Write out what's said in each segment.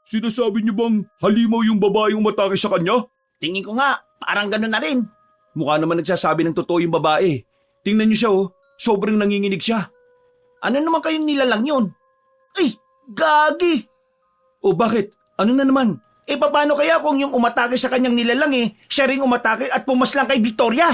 Sinasabi niyo bang halimaw yung babaeng umatake sa kanya? Tingin ko nga, parang ganun na rin. Mukha naman nagsasabi ng totoo yung babae. Tingnan niyo siya oh, sobrang nanginginig siya. Ano naman kayong nilalang yun? Ay, gagi! O bakit? Ano na naman? Paano kaya kung yung umatake sa kanyang nilalang siya ring umatake at pumaslang kay Victoria?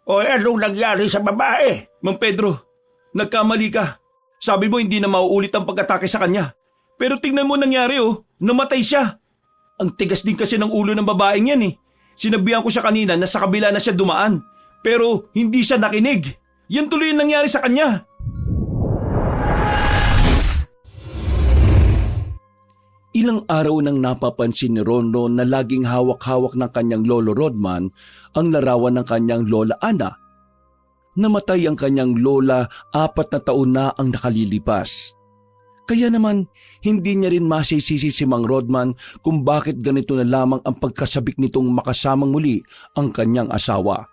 O anong nangyari sa babae? Mang Pedro, nagkamali ka. Sabi mo hindi na mauulit ang pag-atake sa kanya. Pero tingnan mo nangyari oh, namatay siya. Ang tigas din kasi ng ulo ng babaeng yan eh. Sinabihan ko siya kanina na sa kabila na siya dumaan. Pero hindi siya nakinig. Yan tuloy yung nangyari sa kanya. Ilang araw nang napapansin ni Ronron na laging hawak-hawak ng kanyang lolo Rodman ang larawan ng kanyang lola Ana. Namatay ang kanyang lola 4 na taon na ang nakalilipas. Kaya naman, hindi niya rin masisisi si Mang Rodman kung bakit ganito na lamang ang pagkasabik nitong makasamang muli ang kanyang asawa.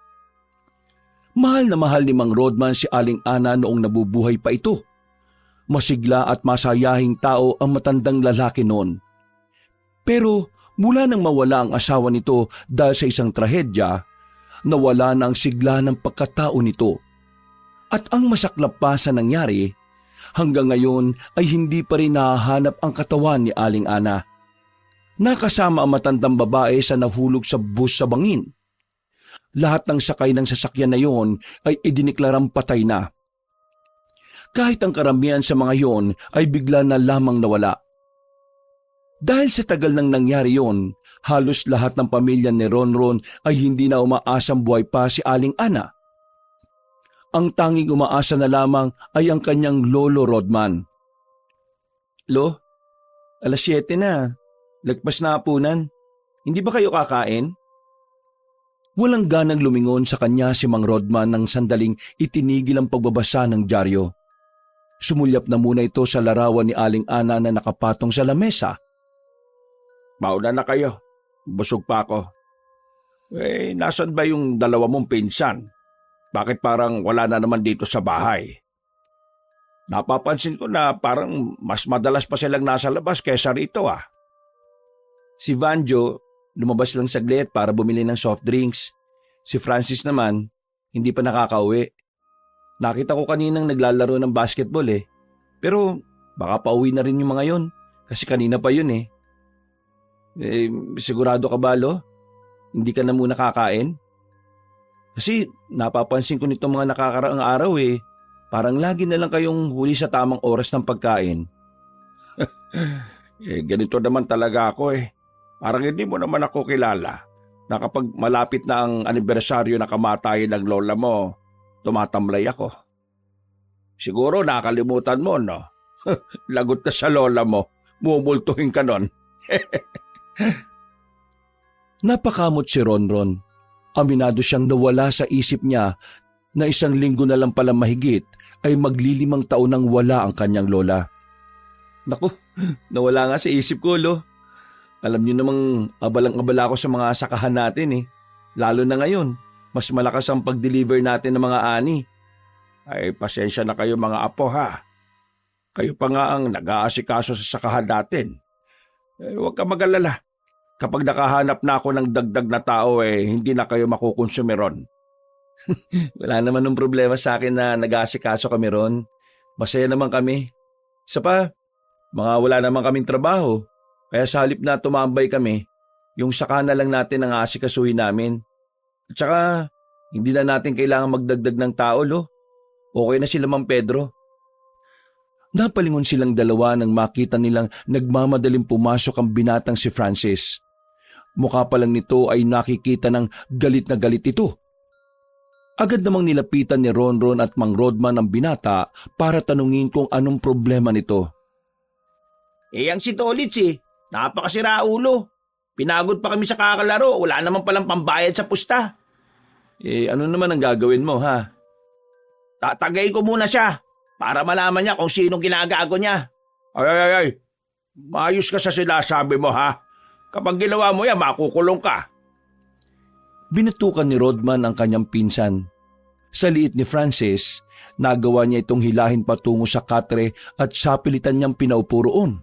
Mahal na mahal ni Mang Rodman si Aling Ana noong nabubuhay pa ito. Masigla at masayahing tao ang matandang lalaki noon. Pero mula nang mawala ang asawa nito dahil sa isang trahedya, nawala na ang sigla ng pagkatao nito. At ang masaklap pa sa nangyari, hanggang ngayon ay hindi pa rin nahahanap ang katawan ni Aling Ana. Nakasama ang matandang babae sa nahulog sa bus sa bangin. Lahat ng sakay ng sasakyan na yon ay idiniklarang patay na. Kahit ang karamihan sa mga yon ay bigla na lamang nawala. Dahil sa tagal nang nangyari yon, halos lahat ng pamilya ni Ronron ay hindi na umaasang buhay pa si Aling Ana. Ang tanging umaasa na lamang ay ang kanyang lolo Rodman. Lo, alas 7 na. Lagpas na hapunan. Hindi ba kayo kakain? Walang ganang lumingon sa kanya si Mang Rodman nang sandaling itinigil ang pagbabasa ng dyaryo. Sumulyap na muna ito sa larawan ni Aling Ana na nakapatong sa lamesa. Mauna na kayo. Busog pa ako. Nasan ba yung dalawa mong pinsan? Bakit parang wala na naman dito sa bahay? Napapansin ko na parang mas madalas pa silang nasa labas kaysa rito ah. Si Vanjo, lumabas lang saglit para bumili ng soft drinks. Si Francis naman, hindi pa nakakauwi. Nakita ko kaninang naglalaro ng basketball eh. Pero baka pauwi na rin yung mga yon. Kasi kanina pa yun eh. Sigurado ka ba, Lo? Hindi ka na muna kakain? Kasi napapansin ko nitong mga nakakaraang araw eh. Parang lagi na lang kayong huli sa tamang oras ng pagkain. Ganito naman talaga ako eh. Parang hindi mo naman ako kilala. Na kapag malapit na ang anibersaryo na kamatayan ng lola mo, tumatamlay ako. Siguro nakalimutan mo, no? Lagot ka sa lola mo. Mumultuhin ka nun. Napakamot si Ronron. Aminado siyang nawala sa isip niya na 1 linggo na lang pala mahigit ay maglilimang taon nang wala ang kanyang lola. Naku, nawala nga sa isip ko, Lo. Alam niyo namang abalang-abala ako sa mga sakahan natin eh. Lalo na ngayon, mas malakas ang pag-deliver natin ng mga ani. Ay, pasensya na kayo mga apo ha. Kayo pa nga ang nag-aasikaso sa sakahan natin. Huwag ka mag-alala. Kapag nakahanap na ako ng dagdag na tao hindi na kayo makukonsume ron. Wala naman ng problema sa akin na nag-aasikaso kami ron. Masaya naman kami. Isa pa, mga wala naman kaming trabaho. Kaya sa halip na tumambay kami, yung saka na lang natin ang aasikasuhin namin. At saka, hindi na natin kailangan magdagdag ng tao, Lo. Okay na sila, Mang Pedro. Napalingon silang dalawa nang makita nilang nagmamadaling pumasok ang binatang si Francis. Mukha pa lang nito ay nakikita ng galit na galit ito. Agad namang nilapitan ni Ronron at Mang Rodman ang binata para tanungin kung anong problema nito. Ang si Tolits napakasira ulo. Pinagod pa kami sa kakalaro, wala naman palang pambayad sa pusta. Ano naman ang gagawin mo, ha? Tatagay ko muna siya para malaman niya kung sinong ginagago niya. Ay. Maayos ka sa sinasabi mo, ha? Kapag ginawa mo yan, makukulong ka. Binatukan ni Rodman ang kanyang pinsan. Sa liit ni Francis, nagawa niya itong hilahin patungo sa katre at sapilitan niyang pinaupo roon.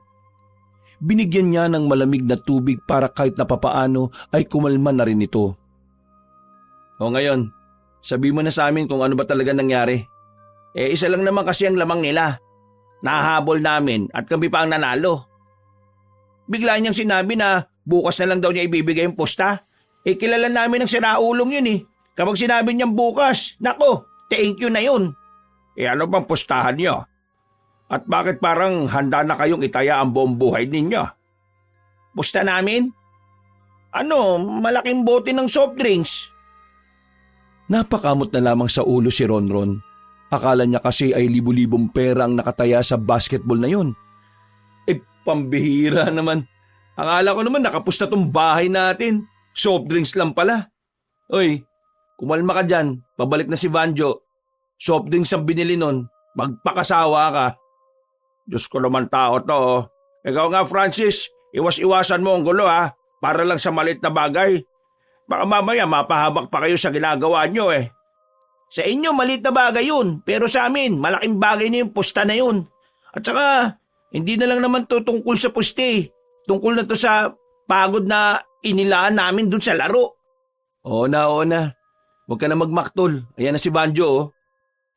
Binigyan niya ng malamig na tubig para kahit napapaano ay kumalma na rin ito. O ngayon, sabi mo na sa amin kung ano ba talaga nangyari. Isa lang naman kasi ang lamang nila. Nahabol namin at kami pa ang nanalo. Bigla niyang sinabi na bukas na lang daw niya ibibigay yung posta. Kilala namin ng siraulong yun eh. Kapag sinabi niyang bukas, nako, thank you na yun. Ano bang postahan niyo? At bakit parang handa na kayong itaya ang buong buhay ninyo? Posta namin? Malaking bote ng soft drinks. Napakamot na lamang sa ulo si Ronron. Akala niya kasi ay libu-libong pera ang nakataya sa basketball na yun. Pambihira naman. Akala ko naman nakapusta tong bahay natin. Soft drinks lang pala. Oy, kumalma ka dyan. Pabalik na si Vanjo. Soft drinks ang binili nun. Magpakasawa ka. Diyos ko naman tao to. Ikaw nga Francis, iwas-iwasan mo ang gulo ha. Para lang sa malit na bagay. Baka mamaya mapahamak pa kayo sa ginagawa nyo eh. Sa inyo malit na bagay yun. Pero sa amin, malaking bagay na yung posta na yun. At saka, hindi na lang naman to tungkol sa poste. Tungkol na to sa pagod na inilaan namin dun sa laro. Oo na. Huwag ka na magmaktol. Ayan na si Banjo oh.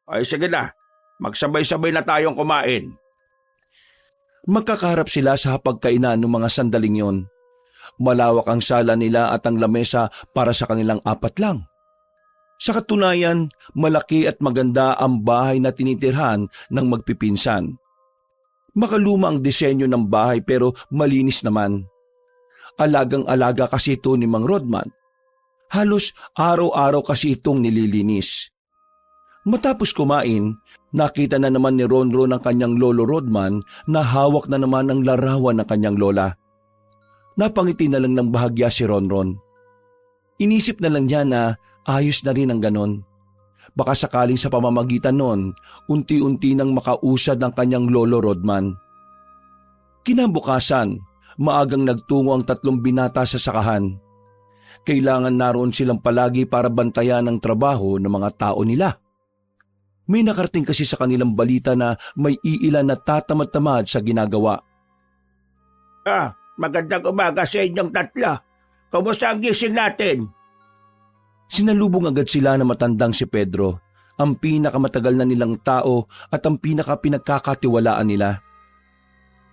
Ay sige na, magsabay-sabay na tayong kumain. Magkakaharap sila sa hapagkainan ng mga sandaling yon. Malawak ang sala nila at ang lamesa para sa kanilang apat lang. Sa katunayan, malaki at maganda ang bahay na tinitirhan ng magpipinsan. Makaluma ang disenyo ng bahay pero malinis naman. Alagang-alaga kasi ito ni Mang Rodman. Halos araw-araw kasi itong nililinis. Matapos kumain, nakita na naman ni Ronron ang kanyang lolo Rodman na hawak na naman ang larawan ng kanyang lola. Napangiti na lang ng bahagya si Ronron. Inisip na lang niya na ayos na rin ang ganon. Baka sakaling sa pamamagitan nun, unti-unti nang makausad ang kanyang lolo Rodman. Kinabukasan, maagang nagtungo ang tatlong binata sa sakahan. Kailangan naroon silang palagi para bantayan ang trabaho ng mga tao nila. May nakarating kasi sa kanilang balita na may iilan na tatamad-tamad sa ginagawa. Magandang umaga sa inyong tatlo. Kumusta ang gising natin? Sinalubong agad sila na matandang si Pedro, ang pinakamatagal na nilang tao at ang pinakapinagkakatiwalaan nila.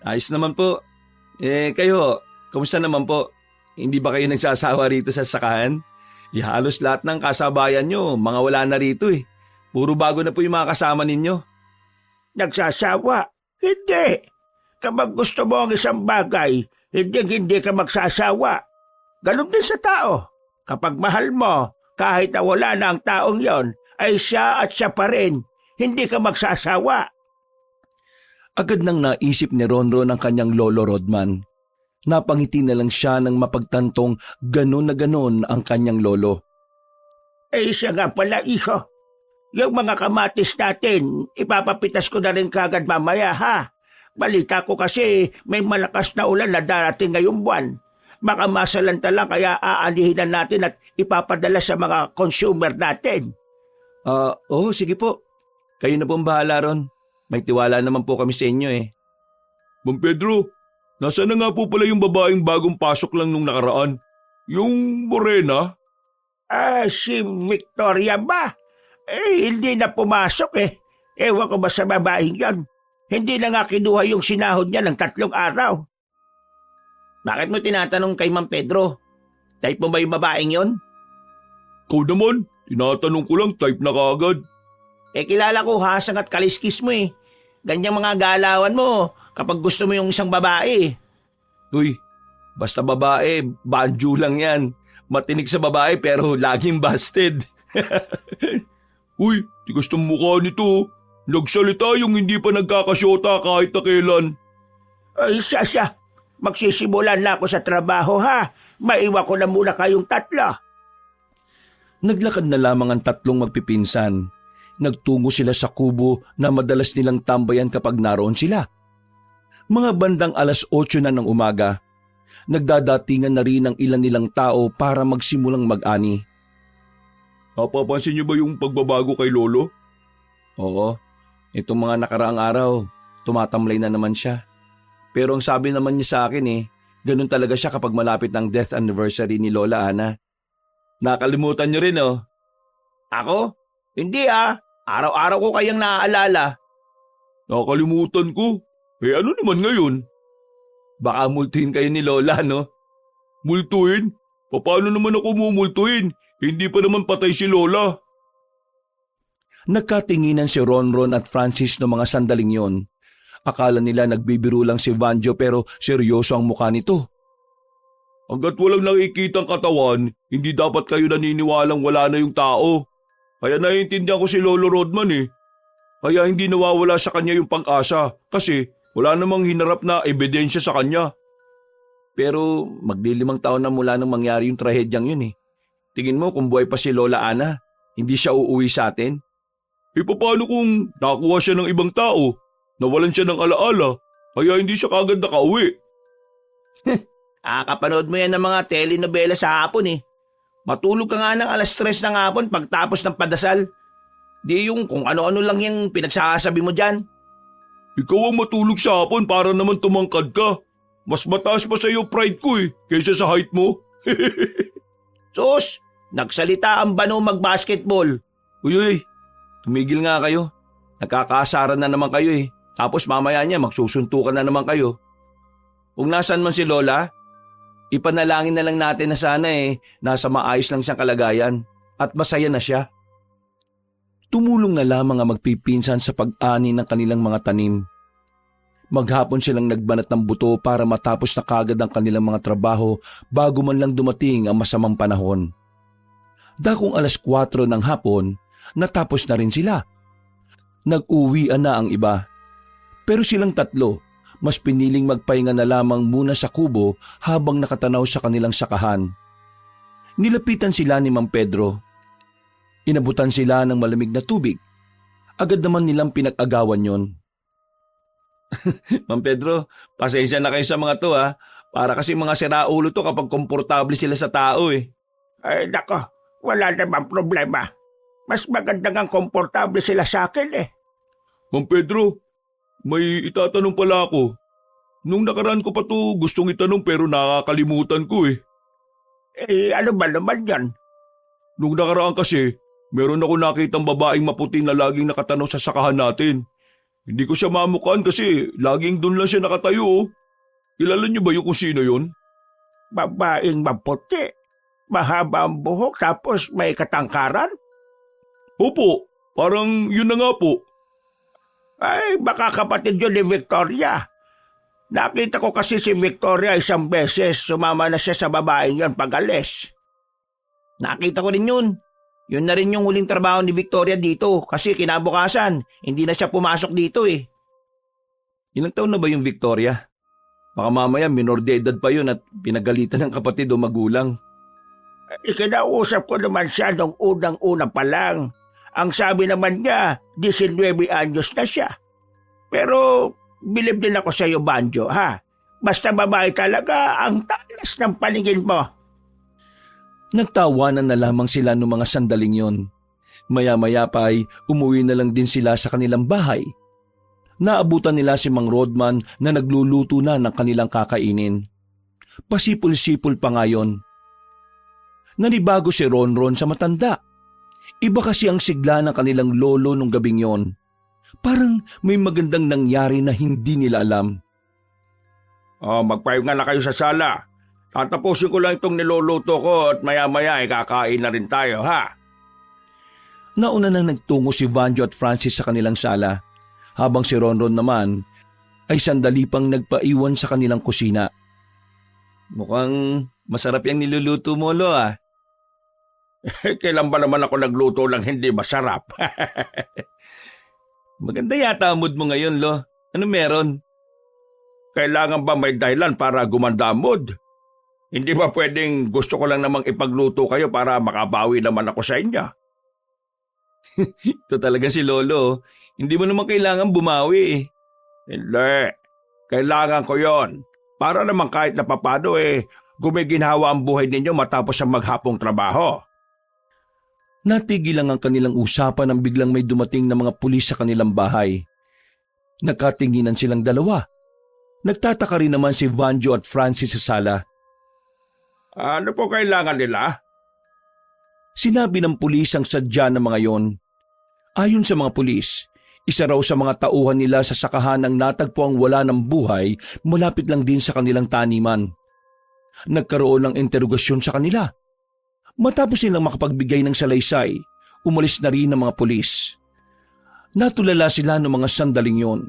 Ayos naman po. Kayo, kumusta naman po? Hindi ba kayo nagsasawa rito sa sakahan? Halos lahat ng kasabayan nyo, mga wala na rito eh. Puro bago na po yung mga kasama ninyo. Nagsasawa? Hindi. Kapag gusto mo ang isang bagay, hindi ka magsasawa. Ganun din sa tao. Kapag mahal mo, kahit na wala na ang taong yon, ay siya at siya pa rin. Hindi ka magsasawa. Agad nang naisip ni Ronron ang kanyang lolo Rodman. Napangiti na lang siya nang mapagtantong ganon na ganon ang kanyang lolo. Siya nga pala iho. Yung mga kamatis natin, ipapapitas ko na rin kagad mamaya ha. Balita ko kasi may malakas na ulan na darating ngayong buwan. Baka masalanta lang kaya aanihin na natin at ipapadala sa mga consumer natin. Oo, sige po. Kayo na pong bahala ron. May tiwala naman po kami sa inyo eh. Mang Pedro, nasaan na nga po pala yung babaeng bagong pasok lang nung nakaraan? Yung morena? Si Victoria ba? Hindi na pumasok eh. Ewan ko ba sa babaeng yan? Hindi na nga kinuha yung sinahod niya ng 3 araw. Bakit mo tinatanong kay Mang Pedro? Type mo ba yung babaeng yon? Ikaw naman, tinatanong ko lang, type na kaagad. Kilala ko hasang at kaliskis mo eh. Ganyang mga galawan mo kapag gusto mo yung isang babae. Uy, basta babae, banjo lang yan. Matinig sa babae pero laging busted. Uy, tigas ng mukha nito. Nagsalita yung hindi pa nagkakasyota kahit na kailan. Siya. Magsisimulan na ako sa trabaho ha. Maiwan ko na muna kayong tatlo. Naglakad na lamang ang tatlong magpipinsan. Nagtungo sila sa kubo na madalas nilang tambayan kapag naroon sila. Mga bandang 8:00 na ng umaga. Nagdadatingan na rin ang ilan nilang tao para magsimulang mag-ani. Napapansin niyo ba yung pagbabago kay Lolo? Oo, itong mga nakaraang araw, tumatamlay na naman siya. Pero ang sabi naman niya sa akin ganun talaga siya kapag malapit ng death anniversary ni Lola Ana. Nakalimutan niyo rin Ako? Hindi Araw-araw ko kayang naaalala. Nakalimutan ko. Ano naman ngayon? Baka multuhin kayo ni Lola, no? Multuhin? Paano naman ako mumultuhin? Hindi pa naman patay si Lola. Nagkatinginan si Ronron at Francis no mga sandaling yon. Akala nila nagbibiro lang si Vanjo pero seryoso ang mukha nito. Hanggat walang nakikitang katawan, hindi dapat kayo naniniwalang wala na yung tao. Kaya naiintindihan ko si Lolo Rodman Kaya hindi nawawala sa kanya yung pag-asa kasi wala namang hinarap na ebidensya sa kanya. Pero maglilimang taon na mula nang mangyari yung trahedyang yun Tingin mo kung buhay pa si Lola Ana, hindi siya uuwi sa atin? Paano kung nakuha siya ng ibang tao? Nawalan siya ng alaala, kaya hindi siya kagad nakauwi. Kapanood mo yan ng mga telenovela sa hapon Matulog ka nga ng 3:00 ng hapon pagtapos ng padasal. Di yung kung ano-ano lang yung pinagsasabi mo dyan. Ikaw ang matulog sa hapon para naman tumangkad ka. Mas mataas pa sa iyo pride ko kaysa sa height mo. Sus, nagsalita ang bano mag-basketball. Uy, tumigil nga kayo. Nagkakasaran na naman kayo Tapos mamaya niya magsusuntukan na naman kayo. Kung nasan man si Lola, ipanalangin na lang natin na sana nasa maayos lang siyang kalagayan at masaya na siya. Tumulong na lamang ang magpipinsan sa pag-ani ng kanilang mga tanim. Maghapon silang nagbanat ng buto para matapos na kagad ang kanilang mga trabaho bago man lang dumating ang masamang panahon. Dakong 4:00 ng hapon, natapos na rin sila. Nag-uwian na ang iba. Pero silang tatlo, mas piniling magpahinga na lamang muna sa kubo habang nakatanaw sa kanilang sakahan. Nilapitan sila ni Mang Pedro. Inabutan sila ng malamig na tubig. Agad naman nilang pinag-agawan yon. Mang Pedro, pasensya na kayo sa mga to Para kasi mga siraulo to kapag komportable sila sa tao Ay nako, wala namang problema. Mas maganda ngang komportable sila sa akin Mang Pedro, may itatanong pala ako. Nung nakaraan ko pa to gustong itanong pero nakakalimutan ko ano ba naman yan? Nung nakaraan kasi, meron ako nakitang babaeng maputi na laging nakatanaw sa sakahan natin. Hindi ko siya mamukhaan kasi laging doon lang siya nakatayo. Kilala niyo ba yung kung sino yun? Babaeng maputi. Mahaba ang buhok tapos may katangkaran? Opo, parang yun na nga po. Ay, baka kapatid yun ni Victoria. Nakita ko kasi si Victoria isang beses, sumama na siya sa babaeng yun pag-alis. Nakita ko rin yun. Yun na rin yung huling trabaho ni Victoria dito kasi kinabukasan, hindi na siya pumasok dito Ilang taon na ba yung Victoria? Baka mamaya minor de edad pa yun at pinagalitan ng kapatid o magulang. Ikinausap ko naman siya nung unang-una pa lang. Ang sabi naman niya, 19 anyos na siya. Pero bilib din ako sa iyo, Banjo, Basta babae talaga ang talas ng paningin mo. Nagtawanan na lamang sila noong mga sandaling yon. Maya-maya pa ay umuwi na lang din sila sa kanilang bahay. Naabutan nila si Mang Rodman na nagluluto na ng kanilang kakainin. Pasipul-sipul pa ngayon. Nanibago si Ronron sa matanda. Iba kasi ang sigla ng kanilang lolo nung gabing yon. Parang may magandang nangyari na hindi nila alam. Magpahinga na kayo sa sala. Tatapusin ko lang itong niluluto ko at maya-maya kakain na rin tayo, Nauna nang nagtungo si Vanjo at Francis sa kanilang sala, habang si Ronron naman ay sandali pang nagpaiwan sa kanilang kusina. Mukhang masarap yung niluluto mo, Lo, Kailan ba naman ako nagluto lang hindi masarap? Maganda yata ang mood mo ngayon, Lo. Ano meron? Kailangan ba may dahilan para gumanda ang mood? Hindi ba pwedeng gusto ko lang namang ipagluto kayo para makabawi naman ako sa inyo? Ito talaga si Lolo. Hindi mo naman kailangan bumawi Hindi. Kailangan ko yon. Para naman kahit na papado gumiginhawa ang buhay ninyo matapos ang maghapong trabaho. Natigil lang ang kanilang usapan nang biglang may dumating na mga pulis sa kanilang bahay. Nakatinginan silang dalawa. Nagtataka rin naman si Vanjo at Francis sa sala. Ano po kailangan nila? Sinabi ng pulis ang sadya ng mga yon. Ayon sa mga pulis, isa raw sa mga tauhan nila sa sakahan ang natagpuang wala ng buhay malapit lang din sa kanilang taniman. Nagkaroon ng interogasyon sa kanila. Matapos silang makapagbigay ng salaysay, umalis na rin ang mga pulis. Natulala sila ng mga sandaling yon.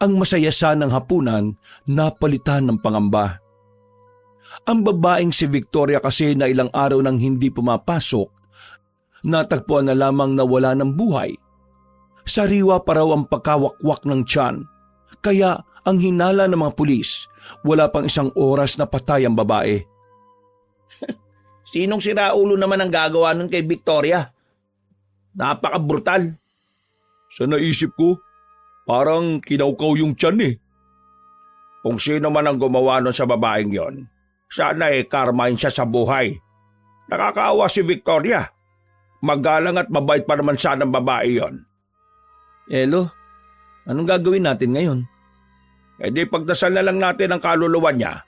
Ang masaya sanang hapunan, napalitan ng pangamba. Ang babaeng si Victoria kasi na ilang araw nang hindi pumapasok, natagpuan na lamang na wala ng buhay. Sariwa pa raw ang pagkawakwak ng tiyan, kaya ang hinala ng mga pulis, wala pang isang oras na patay ang babae. Sinong siraulo naman ang gagawa nun kay Victoria? Napaka-brutal. Sa naisip ko, parang kinaukaw yung tiyan eh. Kung sino man ang gumawa nun sa babaeng yon, sana karmahin siya sa buhay. Nakakaawa si Victoria. Magalang at mabait pa naman sana ang babae yon. Elo, anong gagawin natin ngayon? E di pagdasal na lang natin ang kaluluwa niya.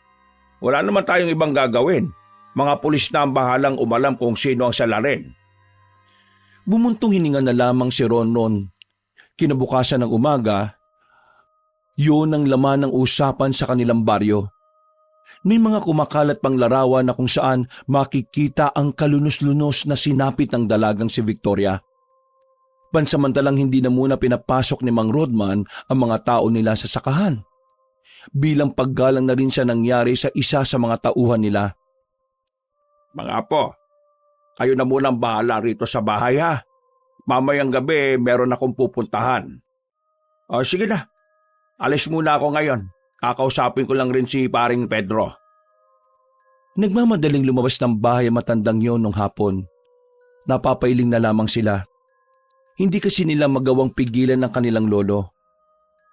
Wala naman tayong ibang gagawin. Mga pulis na ang bahalang umalam kung sino ang salarin. Bumuntong hininga na lamang si Ronron. Kinabukasan ng umaga, yun ang laman ng usapan sa kanilang baryo. May mga kumakalat pang larawan na kung saan makikita ang kalunos-lunos na sinapit ng dalagang si Victoria. Pansamantalang hindi na muna pinapasok ni Mang Rodman ang mga tao nila sa sakahan. Bilang paggalang na rin siya nangyari sa isa sa mga tauhan nila. Mga apo, kayo na munang bahala rito sa bahay ha. Mamayang gabi meron akong pupuntahan. O sige na, alis muna ako ngayon. Kakausapin ko lang rin si paring Pedro. Nagmamadaling lumabas ng bahay ang matandang yon nung hapon. Napapailing na lamang sila. Hindi kasi nila magawang pigilan ng kanilang lolo.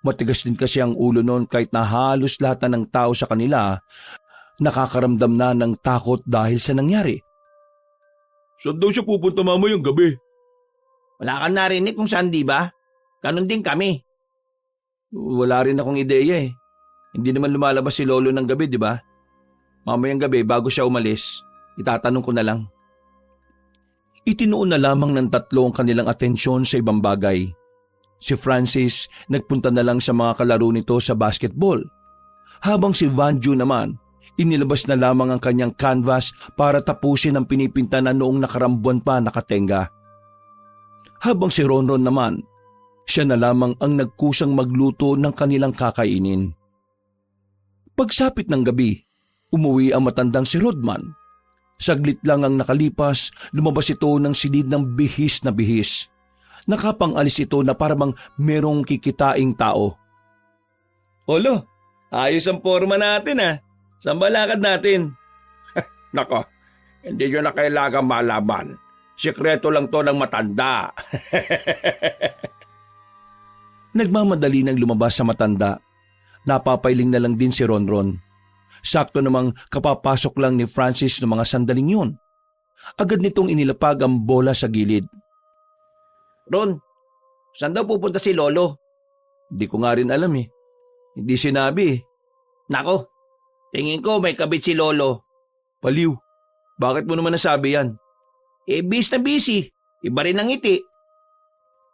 Matigas din kasi ang ulo noon kahit na halos lahat na ng tao sa kanila nakakaramdam na ng takot dahil sa nangyari. Saan daw siya pupunta mamayang gabi? Wala kang narinig kung saan, di ba? Ganon din kami. Wala rin akong ideya eh. Hindi naman lumalabas si lolo ng gabi, di ba? Mamayang gabi bago siya umalis, itatanong ko na lang. Itinuon na lamang ng tatlo ang kanilang atensyon sa ibang bagay. Si Francis nagpunta na lang sa mga kalaro nito sa basketball. Habang si Vanjo naman, inilabas na lamang ang kanyang canvas para tapusin ang pinipinta na noong nakarambuan pa nakatenga. Habang si Ronron naman, siya na lamang ang nagkusang magluto ng kanilang kakainin. Pagsapit ng gabi, umuwi ang matandang si Rodman. Saglit lang ang nakalipas, lumabas ito ng silid ng bihis na bihis. Nakapangalis ito na parang merong kikitaing tao. Olo, ayos ang forma natin ha. Saan ba lakad natin? Nako, hindi nyo na kailangan malaman. Sikreto lang to ng matanda. Nagmamadali nang lumabas sa matanda. Napapailing na lang din si Ronron. Sakto namang kapapasok lang ni Francis ng mga sandaling yun. Agad nitong inilapag ang bola sa gilid. Ron, saan daw pupunta si Lolo? Hindi ko nga rin alam eh. Hindi sinabi eh. Nako, tingin ko may kabit si Lolo. Paliw, bakit mo naman nasabi yan? Bis na busy. Iba rin ang ngiti.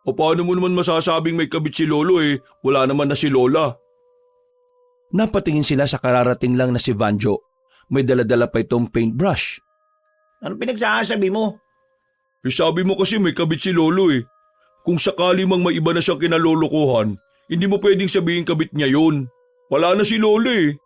O paano mo naman masasabing may kabit si Lolo eh? Wala naman na si Lola. Napatingin sila sa kararating lang na si Vanjo. May daladala pa itong paintbrush. Ano pinagsasabi mo? Sabi mo kasi may kabit si Lolo eh. Kung sakali mang may iba na siyang kinalolokohan, hindi mo pwedeng sabihin kabit niya yun. Wala na si Lolo eh.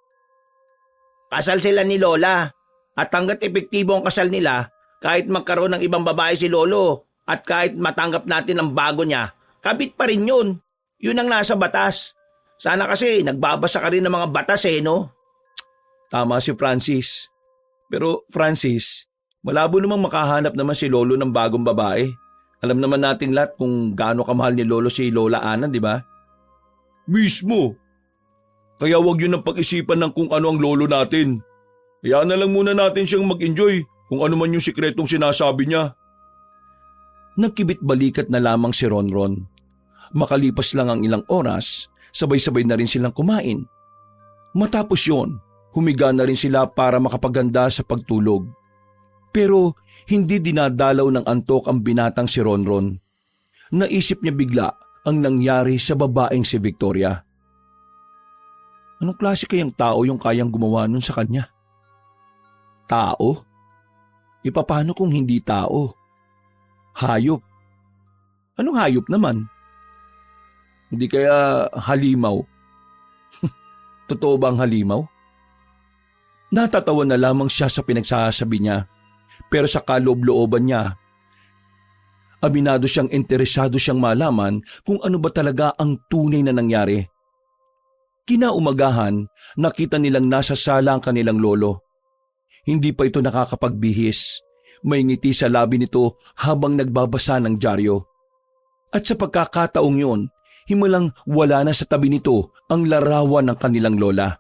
Kasal sila ni Lola. At hanggat epektibo ang kasal nila, kahit magkaroon ng ibang babae si Lolo at kahit matanggap natin ang bago niya, kabit pa rin yun. Yun ang nasa batas. Sana kasi nagbabasa ka rin ng mga batas eh, no? Tama si Francis. Pero Francis, malabo namang makahanap naman si Lolo ng bagong babae. Alam naman nating lahat kung gaano kamahal ni Lolo si Lola Ana, di ba? Mismo. Kaya wag yun ang pag-isipan ng kung ano ang lolo natin. Kaya na lang muna natin siyang mag-enjoy kung ano man yung sikretong sinasabi niya. Nagkibit balikat na lamang si Ronron. Makalipas lang ang ilang oras, sabay-sabay na rin silang kumain. Matapos yon, humiga na rin sila para makapaganda sa pagtulog. Pero hindi dinadalaw ng antok ang binatang si Ronron. Naisip niya bigla ang nangyari sa babaeng si Victoria. Anong klase kayang tao yung kayang gumawa nun sa kanya? Tao? Ipapano kung hindi tao? Hayop? Anong hayop naman? Hindi kaya halimaw? Totoo bang halimaw? Natatawa na lamang siya sa pinagsasabi niya, pero sa kaloob-looban niya, aminado siyang interesado siyang malaman kung ano ba talaga ang tunay na nangyari. Kinaumagahan, nakita nilang nasa sala ang kanilang lolo. Hindi pa ito nakakapagbihis. May ngiti sa labi nito habang nagbabasa ng dyaryo. At sa pagkakataong yun, himalang wala na sa tabi nito ang larawan ng kanilang lola.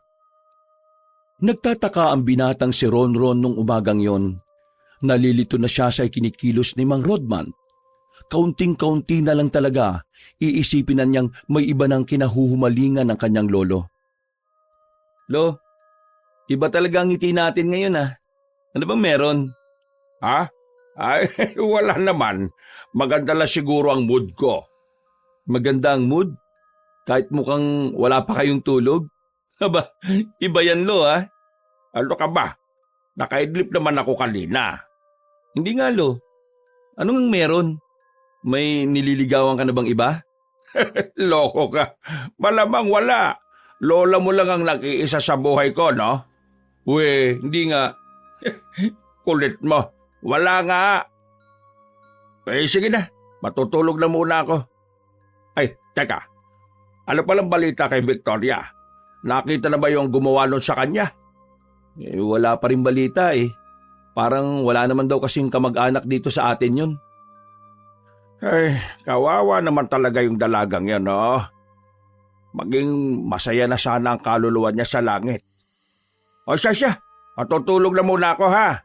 Nagtataka ang binatang si Ronron nung umagang yon. Nalilito na siya sa ikinikilos ni Mang Rodman. Kaunting-kaunti na lang talaga, iisipin na niyang may iba ng kinahuhumalingan ng kanyang lolo. Lo, iba talaga ang ngiti natin ngayon ah. Ano bang meron? Ha? Ay, wala naman. Maganda lang siguro ang mood ko. Maganda ang mood? Kahit mukhang wala pa kayong tulog? Aba, iba yan lo ah. Ano ka ba? Nakaidlip naman ako kanina. Hindi nga lo. Anong meron? May nililigawan ka na bang iba? Loko ka. Malamang wala. Lola mo lang ang nag-iisa sa buhay ko, no? We, hindi nga. Kulit mo. Wala nga. Eh, sige na. Matutulog na muna ako. Ay, teka. Ano palang balita kay Victoria? Nakita na ba yung gumawa nun sa kanya? Eh, wala pa rin balita eh. Parang wala naman daw kasing kamag-anak dito sa atin yun. Ay, kawawa naman talaga yung dalagang yan, no? Maging masaya na sana ang kaluluwa niya sa langit. O siya. Matutulog na muna ako, ha?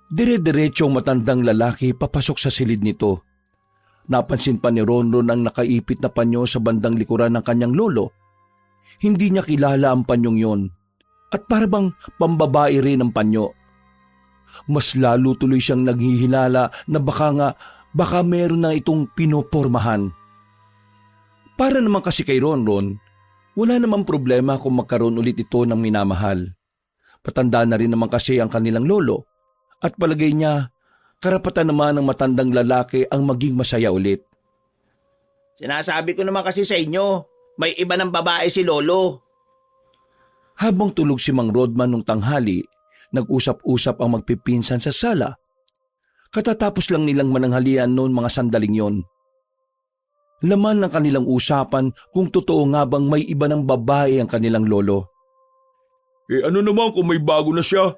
Dire-diretso ang matandang lalaki papasok sa silid nito. Napansin pa ni Ronron ang nakaipit na panyo sa bandang likuran ng kanyang lolo. Hindi niya kilala ang panyong yon. At parabang pambabae rin ang panyo. Mas lalo tuloy siyang naghihilala na baka meron na itong pinopormahan. Para naman kasi kay Ronron, wala namang problema kung magkaroon ulit ito ng minamahal. Patanda na rin naman kasi ang kanilang lolo at palagay niya, karapatan naman ng matandang lalaki ang maging masaya ulit. Sinasabi ko naman kasi sa inyo, may iba ng babae si Lolo. Habang tulog si Mang Rodman nung tanghali, nag-usap-usap ang magpipinsan sa sala. Katatapos lang nilang mananghalian noon mga sandaling yon. Laman ng kanilang usapan kung totoo nga bang may iba ng babae ang kanilang lolo. Eh ano naman kung may bago na siya?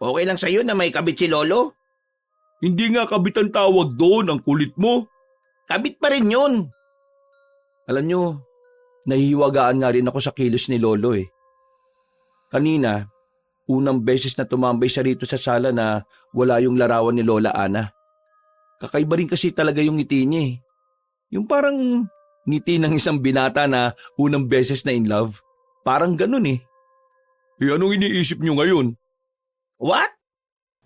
Okay lang sa'yo na may kabit si Lolo? Hindi nga kabit ang tawag doon, ang kulit mo. Kabit pa rin yun. Alam nyo, nahihiwagaan nga rin ako sa kilos ni Lolo eh. Kanina, unang beses na tumambay siya rito sa sala na wala yung larawan ni Lola Ana. Kakaiba rin kasi talaga yung ngiti niya eh. Yung parang ngiti ng isang binata na unang beses na in love. Parang ganun eh. Eh anong iniisip niyo ngayon? What?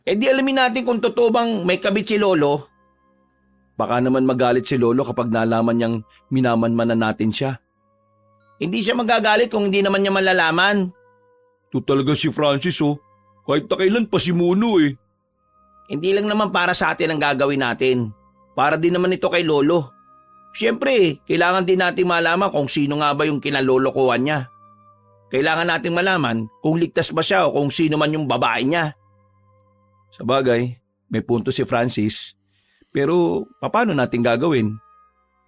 Eh di alamin natin kung totoo bang may kabit si Lolo. Baka naman magalit si Lolo kapag nalaman niyang minamanmanan natin siya. Hindi siya magagalit kung hindi naman niya malalaman. Ito talaga si Francis oh. Kahit na kailan pa si Muno eh. Hindi lang naman para sa atin ang gagawin natin. Para din naman ito kay Lolo. Siyempre, kailangan din natin malaman kung sino nga ba yung kinalolokohan niya. Kailangan nating malaman kung ligtas ba siya o kung sino man yung babae niya. Sa bagay, may punto si Francis. Pero paano natin gagawin?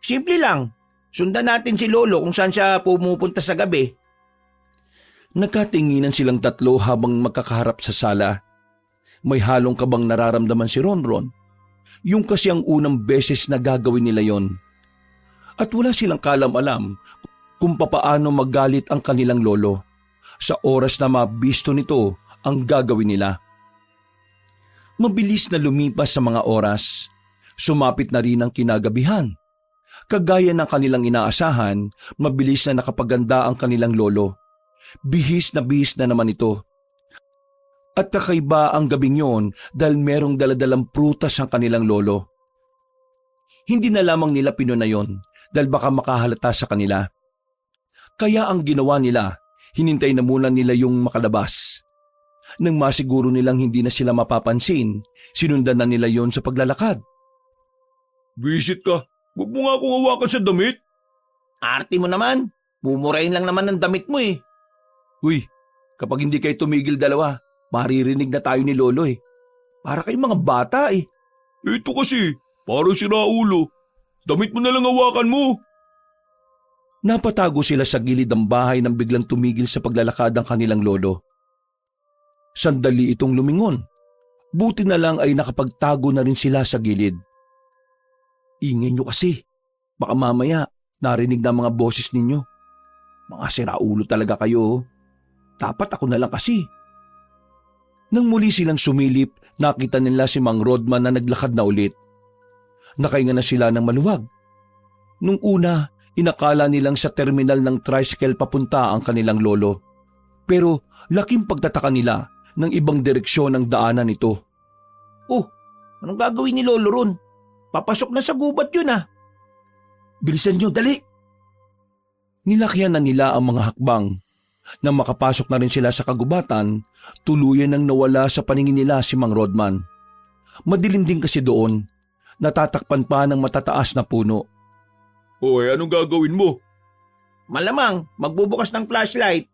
Simple lang. Sundan natin si Lolo kung saan siya pumupunta sa gabi. Nagkatinginan silang tatlo habang magkakaharap sa sala. May halong kabang nararamdaman si Ronron. Yung kasi ang unang beses na gagawin nila yon. At wala silang kalam-alam kung papaano magalit ang kanilang lolo sa oras na mabisto nito ang gagawin nila. Mabilis na lumipas sa mga oras, sumapit na rin ang kinagabihan. Kagaya ng kanilang inaasahan, mabilis na nakapaganda ang kanilang lolo. Bihis na naman ito. At kakaiba ang gabing yon dahil merong daladalang prutas ang kanilang lolo. Hindi na lamang nila pinuna yon dahil baka makahalata sa kanila. Kaya ang ginawa nila, hinintay na muna nila yung makalabas. Nang masiguro nilang hindi na sila mapapansin, sinundan na nila yon sa paglalakad. Visit ka, huwag mo nga akong hawakan sa damit. Arte mo naman. Mumurahin lang naman ang damit mo eh. Uy, kapag hindi kayo tumigil dalawa, maririnig na tayo ni Lolo eh. Para kayong mga bata eh. Ito kasi, parang siraulo. Damit mo na lang hawakan mo. Napatago sila sa gilid ng bahay nang biglang tumigil sa paglalakad ang kanilang lolo. Sandali itong lumingon. Buti na lang ay nakapagtago na rin sila sa gilid. Ingay nyo kasi. Baka mamaya narinig na mga boses ninyo. Mga siraulo talaga kayo. Dapat ako na lang kasi. Nang muli silang sumilip, nakita nila si Mang Rodman na naglakad na ulit. Nakahinga na sila ng maluwag. Nung una, inakala nilang sa terminal ng tricycle papunta ang kanilang lolo. Pero laking pagtataka nila ng ibang direksyon ang daanan nito. Oh, anong gagawin ni Lolo ron? Papasok na sa gubat yun ah. Bilisan nyo, dali! Nilakyan na nila ang mga hakbang. Nang makapasok na rin sila sa kagubatan, tuluyan nang nawala sa paningin nila si Mang Rodman. Madilim din kasi doon. Natatakpan pa ng matataas na puno. Hoy, anong gagawin mo? Malamang, magbubukas ng flashlight.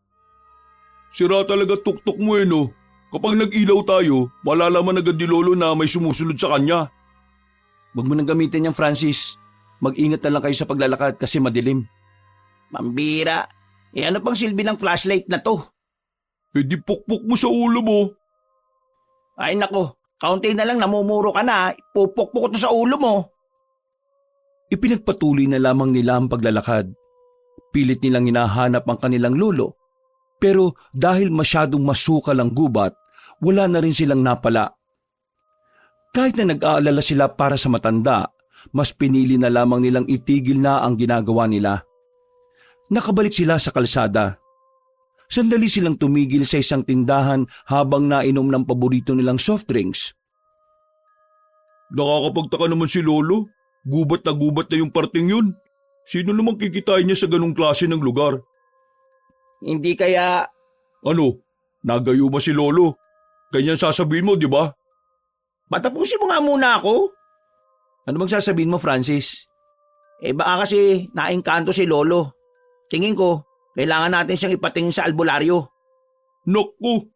Sira talaga tuktok mo eh no. Kapag nag-ilaw tayo, malalaman agad ni Lolo na may sumusunod sa kanya. Huwag mo nang gamitin yan, Francis. Mag-ingat na lang kayo sa paglalakad kasi madilim. Mambira, ano pang silbi ng flashlight na to? Eh di pukpuk mo sa ulo mo. Ay nako, kaunti na lang namumuro ka na, pupukpuk ko to sa ulo mo. Ipinagpatuloy na lamang nila ang paglalakad. Pilit nilang hinahanap ang kanilang lolo. Pero dahil masyadong masukal ang gubat, wala na rin silang napala. Kahit na nag-aalala sila para sa matanda, mas pinili na lamang nilang itigil na ang ginagawa nila. Nakabalik sila sa kalsada. Sandali silang tumigil sa isang tindahan habang nainom ng paborito nilang soft drinks. Nakakapagtaka naman si Lolo. Gubat na yung parting yun. Sino namang kikitain niya sa ganong klase ng lugar? Hindi kaya... Ano? Nagayuma si Lolo. Ganyan sasabihin mo, di ba? Patapusin mo nga muna ako. Ano bang sasabihin mo, Francis? Baka kasi naengkanto si Lolo. Tingin ko, kailangan natin siyang ipatingin sa albularyo. Naku,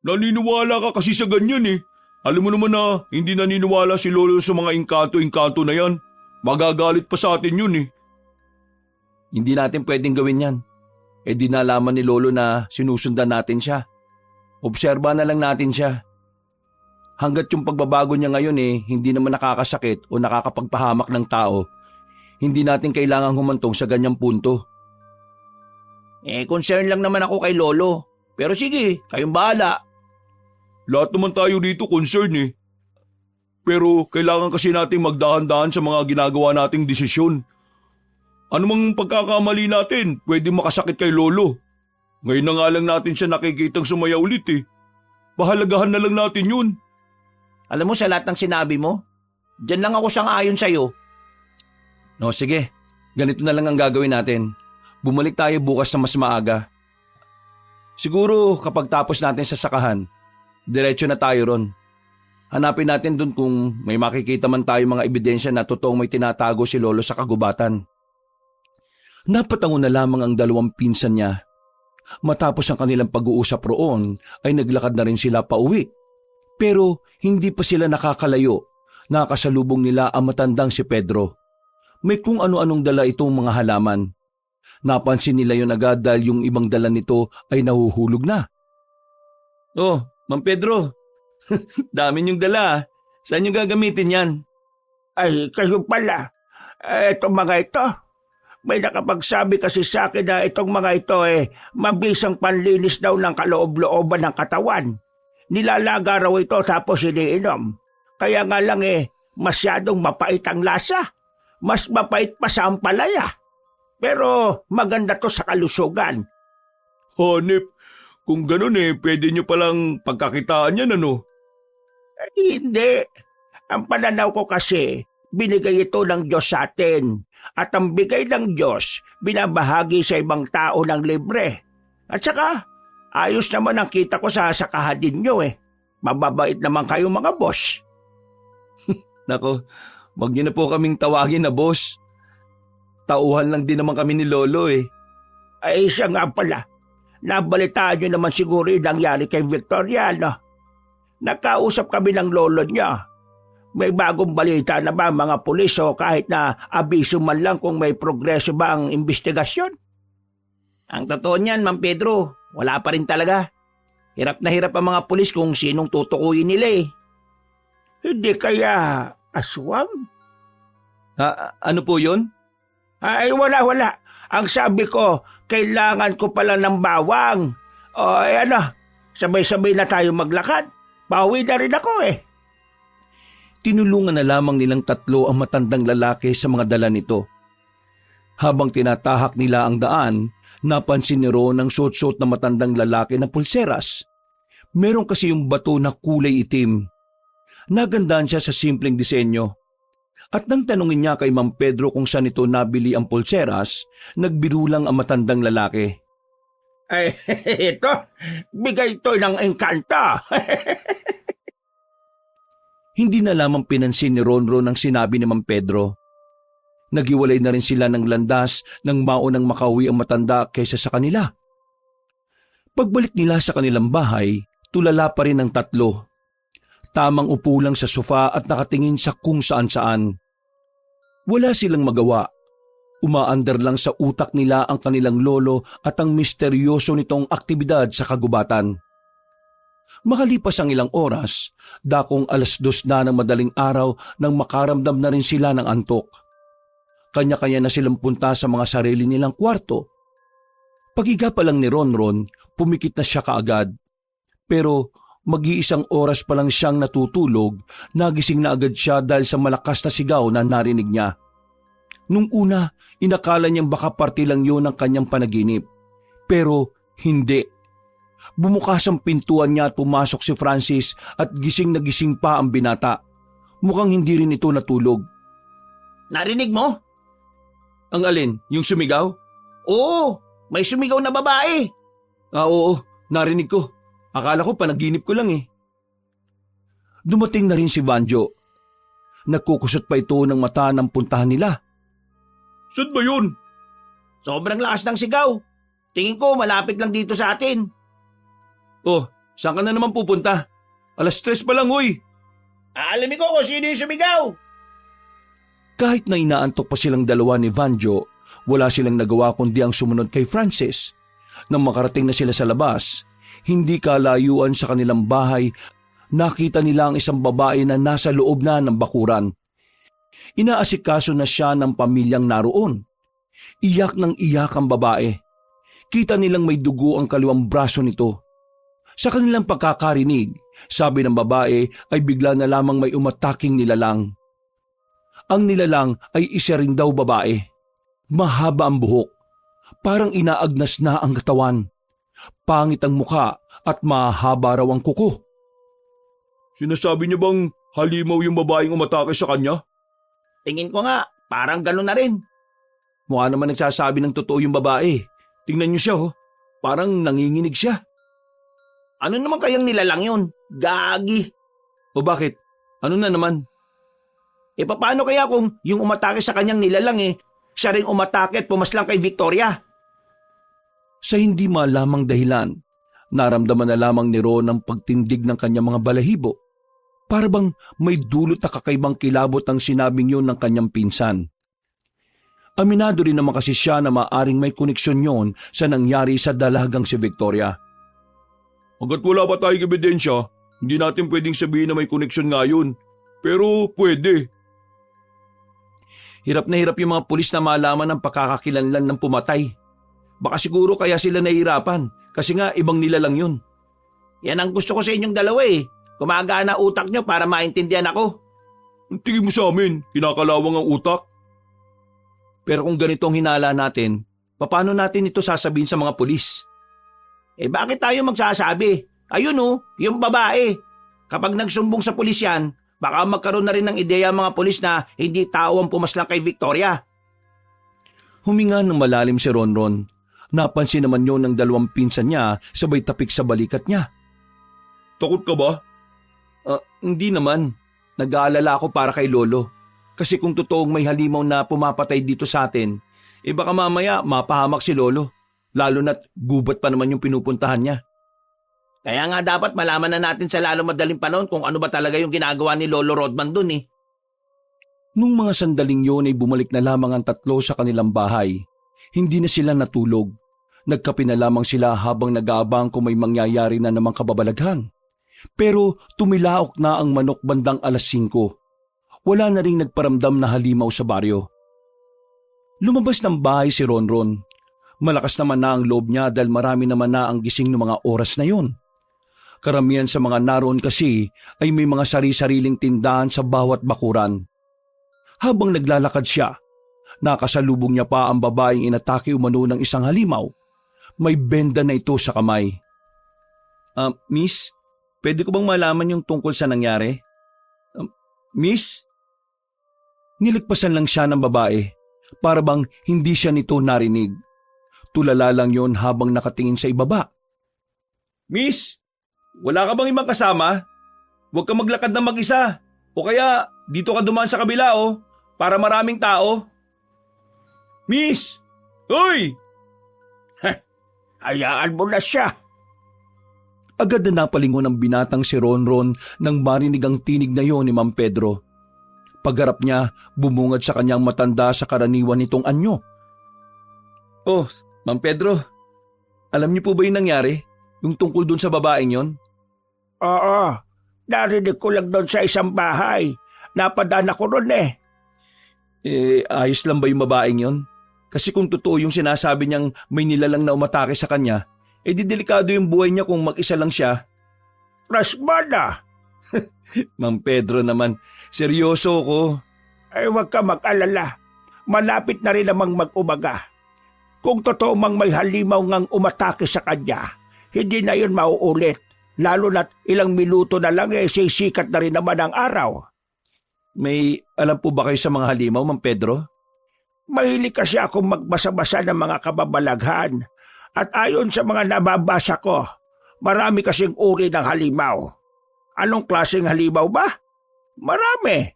naniniwala ka kasi sa ganyan eh. Alam mo naman na hindi naniniwala si Lolo sa mga engkanto-engkanto na yan. Magagalit pa sa atin yun eh. Hindi natin pwedeng gawin yan. Di nalaman ni Lolo na sinusundan natin siya. Obserba na lang natin siya. Hanggat yung pagbabago niya ngayon hindi naman nakakasakit o nakakapagpahamak ng tao, hindi natin kailangang humantong sa ganyang punto. Concern lang naman ako kay Lolo. Pero sige, kayong bahala. Lahat naman tayo dito concern eh. Pero kailangan kasi nating magdahan-dahan sa mga ginagawa nating desisyon. Ano mang pagkakamali natin, pwede makasakit kay Lolo. Ngayon na nga lang natin siya nakikitang sumaya ulit eh. Pahalagahan na lang natin yun. Alam mo sa lahat ng sinabi mo, dyan lang ako sang-ayon sa'yo. No, sige. Ganito na lang ang gagawin natin. Bumalik tayo bukas na mas maaga. Siguro kapag tapos natin sa sakahan, diretso na tayo ron. Hanapin natin dun kung may makikita man tayo mga ebidensya na totoong may tinatago si Lolo sa kagubatan. Napatango na lamang ang dalawang pinsan niya. Matapos ang kanilang pag-uusap roon ay naglakad na rin sila pauwi. Pero hindi pa sila nakakalayo. Nakasalubong nila ang matandang si Pedro. May kung ano-anong dala itong mga halaman. Napansin nila yon agad dahil yung ibang dala nito ay nahuhulog na. Oh, Mang Pedro, dami niyong dala. Saan niyo gagamitin yan? Ay, kayo pala. Itong mga ito. May nakapagsabi kasi sa akin na itong mga ito mabisang panlinis daw ng kaloob-looban ng katawan. Nilalaga raw ito tapos iniinom. Kaya nga lang masyadong mapait ang lasa. Mas mapait pa sa ampalaya. Pero maganda to sa kalusugan. Hanep, kung ganun pwede nyo palang pagkakitaan yan Hindi. Ang pananaw ko kasi, binigay ito ng Diyos sa atin. At ang bigay ng Diyos, binabahagi sa ibang tao ng libre. At saka, ayos naman ang kita ko sa sakahan nyo Mababait naman kayo mga boss. Nako, wag niyo na po kaming tawagin na boss. Tauhan lang din naman kami ni Lolo Ay siya nga pala. Nabalitaan nyo naman siguro yung nangyari kay Victoria, no? Nakausap kami ng lolo niya. May bagong balita na ba mga pulis o kahit na abiso man lang kung may progreso ba ang investigasyon? Ang totoo niyan, Ma'am Pedro, wala pa rin talaga. Hirap na hirap ang mga pulis kung sinong tutukuyin nila Hindi kaya aswang? Ano po yun? Ay, wala. Ang sabi ko, kailangan ko pala ng bawang. O, sabay-sabay na tayo maglakad. Pauwi na rin ako Tinulungan na lamang nilang tatlo ang matandang lalaki sa mga dala nito. Habang tinatahak nila ang daan, napansin ni Ron ang suot-suot na matandang lalaki na pulseras. Meron kasi yung bato na kulay itim. Nagandahan siya sa simpleng disenyo. At nang tanungin niya kay Ma'am Pedro kung saan ito nabili ang pulseras, nagbirulang ang matandang lalaki. Ay, ito, bigay ito ng engkanta. Hindi na lamang pinansin ni Ronron ang sinabi ni Ma'am Pedro. Naghiwalay na rin sila ng landas nang maunang makauwi ang matanda kaysa sa kanila. Pagbalik nila sa kanilang bahay, tulala pa rin ang tatlo. Tamang upo lang sa sofa at nakatingin sa kung saan-saan. Wala silang magawa. Umaandar lang sa utak nila ang kanilang lolo at ang misteryoso nitong aktibidad sa kagubatan. Makalipas ang ilang oras, dakong 2:00 na ng madaling araw nang makaramdam na rin sila ng antok. Kanya-kanya na silang punta sa mga sarili nilang kwarto. Paghiga pa lang ni Ronron, pumikit na siya kaagad. Pero mag-iisang oras pa lang siyang natutulog, nagising na agad siya dahil sa malakas na sigaw na narinig niya. Nung una, inakala niyang baka parte lang yun ng kanyang panaginip. Pero hindi. Bumukas ang pintuan niya at pumasok si Francis at gising na gising pa ang binata. Mukhang hindi rin ito natulog. Narinig mo? Ang alin? Yung sumigaw? Oo, may sumigaw na babae. Oo, narinig ko. Akala ko panaginip ko lang Dumating na rin si Vanjo. Nagkukusot pa ito ng mata ng puntahan nila. Saan ba yun? Sobrang lakas ng sigaw. Tingin ko malapit lang dito sa atin. Oh, saan ka na naman pupunta? 3:00 pa lang, uy. Aalamin ko kung sino yung sumigaw. Kahit na inaantok pa silang dalawa ni Vanjo, wala silang nagawa kundi ang sumunod kay Francis. Nang makarating na sila sa labas, hindi kalayuan sa kanilang bahay, nakita nila ang isang babae na nasa loob na ng bakuran. Inaasikaso na siya ng pamilyang naroon. Iyak ng iyak ang babae. Kita nilang may dugo ang kaliwang braso nito. Sa kanilang pagkakarinig, sabi ng babae ay bigla na lamang may umataking nilalang. Ang nilalang ay isa rin daw babae. Mahaba ang buhok. Parang inaagnas na ang katawan. Pangit ang mukha at mahaba raw ang kuko. Sinasabi niya bang halimaw yung babaeng umatake sa kanya? Tingin ko nga, parang gano'n na rin. Mukha naman nagsasabi ng totoo yung babae. Tingnan niyo siya parang nanginginig siya. Ano naman kayang nilalang yun? Gagi. O bakit? Ano na naman? Paano kaya kung yung umatake sa kanyang nilalang siya ring umatake at pumaslang kay Victoria? Sa hindi malamang dahilan, naramdaman na lamang ni Ron ang pagtindig ng kanyang mga balahibo. Para bang may dulot na kakaibang kilabot ang sinabing yun ng kanyang pinsan. Aminado rin naman kasi siya na maaring may koneksyon yon sa nangyari sa dalagang si Victoria. Hanggat wala pa tayong ebidensya, hindi natin pwedeng sabihin na may koneksyon nga yun. Pero pwede. Hirap na hirap yung mga pulis na malaman ang pagkakakilanlan ng pumatay. Baka siguro kaya sila nahihirapan kasi nga ibang nilalang yun. Yan ang gusto ko sa inyong dalawa Gumagana utak nyo para maintindihan ako. Ang tingin mo sa amin, kinakalawang ang utak. Pero kung ganitong hinala natin, paano natin ito sasabihin sa mga pulis? Bakit tayo magsasabi? Ayun yung babae. Kapag nagsumbong sa pulis yan, baka magkaroon na rin ng ideya ang mga pulis na hindi tao ang pumaslang kay Victoria. Huminga ng malalim si Ronron. Napansin naman yon ng dalawang pinsan niya sabay tapik sa balikat niya. Takot ka ba? Hindi naman. Nag-aalala ako para kay Lolo. Kasi kung totoong may halimaw na pumapatay dito sa atin, baka mamaya mapahamak si Lolo. Lalo na't gubat pa naman yung pinupuntahan niya. Kaya nga dapat malaman na natin sa lalo madaling panahon kung ano ba talaga yung ginagawa ni Lolo Rodman dun eh. Nung mga sandaling yun ay bumalik na lamang ang tatlo sa kanilang bahay. Hindi na sila natulog. Nagkape na lamang sila habang nag-aabang kung may mangyayari na namang kababalaghan. Pero tumilaok na ang manok bandang 5:00. Wala na ring nagparamdam na halimaw sa baryo. Lumabas ng bahay si Ronron. Malakas naman na ang loob niya dahil marami naman na ang gising ng mga oras na yon. Karamihan sa mga naroon kasi ay may mga sari-sariling tindahan sa bawat bakuran. Habang naglalakad siya, nakasalubong niya pa ang babaeng inatake umano ng isang halimaw. May benda na ito sa kamay. Miss, pwede ko bang malaman yung tungkol sa nangyari? Miss? Nilagpasan lang siya ng babae para bang hindi siya nito narinig. Tulala lang yon habang nakatingin sa ibaba. Miss, wala ka bang ibang kasama? Huwag ka maglakad ng mag-isa. O kaya dito ka dumaan sa kabila para maraming tao. Miss! Hoy! Hayaan mo na siya. Agad na napalingon ang binatang si Ronron nang marinig ang tinig na yon ni Ma'am Pedro. Pagharap niya, bumungad sa kanyang matanda sa karaniwan nitong anyo. Oh, Ma'am Pedro, alam niyo po ba yung nangyari? Yung tungkol dun sa babaeng yon? Oo, narinig ko lang doon sa isang bahay. Napadaan ako ron eh. Ayos lang ba yung babaeng yon? Kasi kung totoo yung sinasabi niyang may nilalang na umatake sa kanya, delikado yung buhay niya kung mag-isa lang siya. Rasmana! Ma'am Pedro naman, seryoso ko. Huwag ka mag-alala. Malapit na rin namang mag-umaga. Kung totoo mang may halimaw ngang umatake sa kanya, hindi na yun mauulit. Lalo na't ilang minuto na lang sisikat na rin naman ang araw. May alam po ba kayo sa mga halimaw, Ma'am Pedro? Mahilig kasi akong magbasa-basa ng mga kababalaghan. At ayon sa mga nababasa ko, marami kasing uri ng halimaw. Anong klaseng halimaw ba? Marami.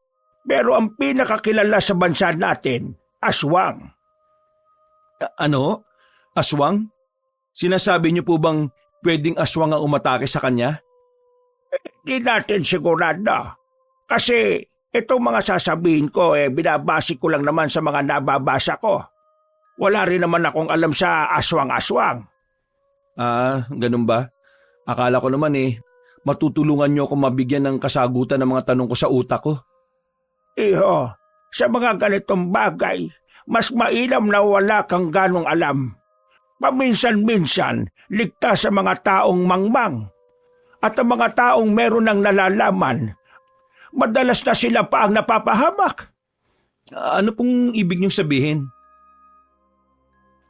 Pero ang pinakakilala sa bansa natin, aswang. Ano? Aswang? Sinasabi niyo po bang pwedeng aswang ang umatake sa kanya? Di natin sigurado. Kasi itong mga sasabihin ko binabase ko lang naman sa mga nababasa ko. Wala rin naman akong alam sa aswang-aswang. Ganun ba? Akala ko naman matutulungan niyo akong mabigyan ng kasagutan ng mga tanong ko sa utak ko. Iho, sa mga ganitong bagay, mas mainam na wala kang ganong alam. Paminsan-minsan, ligtas sa mga taong mangmang. At ang mga taong meron ng nalalaman, madalas na sila pa ang napapahamak. Ano pong ibig niyong sabihin?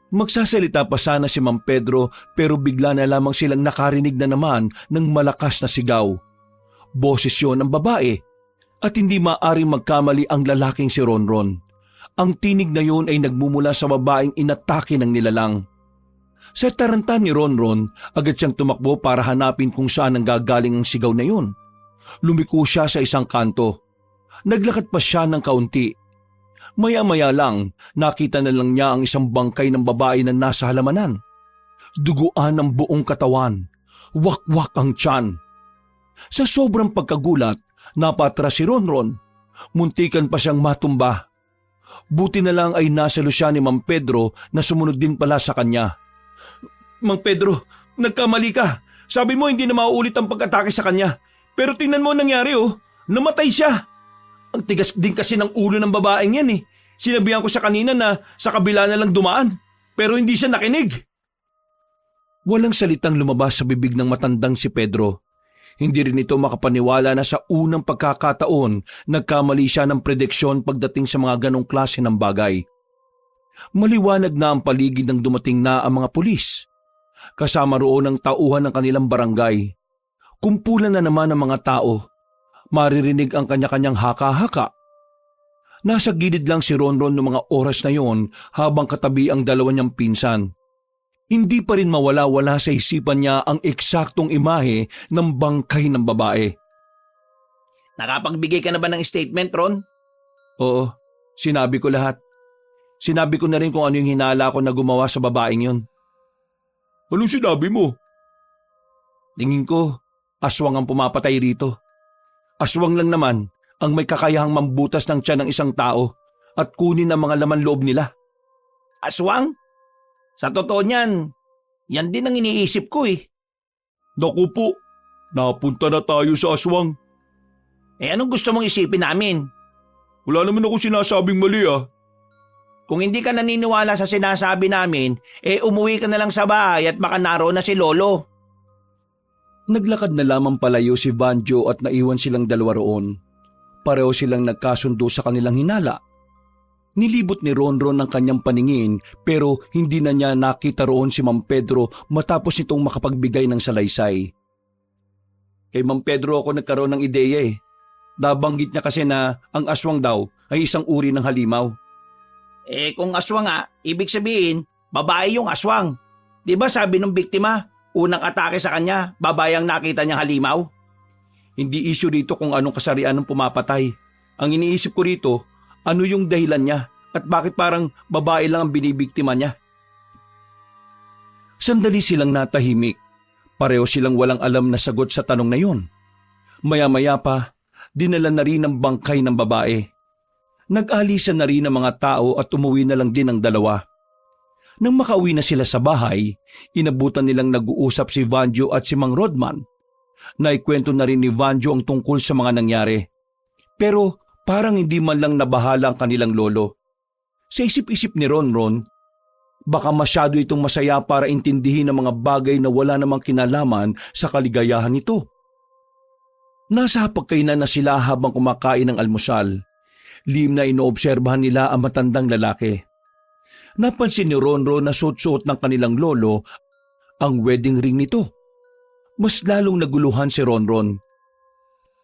Magsasalita pa sana si Ma'am Pedro pero bigla na lamang silang nakarinig na naman ng malakas na sigaw. Boses yun ng babae at hindi maaaring magkamali ang lalaking si Ronron. Ang tinig na yun ay nagmumula sa babaeng inatake ng nilalang. Sa taranta ni Ronron, agad siyang tumakbo para hanapin kung saan ang gagaling ang sigaw na yun. Lumiko siya sa isang kanto. Naglakad pa siya ng kaunti. Maya-maya lang, nakita na lang niya ang isang bangkay ng babae na nasa halamanan. Duguan ang buong katawan. Wakwak ang tiyan. Sa sobrang pagkagulat, napatras si Ronron. Muntikan pa siyang matumba. Buti na lang ay nasalo siya ni Ma'am Pedro na sumunod din pala sa kanya. Mang Pedro, nagkamali ka. Sabi mo hindi na mauulit ang pag-atake sa kanya. Pero tingnan mo ang nangyari namatay siya. Ang tigas din kasi ng ulo ng babaeng yan Sinabihan ko siya kanina na sa kabila na lang dumaan. Pero hindi siya nakinig. Walang salitang lumabas sa bibig ng matandang si Pedro. Hindi rin ito makapaniwala na sa unang pagkakataon nagkamali siya ng prediksyon pagdating sa mga ganong klase ng bagay. Maliwanag na ang paligid nang dumating na ang mga pulis. Kasama roon ang tauhan ng kanilang barangay. Kumpulan na naman ng mga tao. Maririnig ang kanya-kanyang haka-haka. Nasa gilid lang si Ronron noong mga oras na yon habang katabi ang dalawa niyang pinsan. Hindi pa rin mawala-wala sa isipan niya ang eksaktong imahe ng bangkay ng babae. Nakapagbigay ka na ba ng statement, Ron? Oo, sinabi ko lahat. Sinabi ko na rin kung ano yung hinala ko na gumawa sa babaeng yon. Anong sinabi mo? Tingin ko, aswang ang pumapatay rito. Aswang lang naman ang may kakayahang mambutas ng tiyan ng isang tao at kunin ang mga laman loob nila. Aswang? Sa totoo niyan, yan din ang iniisip ko eh. Naku po, napunta na tayo sa aswang. Anong gusto mong isipin namin? Wala naman ako sinasabing mali ah. Kung hindi ka naniniwala sa sinasabi namin, umuwi ka na lang sa bahay at baka naroon na si Lolo. Naglakad na lamang palayo si Banjo at naiwan silang dalawa roon. Pareho silang nagkasundo sa kanilang hinala. Nilibot ni Ronron ang kanyang paningin pero hindi na niya nakita roon si Mang Pedro matapos itong makapagbigay ng salaysay. Kay Mang Pedro ako nagkaroon ng ideya eh. Nabanggit niya kasi na ang aswang daw ay isang uri ng halimaw. Kung aswang nga, ibig sabihin, babae yung aswang. Di ba sabi ng biktima, unang atake sa kanya, babae ang nakita niyang halimaw? Hindi issue rito kung anong kasarian ng pumapatay. Ang iniisip ko rito, ano yung dahilan niya at bakit parang babae lang ang binibiktima niya. Sandali silang natahimik. Pareho silang walang alam na sagot sa tanong na yon. Maya-maya pa, dinala na rin ang bangkay ng babae. Nag-alisan na rin ang mga tao at umuwi na lang din ang dalawa. Nang makauwi na sila sa bahay, inabutan nilang nag-uusap si Vanjo at si Mang Rodman. Naikwento na rin ni Vanjo ang tungkol sa mga nangyari. Pero parang hindi man lang nabahala ang kanilang lolo. Sa isip-isip ni Ronron, baka masyado itong masaya para intindihin ang mga bagay na wala namang kinalaman sa kaligayahan nito. Nasa hapagkainan na sila habang kumakain ng almusal. Lim na inoobserbahan nila ang matandang lalaki. Napansin ni Ronron na suot-suot ng kanilang lolo ang wedding ring nito. Mas lalong naguluhan si Ronron.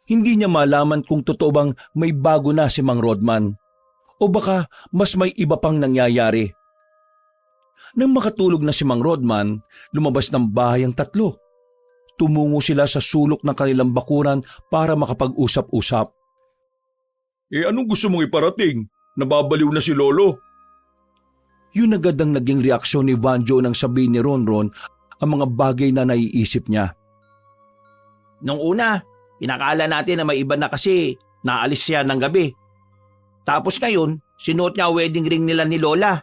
Hindi niya malaman kung totoo bang may bago na si Mang Rodman o baka mas may iba pang nangyayari. Nang makatulog na si Mang Rodman, lumabas ng bahay ang tatlo. Tumungo sila sa sulok ng kanilang bakuran para makapag-usap-usap. Anong gusto mong iparating? Nababaliw na si Lolo. Yun agad ang naging reaksyon ni Vanjo nang sabihin ni Ronron ang mga bagay na naiisip niya. Nung una, pinakala natin na may iba na kasi naalis siya ng gabi. Tapos ngayon, sinuot niya ang wedding ring nila ni Lola.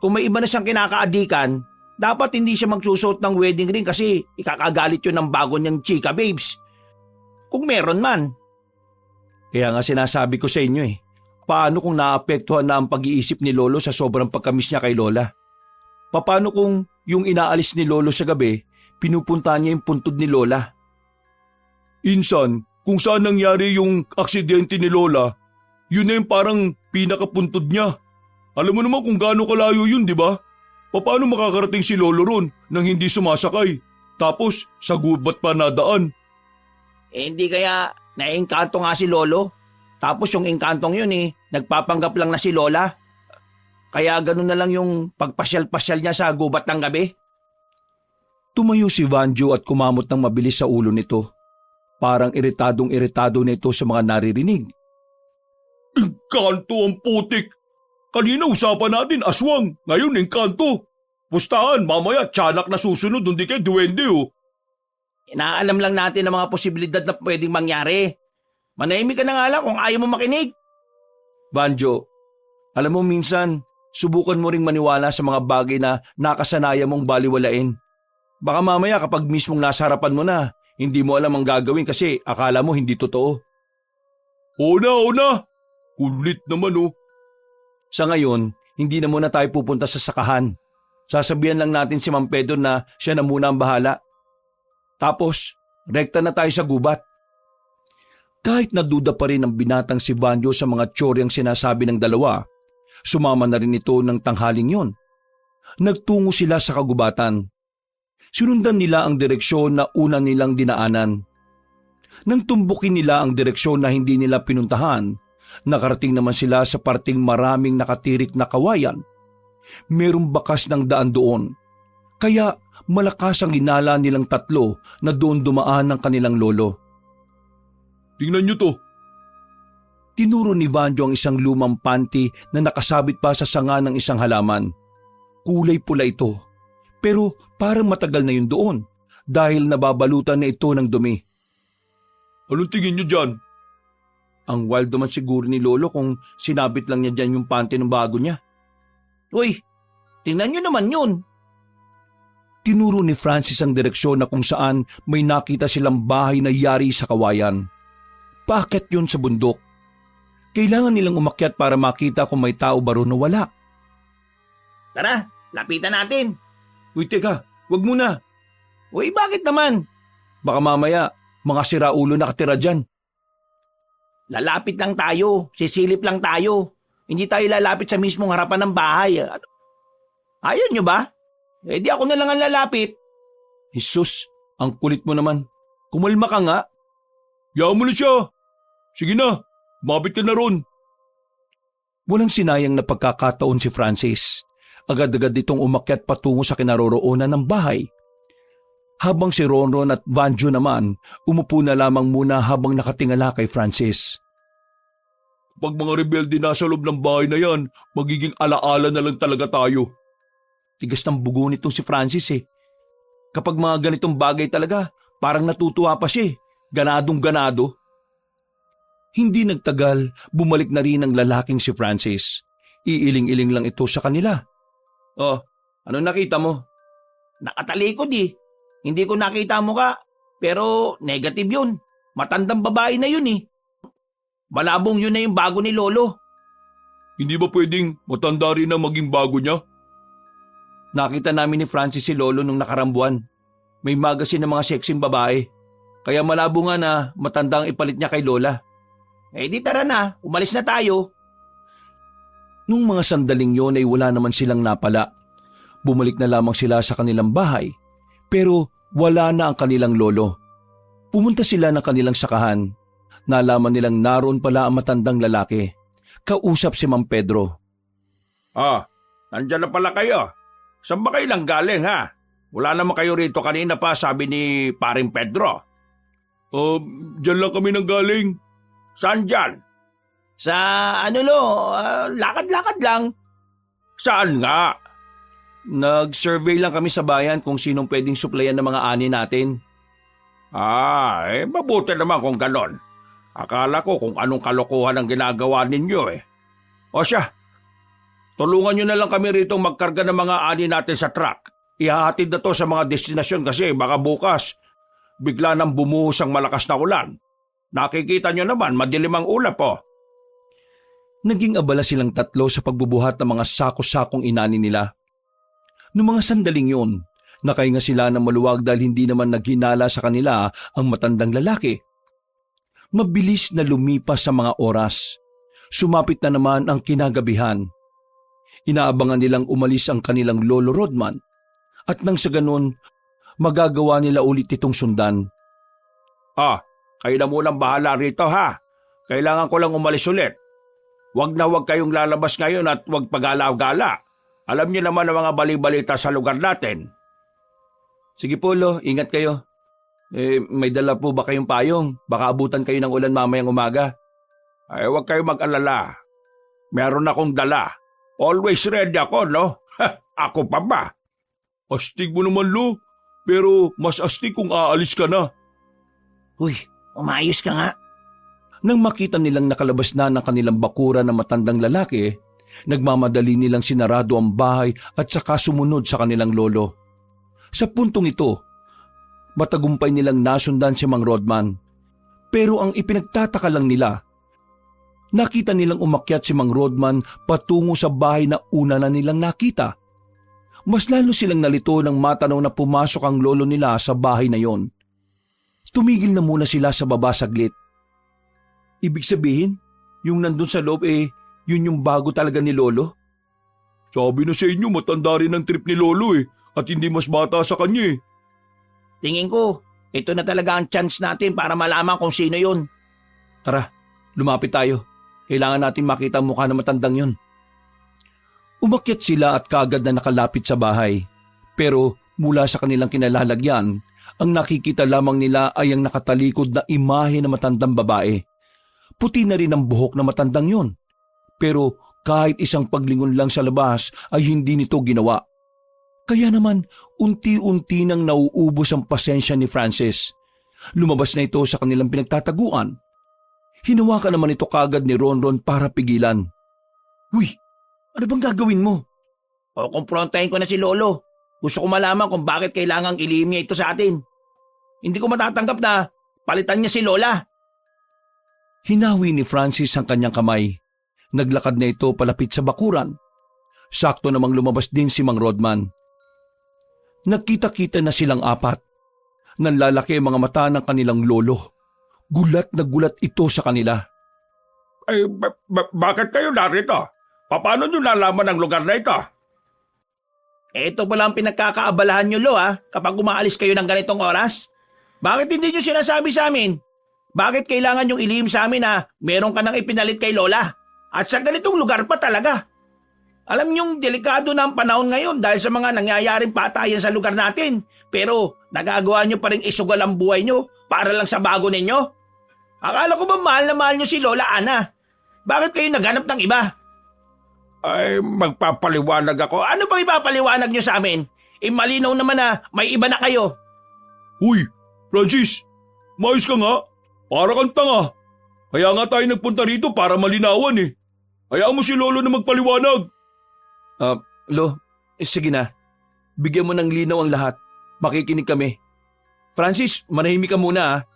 Kung may iba na siyang kinakaadikan, dapat hindi siya magsusuot ng wedding ring kasi ikakagalit yun ng bago niyang chika babes. Kung meron man. Kaya nga sinasabi ko sa inyo paano kung naapektuhan na ang pag-iisip ni Lolo sa sobrang pagkamis niya kay Lola? Paano kung yung inaalis ni Lolo sa gabi, pinupunta niya yung puntod ni Lola? Insan, kung saan nangyari yung aksidente ni Lola, yun na yung parang pinakapuntod niya. Alam mo naman kung gaano kalayo yun, di ba? Paano makakarating si Lolo ron nang hindi sumasakay? Tapos, sa gubat pa nadaan. Hindi kaya naengkanto nga si Lolo? Tapos yung engkantong yun nagpapanggap lang na si Lola. Kaya ganun na lang yung pagpasyal-pasyal niya sa gubat ng gabi. Tumayo si Vanjo at kumamot ng mabilis sa ulo nito. Parang iritadong-iritado nito sa mga naririnig. Engkanto ang putik! Kanina usapan natin aswang, ngayon engkanto. Pustahan, mamaya tiyanak na susunod, hindi kay duwende Inaalam lang natin ang mga posibilidad na pwedeng mangyari. Manahimik ka na nga lang kung ayaw mo makinig. Banjo, alam mo minsan, subukan mo ring maniwala sa mga bagay na nakasanayan mong baliwalain. Baka mamaya kapag mismong nasa harapan mo na, hindi mo alam ang gagawin kasi akala mo hindi totoo. Oo na. Kulit naman Sa ngayon, hindi na muna tayo pupunta sa sakahan. Sasabihan lang natin si Mang Pedro na siya na muna ang bahala. Tapos, rekta na tayo sa gubat. Kahit naduda pa rin ang binatang si Vanjo sa mga tsoryang sinasabi ng dalawa, sumama na rin ito ng tanghaling yon. Nagtungo sila sa kagubatan. Sinundan nila ang direksyon na una nilang dinaanan. Nang tumbukin nila ang direksyon na hindi nila pinuntahan, nakarating naman sila sa parting maraming nakatirik na kawayan. Merong bakas ng daan doon, kaya malakas ang inala nilang tatlo na doon dumaan ng kanilang lolo. Tingnan niyo to. Tinuro ni Vanjo ang isang lumang panty na nakasabit pa sa sanga ng isang halaman. Kulay pula ito, pero parang matagal na yun doon dahil nababalutan na ito ng dumi. Anong tingin niyo dyan? Ang wild naman siguro ni Lolo kung sinabit lang niya dyan yung panty ng bago niya. Uy, tingnan nyo naman yun. Tinuro ni Francis ang direksyon na kung saan may nakita silang bahay na yari sa kawayan. Paakyat yun sa bundok. Kailangan nilang umakyat para makita kung may tao ba roon o wala. Tara, lapitan natin. Uy, teka, wag muna. Uy, bakit naman? Baka mamaya, mga siraulo nakatira dyan. Lalapit lang tayo, sisilip lang tayo. Hindi tayo lalapit sa mismong harapan ng bahay. Ayaw nyo ba? Eh di ako na lang ang lalapit. Jesus, ang kulit mo naman. Kumalma ka nga. Yaman mo na siya. Sige na, mabit ka na ron. Walang sinayang na pagkakataon si Francis. Agad-agad itong umakyat patungo sa kinaroroonan ng bahay. Habang si Ronron at Vanjo naman, umupo na lamang muna habang nakatingala kay Francis. Pag mga rebelde nasa loob ng bahay na yan, magiging alaala na lang talaga tayo. Tigas ng bugo nitong si Francis eh. Kapag mga ganitong bagay talaga, parang natutuwa pa siya eh. Ganadong ganado. Hindi nagtagal, bumalik na rin ang lalaking si Francis. Iiling-iling lang ito sa kanila. Oh, ano nakita mo? Nakatalikod eh. Hindi ko nakita mo ka, pero negative yun. Matandang babae na yun eh. Malabong yun na yung bago ni Lolo. Hindi ba pwedeng matanda rin na maging bago niya? Nakita namin ni Francis si Lolo nung nakarambuan. May magazine ng mga sexing babae. Kaya malabo nga na matanda ang ipalit niya kay Lola. Eh di tara na, umalis na tayo. Nung mga sandaling yon ay wala naman silang napala. Bumalik na lamang sila sa kanilang bahay. Pero wala na ang kanilang lolo. Pumunta sila ng kanilang sakahan. Nalaman nilang naroon pala ang matandang lalaki. Kausap si Mang Pedro. Nandyan na pala kayo. Saan ba kayo lang galing ha? Wala naman kayo rito kanina pa, sabi ni Paring Pedro. Dyan lang kami nang galing. Saan dyan? Sa lakad-lakad lang. Saan nga? Nag-survey lang kami sa bayan kung sinong pwedeng suplayan ng mga ani natin. Mabuti naman kung ganon. Akala ko kung anong kalokohan ang ginagawa ninyo eh. O siya, tulungan nyo na lang kami rito magkarga ng mga ani natin sa truck. Ihahatid na to sa mga destinasyon kasi baka bukas bigla nang bumuhos ang malakas na ulan. Nakikita nyo naman, madilim ang ulap po. Naging abala silang tatlo sa pagbubuhat ng mga sako-sakong inani nila. Noong mga sandaling yun, nakahinga sila ng maluwag dahil hindi naman naghinala sa kanila ang matandang lalaki. Mabilis na lumipas sa mga oras. Sumapit na naman ang kinagabihan. Inaabangan nilang umalis ang kanilang lolo Rodman at nang sa ganun, magagawa nila ulit itong sundan. Kayo na munang bahala rito ha. Kailangan ko lang umalis ulit. Huwag na huwag kayong lalabas ngayon at huwag pagalaw-gala. Alam niyo naman ang mga bali-balita sa lugar natin. Sige po, Lo, ingat kayo. May dala po ba kayong payong? Baka abutan kayo ng ulan mamayang umaga. Huwag kayong mag-alala. Meron akong dala. Always ready ako, no? Ako pa ba? Astig mo naman, Lo. Pero mas astig kung aalis ka na. Uy, umayos ka nga. Nang makita nilang nakalabas na ng kanilang bakura na matandang lalaki, nagmamadali nilang sinarado ang bahay at saka sumunod sa kanilang lolo. Sa puntong ito, matagumpay nilang nasundan si Mang Rodman. Pero ang ipinagtataka lang nila, nakita nilang umakyat si Mang Rodman patungo sa bahay na una na nilang nakita. Mas lalo silang nalito nang matanaw na pumasok ang lolo nila sa bahay na yon. Tumigil na muna sila sa baba saglit. Ibig sabihin, yung nandun sa loob yun yung bago talaga ni Lolo? Sabi na sa inyo matanda rin ang trip ni Lolo at hindi mas bata sa kanya Tingin ko, ito na talaga ang chance natin para malaman kung sino yun. Tara, lumapit tayo. Kailangan natin makita ang mukha ng matandang yun. Umakyat sila at kaagad na nakalapit sa bahay. Pero mula sa kanilang kinalalagyan, ang nakikita lamang nila ay ang nakatalikod na imahe ng matandang babae. Puti na rin ang buhok ng matandang yun. Pero kahit isang paglingon lang sa labas ay hindi nito ginawa. Kaya naman, unti-unti nang nauubos ang pasensya ni Francis. Lumabas na ito sa kanilang pinagtataguan. Hinawakan naman ito kaagad ni Ronron para pigilan. Uy, ano bang gagawin mo? O kumprontahin ko na si Lolo. Gusto ko malaman kung bakit kailangang ilihim niya ito sa atin. Hindi ko matatanggap na palitan niya si Lola. Hinawi ni Francis ang kanyang kamay. Naglakad na ito palapit sa bakuran. Sakto namang lumabas din si Mang Rodman. Nagkita-kita na silang apat. Nanlalaki ang mga mata ng kanilang lolo. Gulat na gulat ito sa kanila. Ay, bakit kayo narito? Paano nyo nalaman ang lugar na ito? Ito pala ang pinagkakaabalahan nyo, Lo, kapag umaalis kayo ng ganitong oras. Bakit hindi nyo sinasabi sa amin? Bakit kailangan nyong ilihim sa amin na meron ka nang ipinalit kay Lola? At sa ganitong lugar pa talaga. Alam nyong delikado na ang panahon ngayon dahil sa mga nangyayaring patayan sa lugar natin. Pero nagagawa nyo pa rin isugal ang buhay nyo para lang sa bago ninyo? Akala ko ba mahal na mahal nyo si Lola Ana? Bakit kayo naghanap ng iba? Ay, magpapaliwanag ako. Ano bang ipapaliwanag nyo sa amin? Malinaw naman na may iba na kayo. Uy, Francis, maayos ka nga. Para kang tanga. Kaya nga tayo nagpunta rito para malinawan eh. Hayaan mo si Lolo na magpaliwanag. Lo, sige na. Bigyan mo ng linaw ang lahat. Makikinig kami. Francis, manahimik ka muna.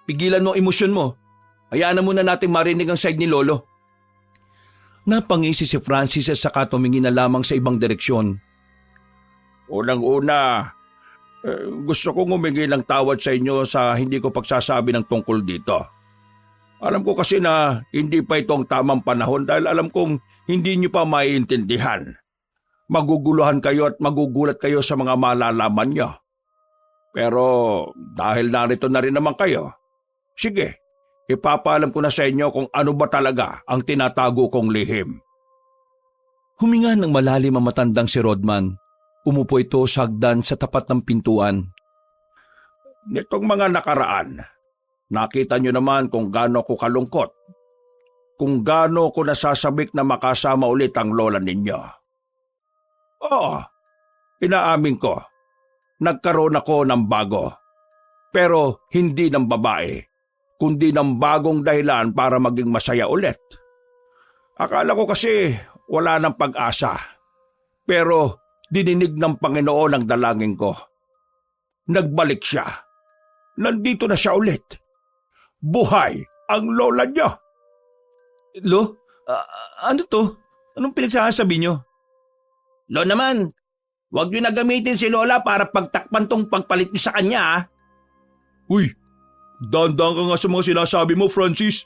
Pigilan mo ang emosyon mo. Hayaan na muna natin marinig ang side ni Lolo. Napangisi si Francis at saka tumingin na lamang sa ibang direksyon. Unang-una, gusto kong humingi ng tawad sa inyo sa hindi ko pagsasabi ng tungkol dito. Alam ko kasi na hindi pa ito ang tamang panahon dahil alam kong hindi niyo pa maiintindihan. Maguguluhan kayo at magugulat kayo sa mga malalaman niyo. Pero dahil narito na rin naman kayo, sige, ipapaalam ko na sa inyo kung ano ba talaga ang tinatago kong lihim. Huminga ng malalim ang matandang si Rodman. Umupo ito sa hagdan sa tapat ng pintuan. Nitong mga nakaraan, nakita niyo naman kung gaano ko kalungkot. Kung gaano ko nasasabik na makasama ulit ang lola ninyo. Oo, inaamin ko. Nagkaroon ako ng bago. Pero hindi ng babae, kundi ng bagong dahilan para maging masaya ulit. Akala ko kasi wala ng pag-asa. Pero dininig ng Panginoon ang dalangin ko. Nagbalik siya. Nandito na siya ulit. Buhay ang lola niyo. Lo, ano to? Anong pinagsasabi niyo? Lo naman, huwag niyo na gamitin si Lola para pagtakpan tong pagpalit niyo sa kanya. Uy, dahan-dahan ka nga sa mga sinasabi mo, Francis.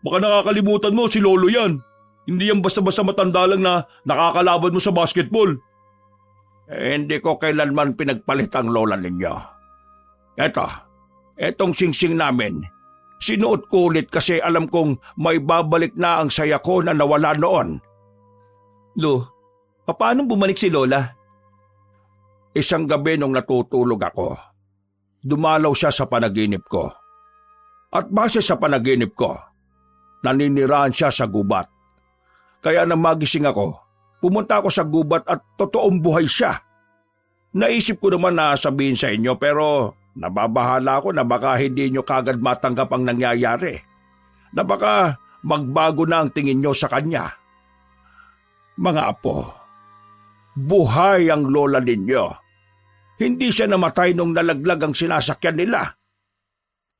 Baka nakakalimutan mo, si Lolo yan. Hindi yan basta-basta matanda lang na nakakalaban mo sa basketball. Hindi ko kailanman pinagpalit ang lola ninyo. Etong singsing namin, sinuot ko ulit kasi alam kong may babalik na ang saya ko na nawala noon. Lo, paano bumalik si Lola? Isang gabi nung natutulog ako, dumalaw siya sa panaginip ko. At base sa panaginip ko, naninirahan siya sa gubat. Kaya nang magising ako, pumunta ako sa gubat at totoong buhay siya. Naisip ko naman na sabihin sa inyo pero nababahala ako na baka hindi nyo kagad matanggap ang nangyayari. Na baka magbago na ang tingin nyo sa kanya. Mga apo, buhay ang lola ninyo. Hindi siya namatay nung nalaglag ang sinasakyan nila.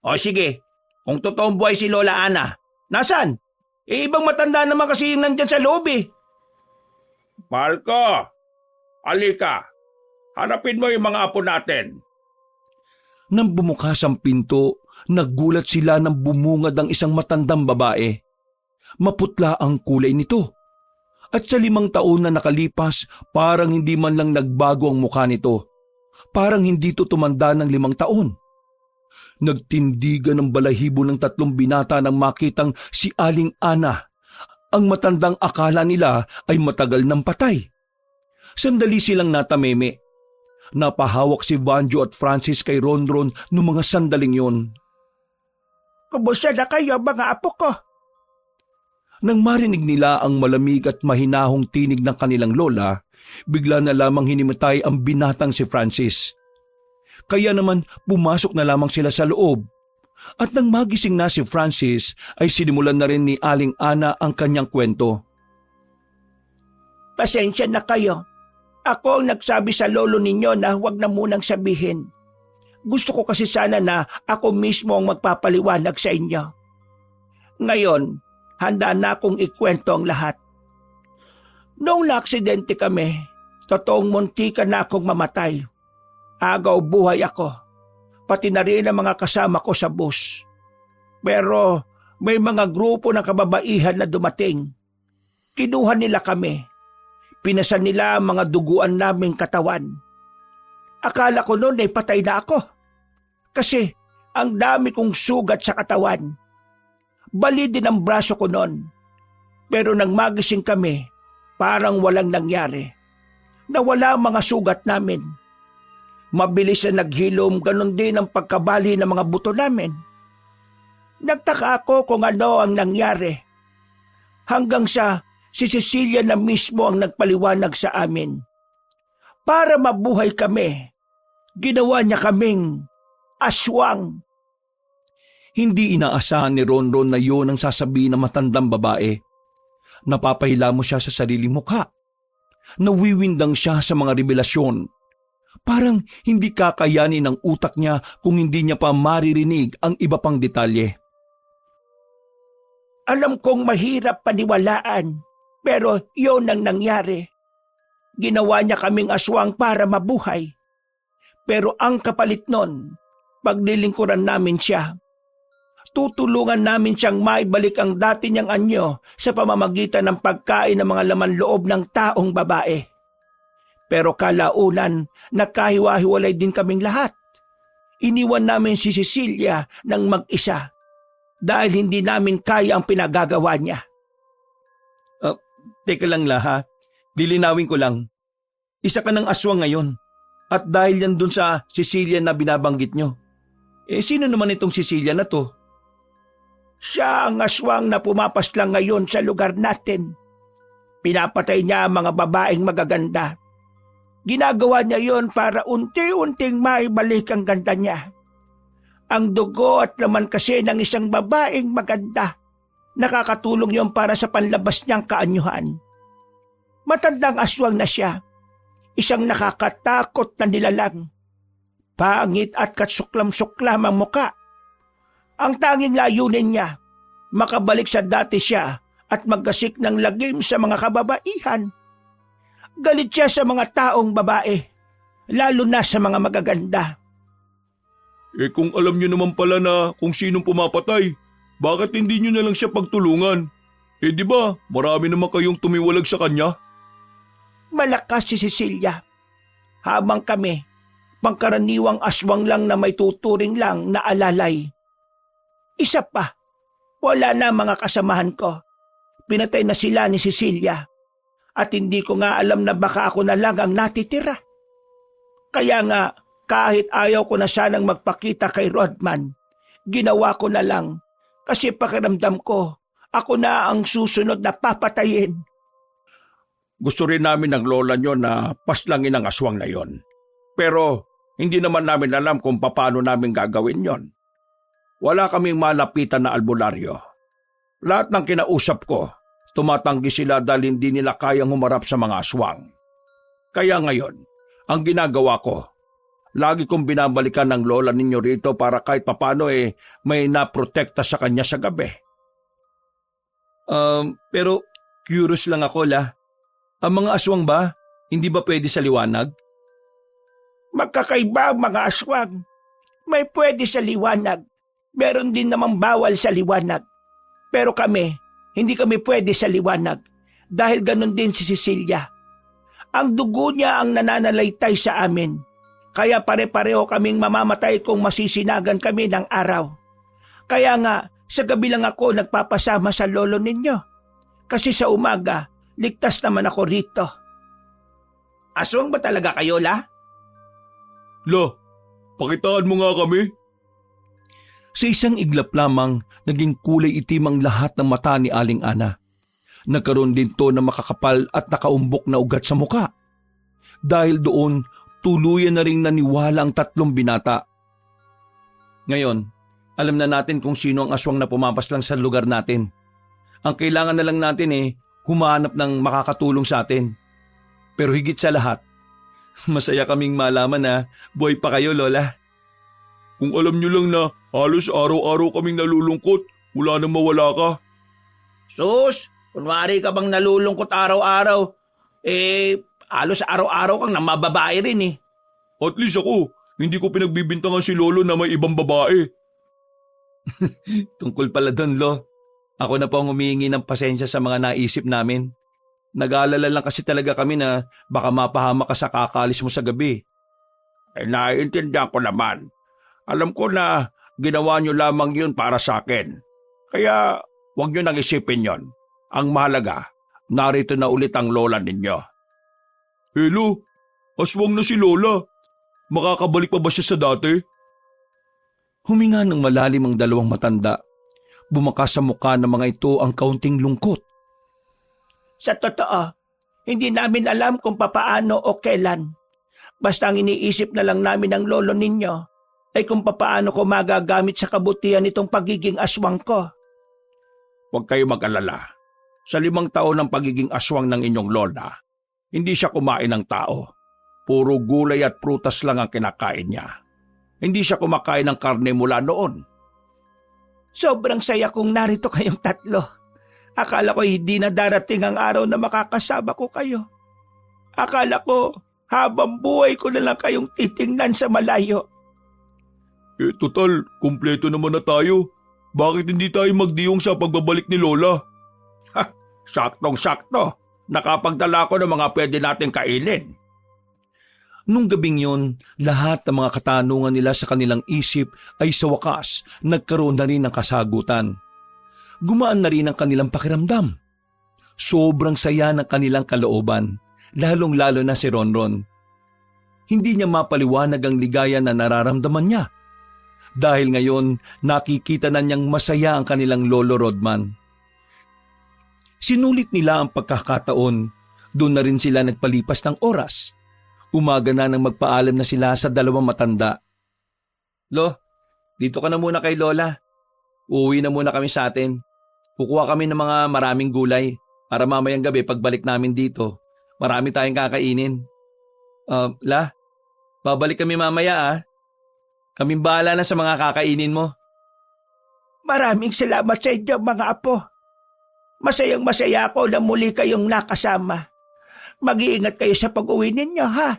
O sige, kung totoong buhay si Lola Ana, nasan? Ibang matanda naman kasi yung nandyan sa loob eh. Mahal ko, halika. Hanapin mo yung mga apo natin. Nang bumukas ang pinto, nagulat sila nang bumungad ang isang matandang babae. Maputla ang kulay nito. At sa 5 taon na nakalipas, parang hindi man lang nagbago ang mukha nito. parang hindi to tumanda ng 5 taon. Nagtindigan ng balahibo ng 3 binata nang makitang si Aling Ana. Ang matandang akala nila ay matagal ng patay. Sandali silang natameme. Napahawak si Banjo at Francis kay Ronron noong mga sandaling yon. Kumusta na kayo mga apo ko? Nang marinig nila ang malamig at mahinahong tinig ng kanilang lola, bigla na lamang hinimatay ang binatang si Francis. Kaya naman pumasok na lamang sila sa loob. At nang magising na si Francis ay sinimulan na rin ni Aling Ana ang kanyang kwento. Pasensya na kayo. Ako ang nagsabi sa lolo ninyo na huwag na munang sabihin. Gusto ko kasi sana na ako mismo ang magpapaliwanag sa inyo. Ngayon, handa na akong ikwento ang lahat. Noong naaksidente kami, totoong muntikan na akong mamatay. Agaw buhay ako, pati na rin ang mga kasama ko sa bus. Pero may mga grupo ng kababaihan na dumating. Kinuha nila kami. Pinasan nila ang mga duguan naming katawan. Akala ko noon ay patay na ako. Kasi ang dami kong sugat sa katawan. Bali din ang braso ko noon. Pero nang magising kami, parang walang nangyari. Nawala ang mga sugat namin. Mabilis na naghilom, ganon din ang pagkabali ng mga buto namin. Nagtaka ako kung ano ang nangyari. Hanggang sa si Cecilia na mismo ang nagpaliwanag sa amin. Para mabuhay kami, ginawa niya kaming aswang. Hindi inaasahan ni Ronron na yun ang sasabihin ng matandang babae. Napapahila mo siya sa sariling mukha. Nawiwindang siya sa mga revelasyon. Parang hindi kakayanin ng utak niya kung hindi niya pa maririnig ang iba pang detalye. Alam kong mahirap paniwalaan, pero yun ang nangyari. Ginawa niya kaming aswang para mabuhay. Pero ang kapalit nun, paglilingkuran namin siya. Tutulungan namin siyang maibalik ang dati niyang anyo sa pamamagitan ng pagkain ng mga laman loob ng taong babae. Pero kalaunan, nagkahiwa-hiwalay din kaming lahat. Iniwan namin si Cecilia ng mag-isa dahil hindi namin kaya ang pinagagawa niya. Teka lang ha. Dilinawin ko lang. Isa ka ng aswang ngayon. At dahil yan dun sa Cecilia na binabanggit nyo. Sino naman itong Cecilia na to? Siya ang aswang na pumapaslang ngayon sa lugar natin. Pinapatay niya ang mga babaeng magaganda. Ginagawa niya yon para unti-unting maibalik ang ganda niya. Ang dugo at laman kasi ng isang babaeng maganda. Nakakatulong yon para sa panlabas niyang kaanyuhan. Matandang aswang na siya. Isang nakakatakot na nilalang. Pangit at katsuklam-suklam ang muka. Ang tanging layunin niya, makabalik sa dati siya at magkasik ng lagim sa mga kababaihan. Galit siya sa mga taong babae, lalo na sa mga magaganda. Kung alam niyo naman pala na kung sinong pumapatay, bakit hindi niyo na lang siya pagtulungan? Di ba, marami naman kayong tumiwalag sa kanya? Malakas si Cecilia. Habang kami, pangkaraniwang aswang lang na may tuturing lang na alalay. Isa pa, wala na mga kasamahan ko. Pinatay na sila ni Cecilia. At hindi ko nga alam na baka ako na lang ang natitira. Kaya nga, kahit ayaw ko na sanang magpakita kay Rodman, ginawa ko na lang kasi pakiramdam ko, ako na ang susunod na papatayin. Gusto rin namin ng lola nyo na paslangin ang aswang na yon. Pero hindi naman namin alam kung paano namin gagawin yon. Wala kaming malapitan na albularyo. Lahat ng kinausap ko, tumatanggi sila dahil hindi nila kayang humarap sa mga aswang. Kaya ngayon, ang ginagawa ko, lagi kong binabalikan ng lola ninyo rito para kahit papano may naprotekta sa kanya sa gabi. Pero curious lang ako Ang mga aswang ba, hindi ba pwede sa liwanag? Magkakaiba ang mga aswang. May pwede sa liwanag. Meron din namang bawal sa liwanag. Pero kami, hindi kami pwede sa liwanag. Dahil ganun din si Cecilia. Ang dugo niya ang nananalaytay sa amin. Kaya pare-pareho kaming mamamatay kung masisinagan kami ng araw. Kaya nga, sa gabi lang ako nagpapasama sa lolo ninyo. Kasi sa umaga, ligtas naman ako rito. Aswang ba talaga kayo, La? La, pakitaan mo nga kami. Sa isang iglap lamang, naging kulay itim ang lahat ng mata ni Aling Ana. Nagkaroon din to ng makakapal at nakaumbok na ugat sa muka. Dahil doon, tuluyan na ring naniwala ang tatlong binata. Ngayon, alam na natin kung sino ang aswang na pumapaslang sa lugar natin. Ang kailangan na lang natin humanap ng makakatulong sa atin. Pero higit sa lahat, masaya kaming malaman na buhay pa kayo, Lola. Kung alam nyo lang na halos araw-araw kaming nalulungkot, wala nang mawala ka. Sus, kunwari ka bang nalulungkot araw-araw? Halos araw-araw kang namababae rin . At least ako, hindi ko pinagbibintangan si Lolo na may ibang babae. Tungkol pala doon, Lo. Ako na po ang humihingi ng pasensya sa mga naisip namin. Nag-aalala lang kasi talaga kami na baka mapahama ka sa kakalis mo sa gabi. Naiintindihan ko naman. Alam ko na ginawa nyo lamang yun para sa akin. Kaya huwag nyo nang isipin yon. Ang mahalaga, narito na ulit ang lola ninyo. Hello, aswang na si Lola. Makakabalik pa ba siya sa dati? Huminga ng malalim ang dalawang matanda. Bumakas sa mukha ng mga ito ang kaunting lungkot. Sa totoo, hindi namin alam kung papaano o kailan. Basta ang iniisip na lang namin ng lolo ninyo ay kung papaano ko magagamit sa kabutihan itong pagiging aswang ko. Huwag kayo mag-alala. Sa 5 taon ng pagiging aswang ng inyong lola, hindi siya kumain ng tao. Puro gulay at prutas lang ang kinakain niya. Hindi siya kumakain ng karne mula noon. Sobrang saya kong narito kayong tatlo. Akala ko hindi na darating ang araw na makakasama ko kayo. Akala ko habang buhay ko na lang kayong titingnan sa malayo. Total, kumpleto naman na tayo. Bakit hindi tayo magdiyong sa pagbabalik ni Lola? Saktong-sakto. Nakapagdala ko ng mga pwede natin kainin. Nung gabing yun, lahat ng mga katanungan nila sa kanilang isip ay sa wakas nagkaroon na rin ng kasagutan. Gumaan na rin ang kanilang pakiramdam. Sobrang saya ng kanilang kalooban, lalong-lalo na si Ronron. Hindi niya mapaliwanag ang ligaya na nararamdaman niya. Dahil ngayon, nakikita na niyang masaya ang kanilang lolo Rodman. Sinulit nila ang pagkakataon, doon na rin sila nagpalipas ng oras. Umaga na nang magpaalam na sila sa dalawang matanda. Lo, dito ka na muna kay Lola. Uuwi na muna kami sa atin. Kukuha kami ng mga maraming gulay para mamayang gabi pagbalik namin dito. Marami tayong kakainin. La, babalik kami mamaya . Kaming bahala na sa mga kakainin mo. Maraming salamat sa inyo mga apo. Masayang masaya ako na muli kayong nakasama. Mag-iingat kayo sa pag-uwi ninyo, ha?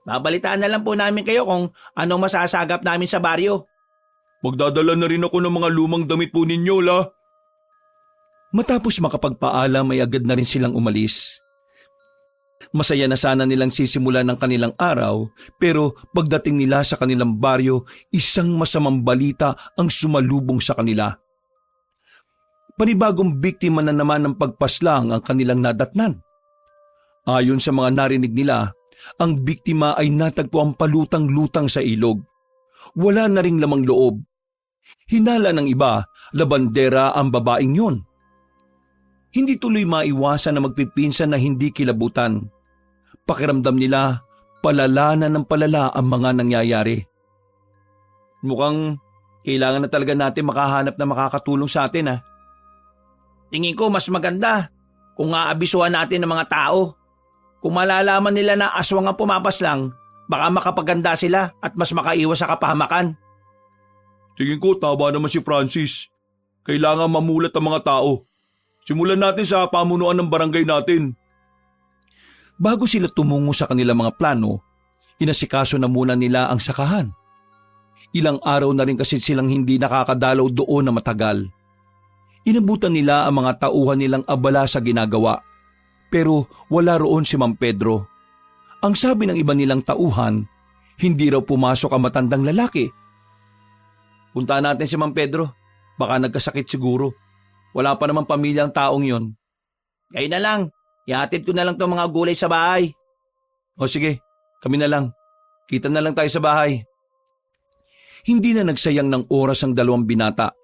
Babalitaan na lang po namin kayo kung anong masasagap namin sa baryo. Magdadala na rin ako ng mga lumang damit po ninyo, La. Matapos makapagpaalam ay agad na rin silang umalis. Masaya na sana nilang sisimulan ng kanilang araw, pero pagdating nila sa kanilang baryo, isang masamang balita ang sumalubong sa kanila. Panibagong biktima na naman ng pagpaslang ang kanilang nadatnan. Ayon sa mga narinig nila, ang biktima ay natagpuang palutang-lutang sa ilog. Wala na ring lamang loob. Hinala ng iba, labandera ang babaeng yun. Hindi tuloy maiwasan na magpipinsan na hindi kilabutan. Pakiramdam nila, palala na ng palala ang mga nangyayari. Mukhang kailangan na talaga natin makahanap na makakatulong sa atin . Tingin ko mas maganda kung aabisuhan natin ng mga tao. Kung malalaman nila na aswang ang pumapaslang, baka makapaganda sila at mas makaiwas sa kapahamakan. Tingin ko tama naman si Francis. Kailangan mamulat ang mga tao. Simulan natin sa pamunuan ng barangay natin. Bago sila tumungo sa kanilang mga plano, inasikaso na muna nila ang sakahan. Ilang araw na rin kasi silang hindi nakakadalaw doon na matagal. Inabutan nila ang mga tauhan nilang abala sa ginagawa. Pero wala roon si Mang Pedro. Ang sabi ng iba nilang tauhan, Hindi raw pumasok ang matandang lalaki. Puntaan natin si Mang Pedro. Baka nagkasakit siguro. Wala pa naman pamilya ang taong yon. Kayo na lang. Ihatid ko na lang itong mga gulay sa bahay. O sige, kami na lang. Kita na lang tayo sa bahay. Hindi na nagsayang ng oras ang dalawang binata.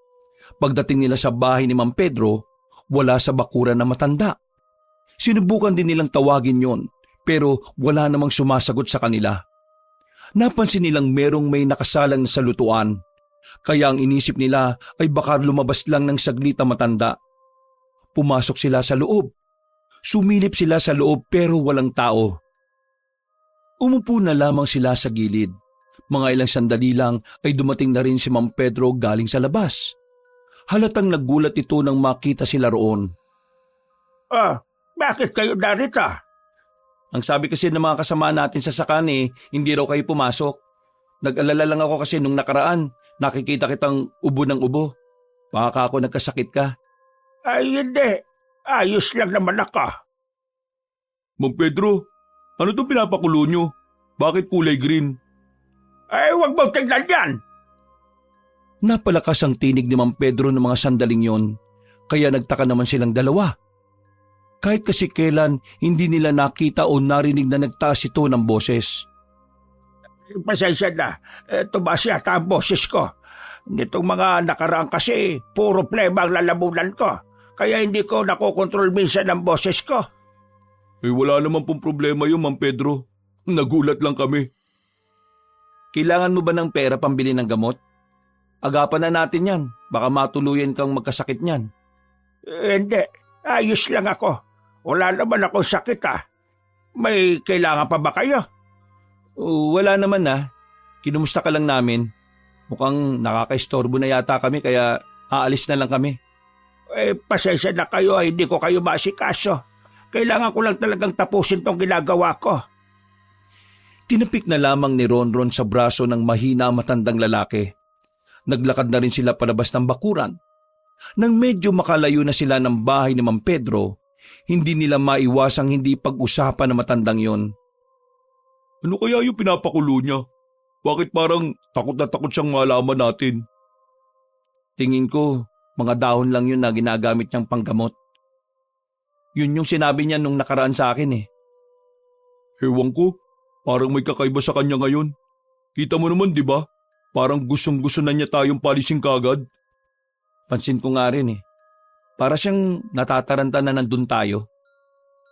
Pagdating nila sa bahay ni Mang Pedro, wala sa bakuran na matanda. Sinubukan din nilang tawagin yon, pero wala namang sumasagot sa kanila. Napansin nilang merong may nakasalang sa lutuan. Kaya ang inisip nila ay baka lumabas lang ng saglit ang matanda. Pumasok sila sa loob. Sumilip sila sa loob pero walang tao. Umupo na lamang sila sa gilid. Mga ilang sandali lang ay dumating na rin si Mang Pedro galing sa labas. Halatang nagulat ito nang makita sila roon. Bakit kayo narito? Ang sabi kasi ng mga kasama natin sa sakan hindi raw kayo pumasok. Nag-alala lang ako kasi nung nakaraan, nakikita kitang ubo ng ubo. Baka ako nagkasakit ka. Ay, hindi. Ayos lang naman ako. Mang Pedro, ano itong pinapakulo nyo? Bakit kulay green? Ay, huwag mong tignan yan. Napalakas ang tinig ni Mang Pedro ng mga sandaling yon, kaya nagtaka naman silang dalawa. Kahit kasi kailan, hindi nila nakita o narinig na nagtaas ito ng boses. Pasensya na. Tumaas yata ang boses ko. Nitong mga nakaraan kasi, puro plema ang lalamunan ko. Kaya hindi ko nakokontrol minsan ang boses ko. Wala naman pong problema yun, Mang Pedro. Nagulat lang kami. Kailangan mo ba ng pera pambili ng gamot? Agapan na natin yan. Baka matuluyan kang magkasakit niyan. Hindi. Ayos lang ako. Wala naman akong sakit May kailangan pa ba kayo? Wala naman Kinumusta ka lang namin. Mukhang nakakaistorbo na yata kami kaya aalis na lang kami. Pasensya na kayo hindi ko kayo masikaso. Kailangan ko lang talagang tapusin tong ginagawa ko. Tinapik na lamang ni Ronron sa braso ng mahina matandang lalaki. Naglakad na rin sila palabas ng bakuran. Nang medyo makalayo na sila ng bahay ni Mang Pedro, hindi nila maiwasang hindi pag-usapan ng matandang yon. Ano kaya yung pinapakulo niya? Bakit parang takot na takot siyang malaman natin? Tingin ko, mga dahon lang yun na ginagamit niyang panggamot. Yun yung sinabi niya nung nakaraan sa akin Ewan ko, parang may kakaiba sa kanya ngayon. Kita mo naman, di ba? Parang gustong-gusto na niya tayong palisin kagad. Pansin ko nga rin Para siyang natataranta na nandun tayo.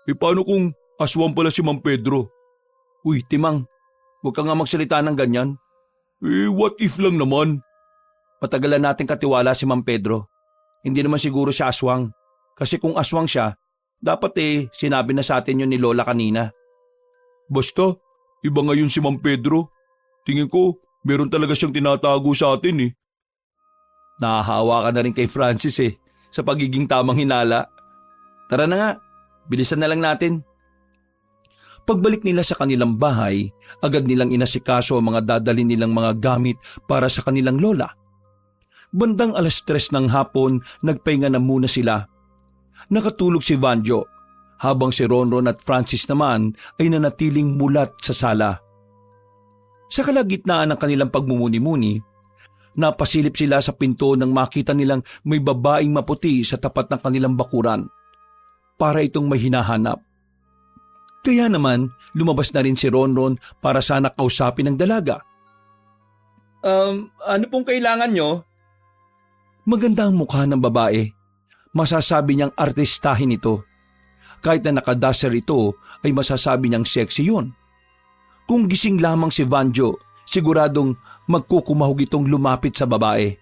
Paano kung aswang pala si Mang Pedro? Uy, Timang, huwag ka nga magsalita ng ganyan. What if lang naman? Matagalan natin katiwala si Mang Pedro. Hindi naman siguro siya aswang. Kasi kung aswang siya, dapat sinabi na sa atin yun ni Lola kanina. Basta, iba ngayon si Mang Pedro. Tingin ko, meron talaga siyang tinatago sa atin Nahahawa ka na rin kay Francis sa pagiging tamang hinala. Tara na nga, bilisan na lang natin. Pagbalik nila sa kanilang bahay, agad nilang inasikaso ang mga dadalhin nilang mga gamit para sa kanilang lola. Bandang 3:00 ng hapon, nagpahinga na muna sila. Nakatulog si Vanjo, habang si Ronron at Francis naman ay nanatiling mulat sa sala. Sa kalagitnaan ng kanilang pagmumuni-muni, napasilip sila sa pinto nang makita nilang may babaeng maputi sa tapat ng kanilang bakuran. Para itong may hinahanap. Kaya naman, lumabas na rin si Ronron para sana kausapin ang dalaga. Ano pong kailangan nyo? Maganda ang mukha ng babae. Masasabi niyang artistahin ito. Kahit na nakadaser ito, ay masasabi niyang sexy yun. Kung gising lamang si Vanjo, siguradong magkukumahog itong lumapit sa babae.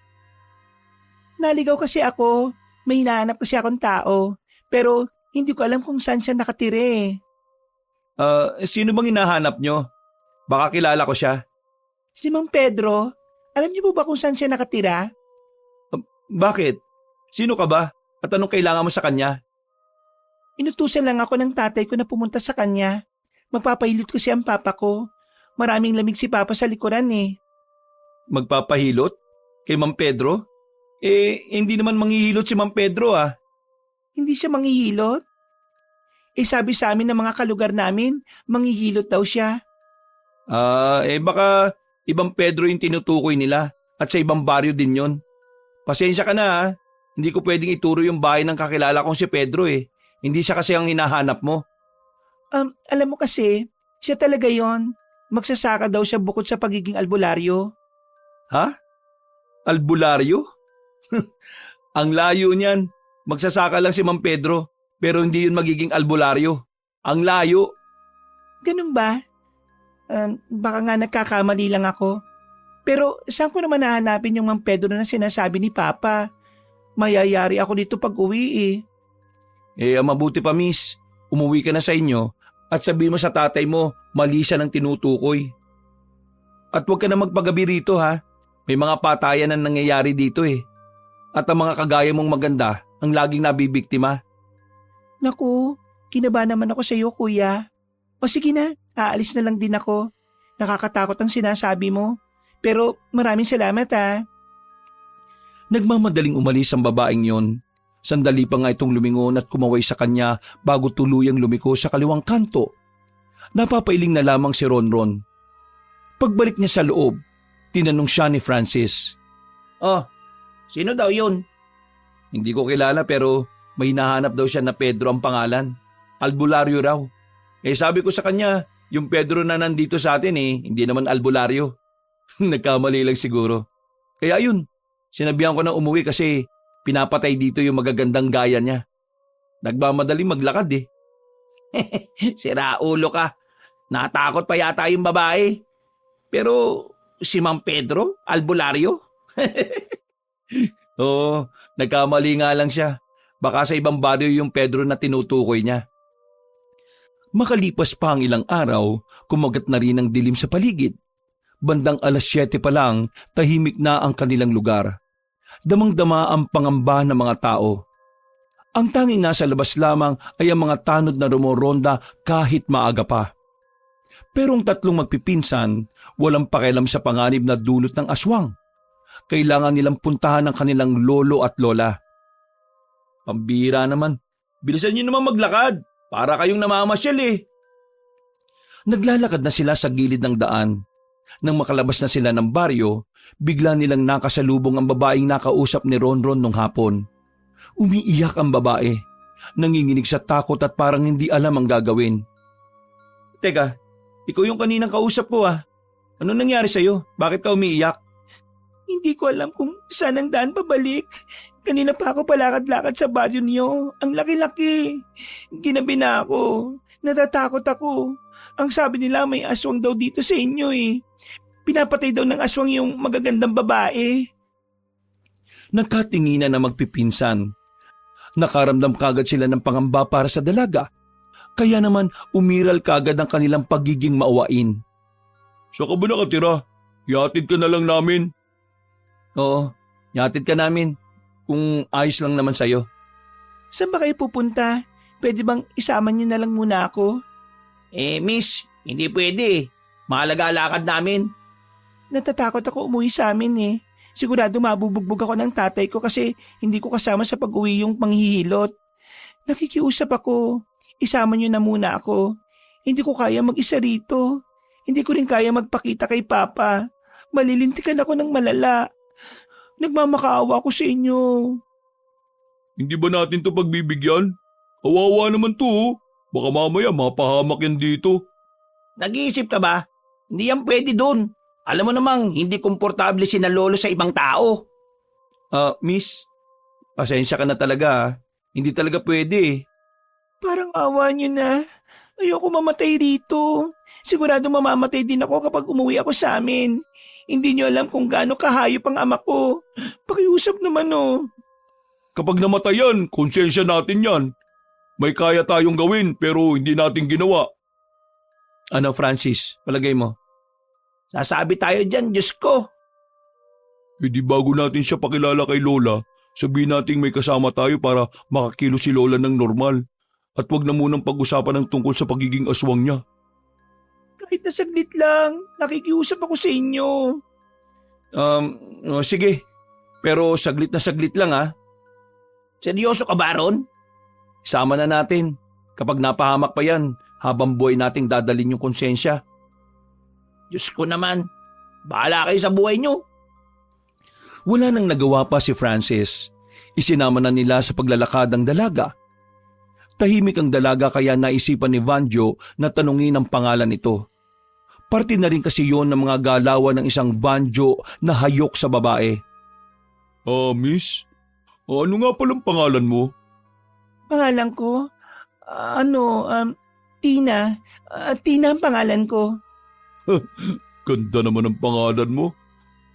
Naligaw kasi ako. May hinahanap kasi akong tao. Pero hindi ko alam kung saan siya nakatira Sino bang hinahanap nyo? Baka kilala ko siya. Si Mang Pedro, alam niyo po ba kung saan siya nakatira? Bakit? Sino ka ba? At anong kailangan mo sa kanya? Inutusan lang ako ng tatay ko na pumunta sa kanya. Magpapahilot kasi ang papa ko. Maraming lamig si papa sa likuran Magpapahilot? Kay Mang Pedro? Hindi naman manghihilot si Mang Pedro Hindi siya manghihilot? Sabi sa amin ng mga kalugar namin, manghihilot daw siya. Baka ibang Pedro yung tinutukoy nila at sa ibang baryo din yon. Pasensya ka na ha. Hindi ko pwedeng ituro yung bahay ng kakilala kong si Pedro eh. Hindi siya kasi ang hinahanap mo. Alam mo kasi, siya talaga yon. Magsasaka daw siya bukod sa pagiging albularyo. Ha? Albularyo? Ang layo niyan. Magsasaka lang si Mang Pedro pero hindi yun magiging albularyo. Ang layo. Ganun ba? Baka nga nagkakamali lang ako. Pero saan ko naman nahanapin yung Mang Pedro na sinasabi ni Papa? Mayayari ako dito pag uwi eh. Ang mabuti pa miss, umuwi ka na sa inyo at sabihin mo sa tatay mo mali siya ng tinutukoy. At huwag ka na magpagabi rito ha. May mga patayan na nangyayari dito eh. At ang mga kagaya mong maganda ang laging nabibiktima. Naku, kinaba naman ako sa iyo kuya. O sige na, aalis na lang din ako. Nakakatakot ang sinasabi mo. Pero maraming salamat ha. Nagmamadaling umalis ang babaeng yon. Sandali pa nga itong lumingon at kumaway sa kanya bago tuluyang lumiko sa kaliwang kanto. Napapailing na lamang si Ronron. Pagbalik niya sa loob, tinanong siya ni Francis. Sino daw yun? Hindi ko kilala pero may hinahanap daw siya na Pedro ang pangalan. Albularyo raw. Sabi ko sa kanya, yung Pedro na nandito sa atin hindi naman albularyo. Nagkamali lang siguro. Kaya yun, sinabihan ko na umuwi kasi pinapatay dito yung magagandang gaya niya. Nagmamadaling maglakad eh. Sira ulo ka. Natakot pa yata yung babae. Pero si Mang Pedro, albularyo? Oo, nagkamali nga lang siya. Baka sa ibang baryo yung Pedro na tinutukoy niya. Makalipas pa ang ilang araw, kumagat na rin ang dilim sa paligid. Bandang 7:00 pa lang, tahimik na ang kanilang lugar. Damang-dama ang pangamba ng mga tao. Ang tanging nasa labas lamang ay ang mga tanod na rumoronda kahit maaga pa. Pero ang tatlong magpipinsan, walang pakialam sa panganib na dulot ng aswang. Kailangan nilang puntahan ang kanilang lolo at lola. Pambira naman. Bilisan niyo naman maglakad. Para kayong namamasyal eh. Naglalakad na sila sa gilid ng daan. Nang makalabas na sila ng baryo, bigla nilang nakasalubong ang babaeng nakausap ni Ronron nung hapon. Umiiyak ang babae. Nanginginig sa takot at parang hindi alam ang gagawin. Teka, ikaw yung kaninang kausap ko ah. Ano nangyari sa'yo? Bakit ka umiiyak? Hindi ko alam kung saan ang daan pabalik. Kanina pa ako palakad-lakad sa baryo niyo. Ang laki-laki. Ginabi na ako. Natatakot ako. Ang sabi nila may aswang daw dito sa inyo eh. Pinapatay daw ng aswang yung magagandang babae. Nagkatinginan na magpipinsan. Nakaramdam kagad sila ng pangamba para sa dalaga. Kaya naman umiral kagad ang kanilang pagiging maawain. Saan ka ba nakatira? Yatid ka na lang namin. Oo, yatid ka namin. Kung ayos lang naman sa'yo. Saan ba kayo pupunta? Pwede bang isama niyo na lang muna ako? Miss, hindi pwede. Mahalaga lakad namin. Natatakot ako umuwi sa amin eh. Sigurado mabubugbog ako ng tatay ko kasi hindi ko kasama sa pag-uwi yung panghihilot. Nakikiusap ako. Isama niyo na muna ako. Hindi ko kaya mag-isa rito. Hindi ko rin kaya magpakita kay Papa. Malilintikan ako ng malala. Nagmamakaawa ako sa inyo. Hindi ba natin to pagbibigyan? Kawawa naman to. Baka mamaya mapahamak yan dito. Nag-iisip ka ba? Hindi yan pwede dun. Alam mo namang hindi komportable si na lolo sa ibang tao. Miss, pasensya ka na talaga ha. Hindi talaga pwede eh. Parang awa niyo na. Ayoko mamatay rito. Sigurado mamamatay din ako kapag umuwi ako sa amin. Hindi niyo alam kung gaano kahayop ang ama ko. Pakiusap naman oh. Kapag namatayan, konsensya natin yan. May kaya tayong gawin pero hindi natin ginawa. Ano Francis, palagay mo? Sasabi tayo dyan, Diyos ko. Di bago natin siya pakilala kay Lola, sabihin natin may kasama tayo para makakilo si Lola ng normal. At wag na munang pag-usapan ng tungkol sa pagiging aswang niya. Kahit na saglit lang, nakikiusap ako sa inyo. Sige. Pero saglit na saglit lang ha. Seryoso ka ba ron? Sama na natin. Kapag napahamak pa yan, habang buhay nating dadalin yung konsensya. Diyos ko naman, bahala kayo sa buhay nyo. Wala nang nagawa pa si Francis. Isinama na nila sa paglalakad ang dalaga. Tahimik ang dalaga kaya naisipan ni Vanjo na tanungin ang pangalan nito. Parte na rin kasi yon ng mga galawan ng isang Vanjo na hayok sa babae. Miss? Ano nga palang pangalan mo? Pangalan ko? Tina. Tina ang pangalan ko. Ganda naman ang pangalan mo.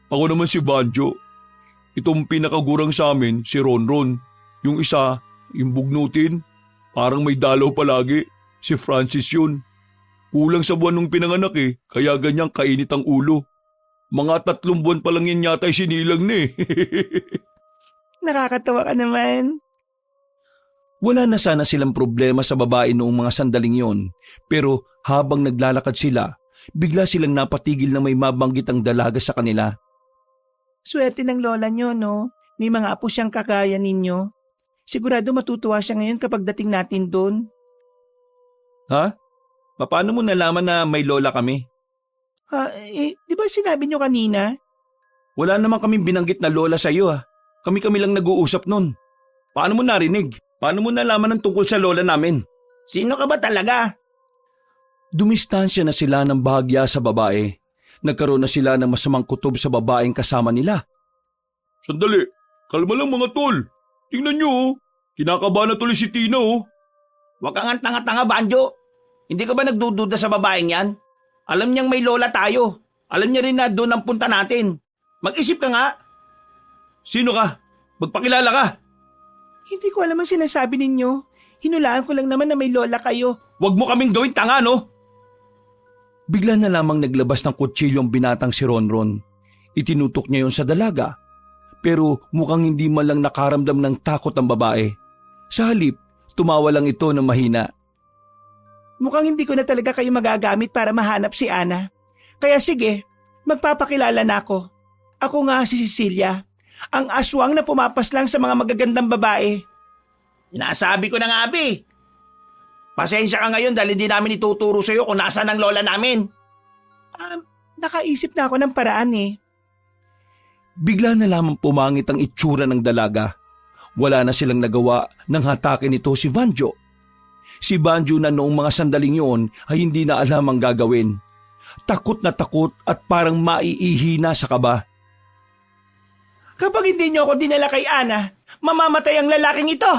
Ako naman si Vanjo. Itong pinakagurang sa amin, si Ronron. Yung isa, yung bugnutin. Parang may dalaw palagi. Si Francis yun. Kulang sa buwan nung pinanganak kaya ganyang kainit ang ulo. Mga 3 buwan pa lang yan yata sinilang na Nakakatawa ka naman. Wala na sana silang problema sa babae noong mga sandaling yon. Pero habang naglalakad sila, bigla silang napatigil na may mabanggit ang dalaga sa kanila. Swerte ng lola nyo, no? May mga apo siyang kakaya ninyo. Sigurado matutuwa siya ngayon kapag dating natin doon. Ha? Paano mo nalaman na may lola kami? Di ba sinabi nyo kanina? Wala naman kaming binanggit na lola sa iyo Kami-kami lang nag-uusap nun. Paano mo narinig? Paano mo nalaman ng tungkol sa lola namin? Sino ka ba talaga? Dumistansya na sila ng bahagya sa babae. Nagkaroon na sila ng masamang kutob sa babaeng kasama nila. Sandali, kalma lang mga tol. Tingnan nyo kinakabahan na tuloy si Tina Huwag kang tanga-tanga, Banjo. Hindi ka ba nagdududa sa babaeng yan? Alam niyang may lola tayo. Alam niya rin na doon ang punta natin. Mag-isip ka nga. Sino ka? Magpakilala ka. Hindi ko alam ang sinasabi ninyo. Hinulaan ko lang naman na may lola kayo. Huwag mo kaming gawing tanga, no? Bigla na lamang naglabas ng kutsilyo ang binatang si Ronron. Itinutok niya yon sa dalaga. Pero mukhang hindi man lang nakaramdam ng takot ang babae. Sa halip, tumawa lang ito ng mahina. Mukhang hindi ko na talaga kayo magagamit para mahanap si Ana. Kaya sige, magpapakilala na ako. Ako nga si Cecilia, ang aswang na pumapaslang sa mga magagandang babae. Sinasabi ko na nga, Abi. Pasensya ka ngayon dahil hindi namin ituturo sa iyo kung nasaan ang lola namin. Nakaisip na ako ng paraan Bigla na lamang pumangit ang itsura ng dalaga. Wala na silang nagawa nang hatakin nito si Vanjo. Si Vanjo na noong mga sandaling yon ay hindi na alam ang gagawin. Takot na takot at parang maiihina sa kaba. Kapag hindi niyo ako dinala kay Ana, mamamatay ang lalaking ito.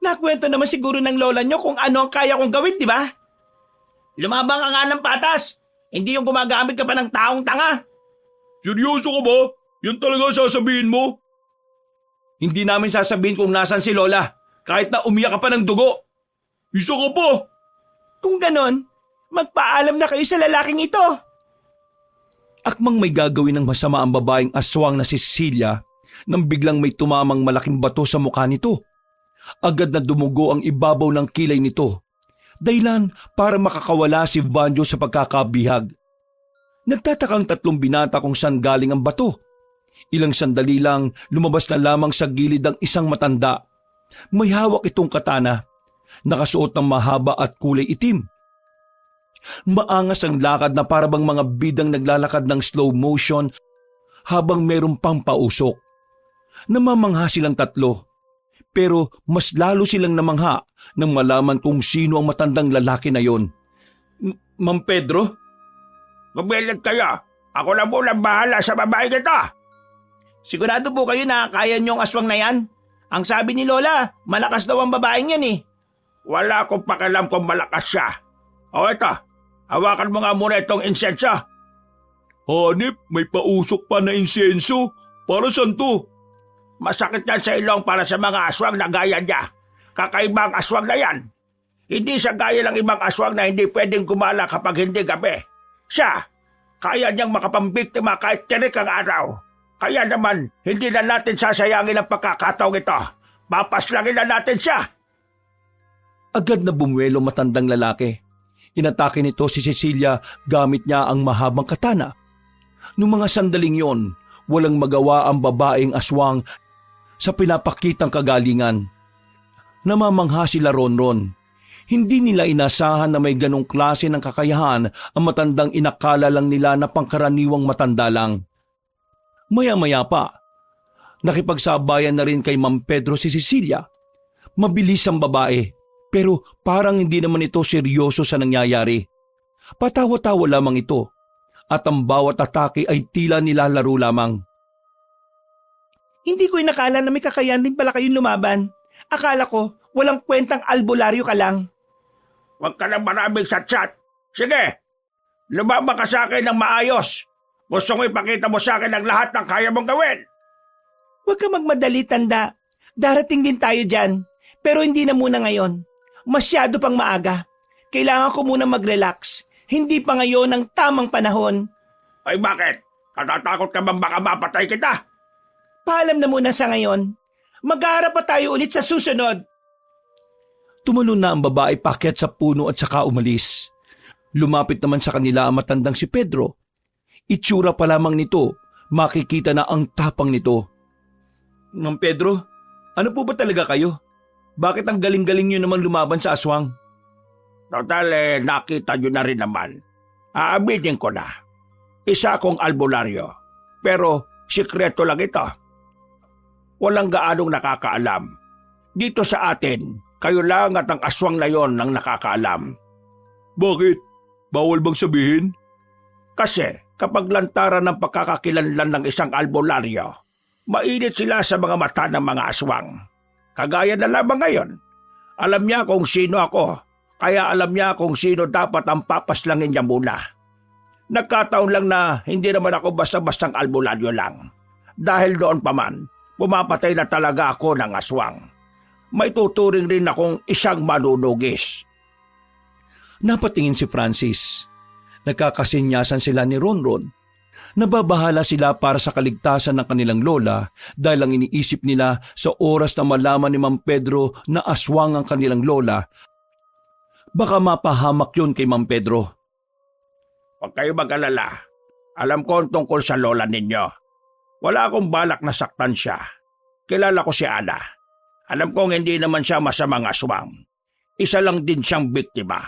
Nakwento naman siguro ng lola niyo kung ano ang kaya kong gawin, di ba? Lumabang ka nga ng patas. Hindi yung gumagamit ka pa ng taong tanga. Seryoso ka ba? Yan talaga sasabihin mo? Hindi namin sasabihin kung nasan si Lola, kahit na umiyak ka pa ng dugo. Isa ka pa! Kung ganon, magpaalam na kayo sa lalaking ito. Akmang may gagawin ng masama ang babaeng aswang na si Cecilia nang biglang may tumamang malaking bato sa mukha nito. Agad na dumugo ang ibabaw ng kilay nito. Dahilan para makakawala si Vanjo sa pagkakabihag. Nagtatakang 3 binata kung saan galing ang bato. Ilang sandali lang lumabas na lamang sa gilid ang isang matanda. May hawak itong katana. Nakasuot ng mahaba at kulay itim. Maangas ang lakad na parabang mga bidang naglalakad ng slow motion habang meron pang pausok. Namamangha silang 3. Pero mas lalo silang namangha nang malaman kung sino ang matandang lalaki na yon. Ma'am Pedro? Mabilag kayo. Ako na lang bahala sa babae kita. Sigurado po kayo na kaya niyo ang aswang na yan? Ang sabi ni Lola, malakas daw ang babaeng yan Wala akong pakialam kung malakas siya. O ito, hawakan mo nga muna itong insensya. Hanip, may pausok pa na insenso. Para saan to? Masakit yan sa ilong para sa mga aswang na gaya niya. Kakaibang aswang na yan. Hindi siya gaya ng ibang aswang na hindi pwedeng gumala kapag hindi gabi. Siya, kaya niyang makapambiktima kahit tirik ang araw. Kaya naman, hindi na natin sasayangin ang pagkakataong ito. Papaslangin na natin siya. Agad na bumuelo matandang lalaki. Inatake nito si Cecilia gamit niya ang mahabang katana. Noong mga sandaling yon, walang magawa ang babaeng aswang sa pinapakitang kagalingan. Namamangha sila Ronron. Hindi nila inasahan na may ganong klase ng kakayahan ang matandang inakala lang nila na pangkaraniwang matanda lang. Maya-maya pa, nakipagsabayan na rin kay Ma'am Pedro si Cecilia. Mabilis ang babae, pero parang hindi naman ito seryoso sa nangyayari. Patawa-tawa lamang ito, at ang bawat atake ay tila nilalaro lamang. Hindi ko inakala na may kakayahan din pala kayong lumaban. Akala ko, walang kwentang albularyo ka lang. Huwag ka na maraming satsat. Sige, lumaba ka sa akin ng maayos. Gusto ko ipakita mo sa akin ang lahat ng kaya mong gawin. Huwag ka magmadali, tanda. Darating din tayo dyan. Pero hindi na muna ngayon. Masyado pang maaga. Kailangan ko muna mag-relax. Hindi pa ngayon ang tamang panahon. Ay bakit? Katatakot ka bang baka mapatay kita? Paalam na muna sa ngayon. Maghaharap pa tayo ulit sa susunod. Tumalon na ang babae paakyat sa puno at saka umalis. Lumapit naman sa kanila ang matandang si Pedro. Itsura pa lamang nito, makikita na ang tapang nito. Mang Pedro, ano po ba talaga kayo? Bakit ang galing-galing nyo naman lumaban sa aswang? Total, nakita nyo na rin naman. Aaminin ko na. Isa akong albularyo. Pero sikreto lang ito. Walang gaanong nakakaalam. Dito sa atin, kayo lang at ang aswang na yon ang nakakaalam. Bakit? Bawal bang sabihin? Kasi kapag lantaran ng pagkakakilanlan ng isang albularyo, mainit sila sa mga mata ng mga aswang. Kagaya na lamang ngayon. Alam niya kung sino ako, kaya alam niya kung sino dapat ang papaslangin niya muna. Nagkataon lang na hindi naman ako basta-bastang albularyo lang. Dahil doon pa man, pumapatay na talaga ako ng aswang. May tuturing rin akong isang manunugis. Napatingin si Francis. Nagkakasinyasan sila ni Ronron. Nababahala sila para sa kaligtasan ng kanilang lola dahil ang iniisip nila sa oras na malaman ni Ma'am Pedro na aswang ang kanilang lola, baka mapahamak yun kay Ma'am Pedro. Huwag kayo mag-alala. Alam ko ang tungkol sa lola ninyo. Wala akong balak na saktan siya. Kilala ko si Ana. Alam kong hindi naman siya masamang aswang. Isa lang din siyang biktima.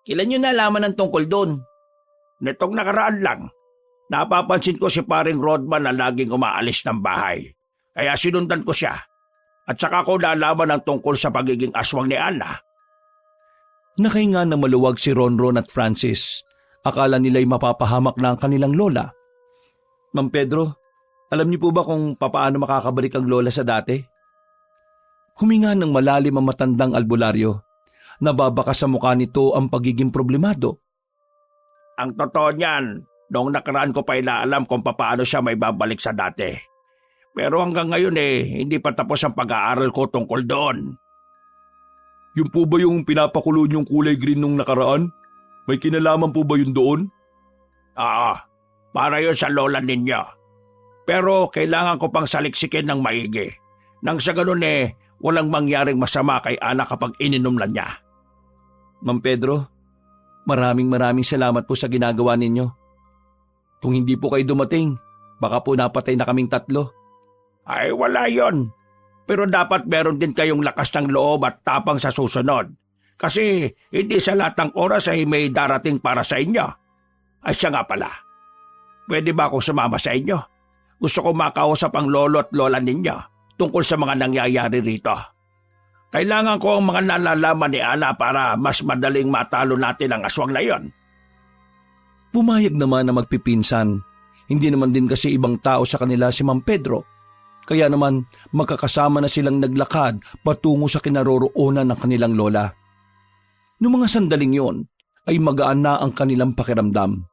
Kailan nyo nalaman ang tungkol doon? Nitong nakaraan lang, napapansin ko si paring Rodman na laging umaalis ng bahay. Kaya sinundan ko siya. At saka ko nalaman ang tungkol sa pagiging aswang ni Ana. Nakahinga na maluwag si Ronron at Francis. Akala nila'y mapapahamak na ang kanilang lola. Ma'am Pedro, alam niyo po ba kung papaano makakabalik ang lola sa dati? Huminga ng malalim ang matandang albularyo. Nababaka sa mukha nito ang pagiging problemado. Ang totoo niyan, noong nakaraan ko pa inaalam kung paano siya may babalik sa dati. Pero hanggang ngayon hindi pa tapos ang pag-aaral ko tungkol doon. Yung po ba yung pinapakulo niyong kulay green nung nakaraan? May kinalaman po ba yun doon? Oo, para yun sa lola ninyo. Pero kailangan ko pang saliksikin ng maigi. Nang sa ganun walang mangyaring masama kay Ana kapag ininom lang niya. Ma'am Pedro, maraming salamat po sa ginagawa ninyo. Kung hindi po kayo dumating, baka po napatay na kaming 3. Ay wala yon. Pero dapat meron din kayong lakas ng loob at tapang sa susunod. Kasi hindi sa lahat ng oras ay may darating para sa inyo. Ay siya nga pala. Pwede ba akong sumama sa inyo? Gusto ko makausap ang lolo at lola ninyo tungkol sa mga nangyayari rito. Kailangan ko ang mga nalalaman ni Ana para mas madaling matalo natin ang aswang na yon. Pumayag naman na magpipinsan. Hindi naman din kasi ibang tao sa kanila si Ma'am Pedro. Kaya naman magkakasama na silang naglakad patungo sa kinaroroonan ng kanilang lola. Noong mga sandaling yon ay magaan na ang kanilang pakiramdam.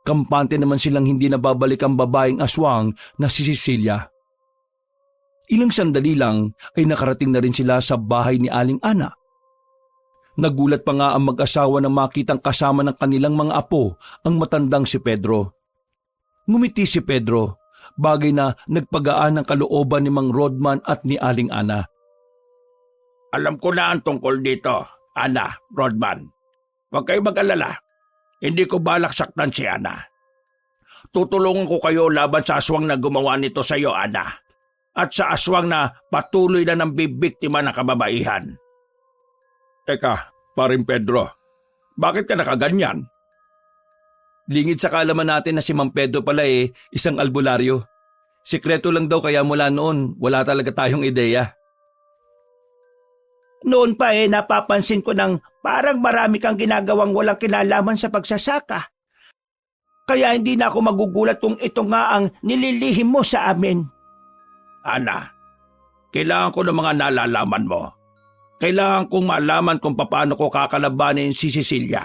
Kampante naman silang hindi nababalik ang babaeng aswang na si Cecilia. Ilang sandali lang ay nakarating na rin sila sa bahay ni Aling Ana. Nagulat pa nga ang mag-asawa na makitang kasama ng kanilang mga apo ang matandang si Pedro. Ngumiti si Pedro, bagay na nagpagaan ng kalooban ni Mang Rodman at ni Aling Ana. Alam ko na ang tungkol dito, Ana, Rodman. Huwag kayo mag-alala. Hindi ko balak saktan si Ana. Tutulungan ko kayo laban sa aswang na gumawa nito sa iyo, Ana. At sa aswang na patuloy na nang bibiktima ng kababaihan. Teka, paring Pedro, bakit ka nakaganyan? Lingid sa kaalaman natin na si Mang Pedro pala isang albularyo. Sikreto lang daw kaya mula noon wala talaga tayong ideya. Noon pa napapansin ko ng parang marami kang ginagawang walang kinalaman sa pagsasaka. Kaya hindi na ako magugulat kung ito nga ang nililihim mo sa amin. Ana, kailangan ko ng mga nalalaman mo. Kailangan kong malaman kung paano ko kakalabanin si Cecilia.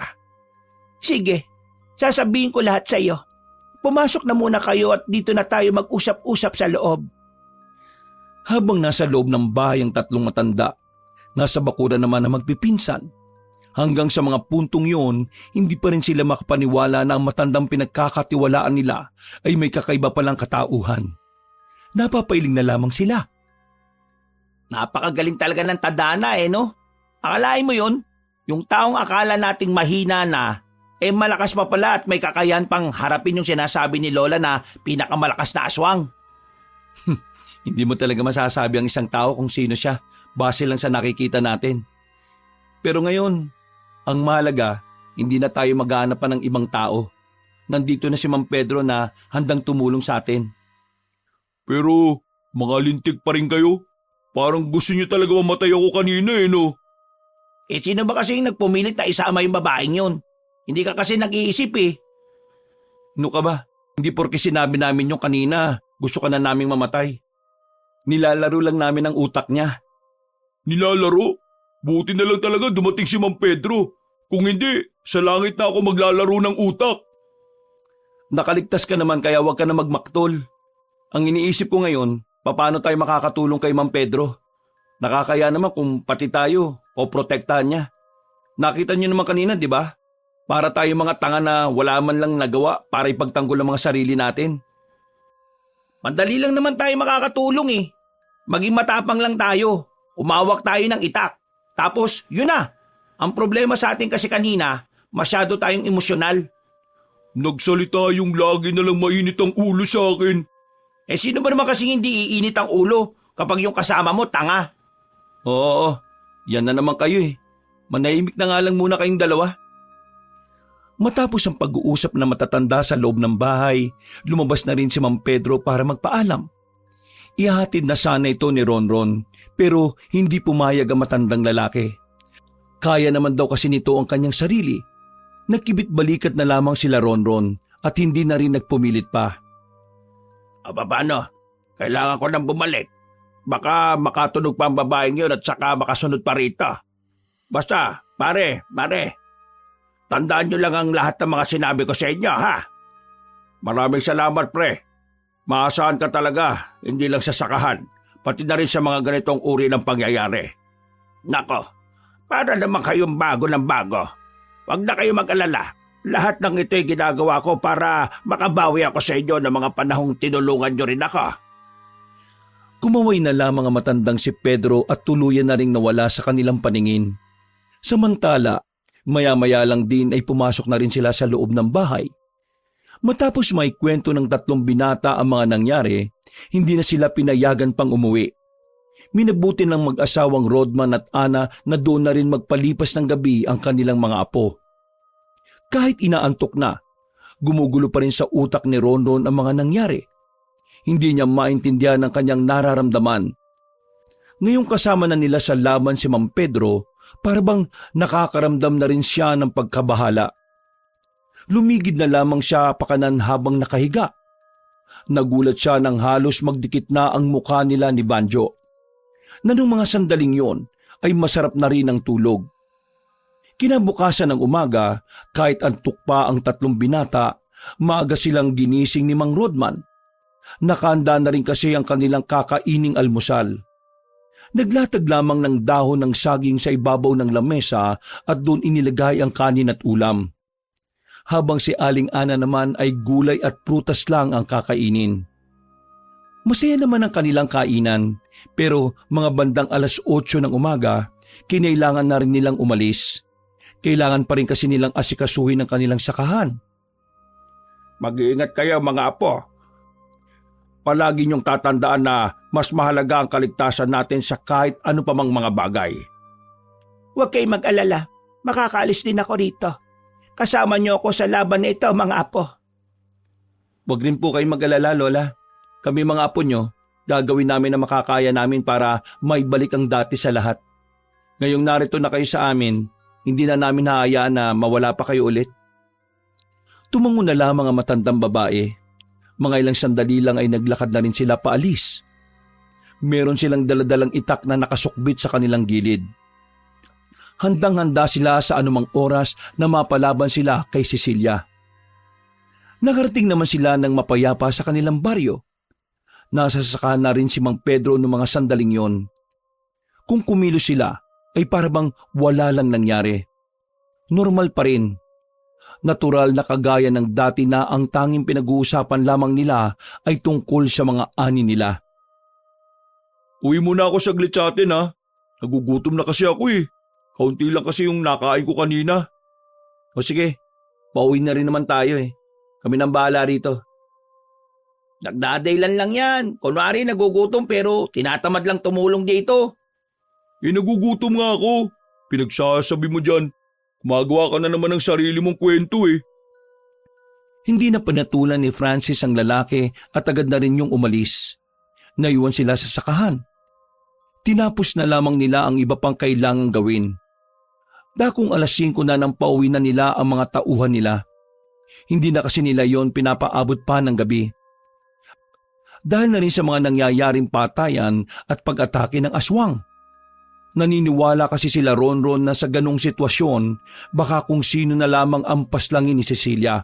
Sige, sasabihin ko lahat sa iyo. Pumasok na muna kayo at dito na tayo mag-usap-usap sa loob. Habang nasa loob ng bahay ang tatlong matanda, nasa bakuran naman ang magpipinsan. Hanggang sa mga puntong yun, hindi pa rin sila makapaniwala na ang matandang pinagkakatiwalaan nila ay may kakaiba palang katauhan. Napapailing na lamang sila. Napakagaling talaga ng tadhana no? Akalain mo yun? Yung taong akala nating mahina na, malakas pa pala at may kakayahan pang harapin yung sinasabi ni Lola na pinakamalakas na aswang. Hindi mo talaga masasabi ang isang tao kung sino siya, base lang sa nakikita natin. Pero ngayon, ang mahalaga, hindi na tayo maghahanap pa ng ibang tao. Nandito na si Mang Pedro na handang tumulong sa atin. Pero mga lintik pa rin kayo. Parang gusto niyo talaga mamatay ako kanina no? Sino ba kasi yung nagpumilit na isama yung babaeng yun? Hindi ka kasi nag-iisip No ka ba? Hindi porke sinabi namin yung kanina, gusto ka na naming mamatay. Nilalaro lang namin ang utak niya. Nilalaro? Buti na lang talaga dumating si Mang Pedro. Kung hindi, sa langit na ako maglalaro ng utak. Nakaligtas ka naman kaya huwag ka na magmaktol. Ang iniisip ko ngayon, paano tayo makakatulong kay Mang Pedro? Nakakaya naman kung pati tayo o protektahan niya. Nakita niyo naman kanina, di ba? Para tayo mga tanga na wala man lang nagawa para ipagtanggol ang mga sarili natin. Madali lang naman tayo makakatulong Maging matapang lang tayo. Umawak tayo ng itak. Tapos, yun na. Ang problema sa atin kasi kanina, masyado tayong emosyonal. Nagsalita yung lagi na lang mainit ang ulo sa akin. Sino ba naman kasing hindi iinit ang ulo kapag yung kasama mo tanga? Oo, yan na naman kayo Manahimik na nga lang muna kayong dalawa. Matapos ang pag-uusap na matatanda sa loob ng bahay, lumabas na rin si Mang Pedro para magpaalam. Ihahatid na sana ito ni Ronron pero hindi pumayag ang matandang lalaki. Kaya naman daw kasi nito ang kanyang sarili. Nagkibit-balikat na lamang sila Ronron at hindi na rin nagpumilit pa. Paano? Kailangan ko nang bumalik. Baka makatunog pa ang babaeng yun at saka makasunod pa rito. Basta, pare. Tandaan nyo lang ang lahat ng mga sinabi ko sa inyo, ha? Maraming salamat, pre. Maasahan ka talaga, hindi lang sa sakahan, pati na rin sa mga ganitong uri ng pangyayari. Nako, para naman kayong bago ng bago. Huwag na kayo mag-alala. Lahat ng ito'y ginagawa ko para makabawi ako sa inyo ng mga panahong tinulungan nyo rin ako. Kumaway na lamang ang matandang si Pedro at tuluyan na ring nawala sa kanilang paningin. Samantala, maya-maya lang din ay pumasok na rin sila sa loob ng bahay. Matapos may kwento ng tatlong binata ang mga nangyari, hindi na sila pinayagan pang umuwi. Minabuti ng mag-asawang Rodman at Ana na doon na rin magpalipas ng gabi ang kanilang mga apo. Kahit inaantok na, gumugulo pa rin sa utak ni Ronron ang mga nangyari. Hindi niya maintindihan ang kanyang nararamdaman. Ngayong kasama na nila sa laban si Mang Pedro, parabang nakakaramdam na rin siya ng pagkabahala. Lumigid na lamang siya pakanan habang nakahiga. Nagulat siya nang halos magdikit na ang mukha nila ni Banjo. Nanong mga sandaling yon ay masarap na rin ang tulog. Kinabukasan ng umaga, kahit antok pa ang tatlong binata, maaga silang ginising ni Mang Rodman. Nakahanda na rin kasi ang kanilang kakaining almusal. Naglatag lamang ng dahon ng saging sa ibabaw ng lamesa at doon inilagay ang kanin at ulam. Habang si Aling Ana naman ay gulay at prutas lang ang kakainin. Masaya naman ang kanilang kainan, pero mga bandang 8:00 ng umaga, kinailangan na rin nilang umalis. Kailangan pa rin kasi nilang asikasuhin ang kanilang sakahan. Mag-iingat kayo mga apo. Palagi niyong tatandaan na mas mahalaga ang kaligtasan natin sa kahit ano pa mang mga bagay. Huwag kayong mag-alala. Makakaalis din ako rito. Kasama niyo ako sa laban na ito, mga apo. Huwag rin po kayong mag-alala, Lola. Kami mga apo nyo, gagawin namin ang makakaya namin para maibalik ang dati sa lahat. Ngayong narito na kayo sa amin, hindi na namin haayaan na mawala pa kayo ulit. Tumango na lamang ang matandang babae. Mga ilang sandali lang ay naglakad na rin sila paalis. Meron silang daladalang itak na nakasukbit sa kanilang gilid. Handang-handa sila sa anumang oras na mapalaban sila kay Cecilia. Nakarating naman sila ng mapayapa sa kanilang baryo. Nasasaka na rin si Mang Pedro noong mga sandaling yon. Kung kumilos sila, ay parabang wala lang nangyari. Normal pa rin. Natural na kagaya ng dati na ang tanging pinag-uusapan lamang nila ay tungkol sa mga ani nila. Uwi muna ako saglit sa atin ha. Nagugutom na kasi ako eh. Kaunti lang kasi yung nakain ko kanina. O sige, pauwi na rin naman tayo eh. Kami nang bahala rito. Nagdadaylan lang yan. Kunwari nagugutom pero tinatamad lang tumulong dito. Nagugutom nga ako. Pinagsasabi mo dyan. Gumagawa ka na naman ng sarili mong kwento eh. Hindi na panatulan ni Francis ang lalaki at agad na rin yung umalis. Naiwan sila sa sakahan. Tinapos na lamang nila ang iba pang kailangang gawin. Dakong 5:00 na nang pauwi na nila ang mga tauhan nila. Hindi na kasi nila yon pinapaabot pa ng gabi. Dahil na rin sa mga nangyayaring patayan at pag-atake ng aswang. Naniniwala kasi sila Ronron na sa ganong sitwasyon, baka kung sino na lamang ang paslangin ni Cecilia.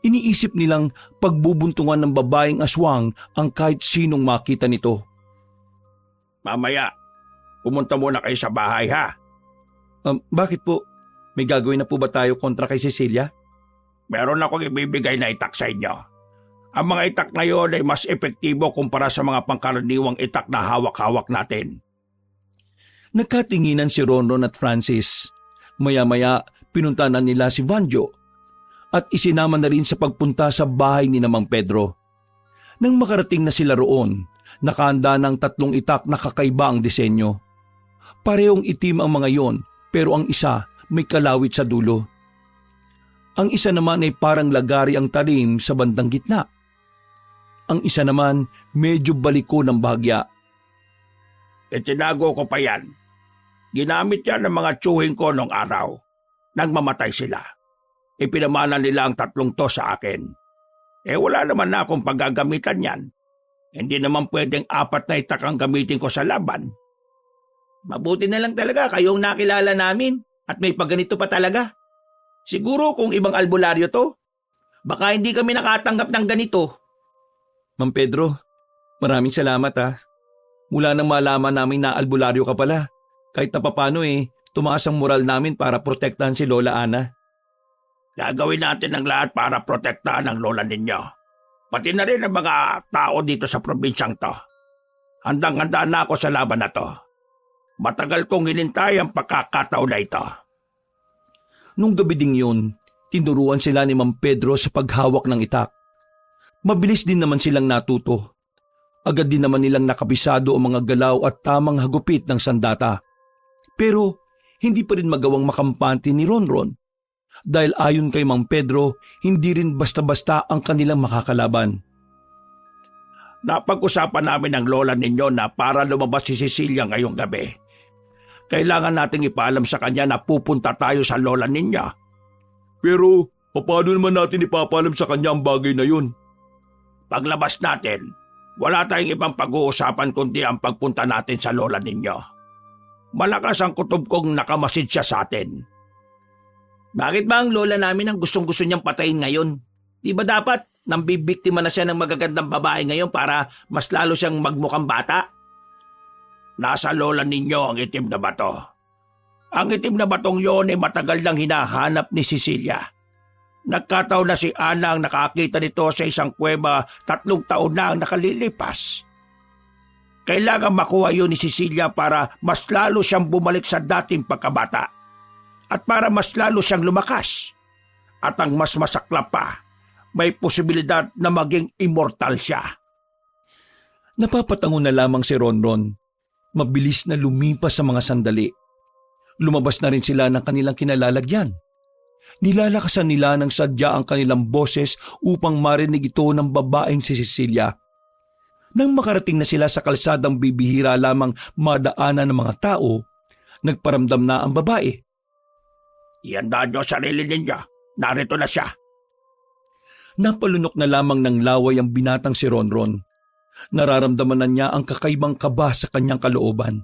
Iniisip nilang pagbubuntungan ng babaeng aswang ang kahit sinong makita nito. Mamaya, pumunta muna kayo sa bahay ha. Bakit po? May gagawin na po ba tayo kontra kay Cecilia? Meron akong ibibigay na itak sa inyo. Ang mga itak na yon ay mas epektibo kumpara sa mga pangkaraniwang itak na hawak-hawak natin. Nagkatinginan si Ronron at Francis. Maya-maya, pinunta na nila si Vanjo at isinama na rin sa pagpunta sa bahay ni Mang Pedro. Nang makarating na sila roon, nakahanda ng 3 itak na kakaiba ang disenyo. Parehong itim ang mga yon pero ang isa may kalawit sa dulo. Ang isa naman ay parang lagari ang talim sa bandang gitna. Ang isa naman medyo baliko ng bahagya. Itinago ko pa yan. Ginamit yan ng mga tsuhing ko nung araw. Nang mamatay sila. Ipinamana nila ang 3 to sa akin. Wala naman na akong paggagamitan yan. Hindi naman pwedeng 4 na itak ang gamitin ko sa laban. Mabuti na lang talaga kayong nakilala namin at may pagganito pa talaga. Siguro kung ibang albularyo to, baka hindi kami nakatanggap ng ganito. Mang Pedro, maraming salamat ha. Mula nang malaman namin na albularyo ka pala, kahit na papano tumaas ang moral namin para protektahan si Lola Ana. Gagawin natin ang lahat para protektahan ang lola ninyo. Pati na rin ang mga tao dito sa probinsyang to. Handang-handa na ako sa laban na to. Matagal kong hinintay ang pagkakataon na ito. Nung gabi ding yun, tinuruan sila ni Mang Pedro sa paghawak ng itak. Mabilis din naman silang natuto. Agad din naman nilang nakabisado ang mga galaw at tamang hagupit ng sandata. Pero hindi pa rin magawang makampante ni Ronron. Dahil ayon kay Mang Pedro, hindi rin basta-basta ang kanilang makakalaban. Napag-usapan namin ng lola ninyo na para lumabas si Cecilia ngayong gabi. Kailangan nating ipaalam sa kanya na pupunta tayo sa lola ninyo. Pero, paano naman natin ipapaalam sa kanya ang bagay na yun? Paglabas natin, wala tayong ibang pag-uusapan kundi ang pagpunta natin sa lola ninyo. Malakas ang kutob kong nakamasid siya sa atin. Bakit ba ang lola namin ang gustong-gusto niyang patayin ngayon? Di ba dapat nambibiktima na siya ng magagandang babae ngayon para mas lalo siyang magmukhang bata? Nasa lola ninyo ang itim na bato. Ang itim na batong yon ay matagal nang hinahanap ni Cecilia. Nagkataon na si Ana ang nakakita nito sa isang kuweba 3 taon na ang nakalilipas. Kailangan makuha yun ni Cecilia para mas lalo siyang bumalik sa dating pagkabata. At para mas lalo siyang lumakas. At ang mas masaklap pa, may posibilidad na maging immortal siya. Napapatango na lamang si Ronron. Mabilis na lumipas sa mga sandali. Lumabas na rin sila ng kanilang kinalalagyan. Nilalakasan nila ng sadya ang kanilang boses upang marinig ito ng babaeng si Cecilia. Nang makarating na sila sa kalsadang bibihira lamang madaanan ng mga tao, nagparamdam na ang babae. Iandaan niyo ang sarili ninyo. Narito na siya. Napalunok na lamang ng laway ang binatang si Ronron. Nararamdaman na niya ang kakaibang kaba sa kanyang kalooban.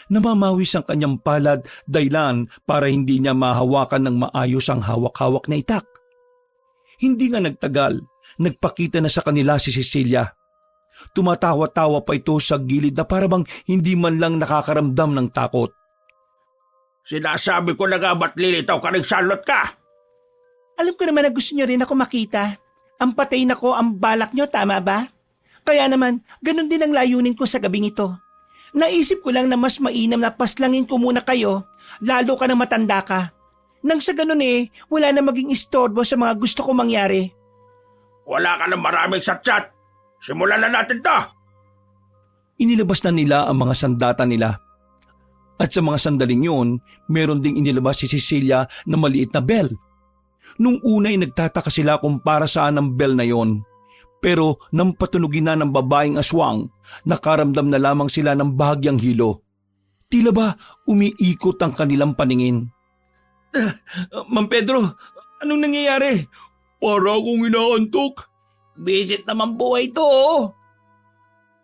Namamawis ang kanyang palad dahilan para hindi niya mahawakan ng maayos ang hawak-hawak na itak. Hindi nga nagtagal, nagpakita na sa kanila si Cecilia. Tumatawa-tawa pa ito sa gilid na parabang hindi man lang nakakaramdam ng takot. Sinasabi ko na nga ba't lilitaw ka ng salot ka? Alam ko naman na gusto niyo rin ako makita. Ang patayin ako ang balak niyo, tama ba? Kaya naman, ganun din ang layunin ko sa gabing ito. Naisip ko lang na mas mainam na paslangin ko muna kayo, lalo ka na matanda ka. Nang sa ganun wala na maging istorbo sa mga gusto ko mangyari. Wala ka ng maraming satsat. Simulan na natin to. Inilabas na nila ang mga sandata nila. At sa mga sandaling yun, meron ding inilabas si Cecilia na maliit na bell. Nung una'y nagtataka sila kung para saan ang bell na yon. Pero nang patunugin na ng babaeng aswang, nakaramdam na lamang sila ng bahagyang hilo. Tila ba umiikot ang kanilang paningin? Ma'am Pedro, anong nangyayari? Para akong inaantok. Visit naman buhay to.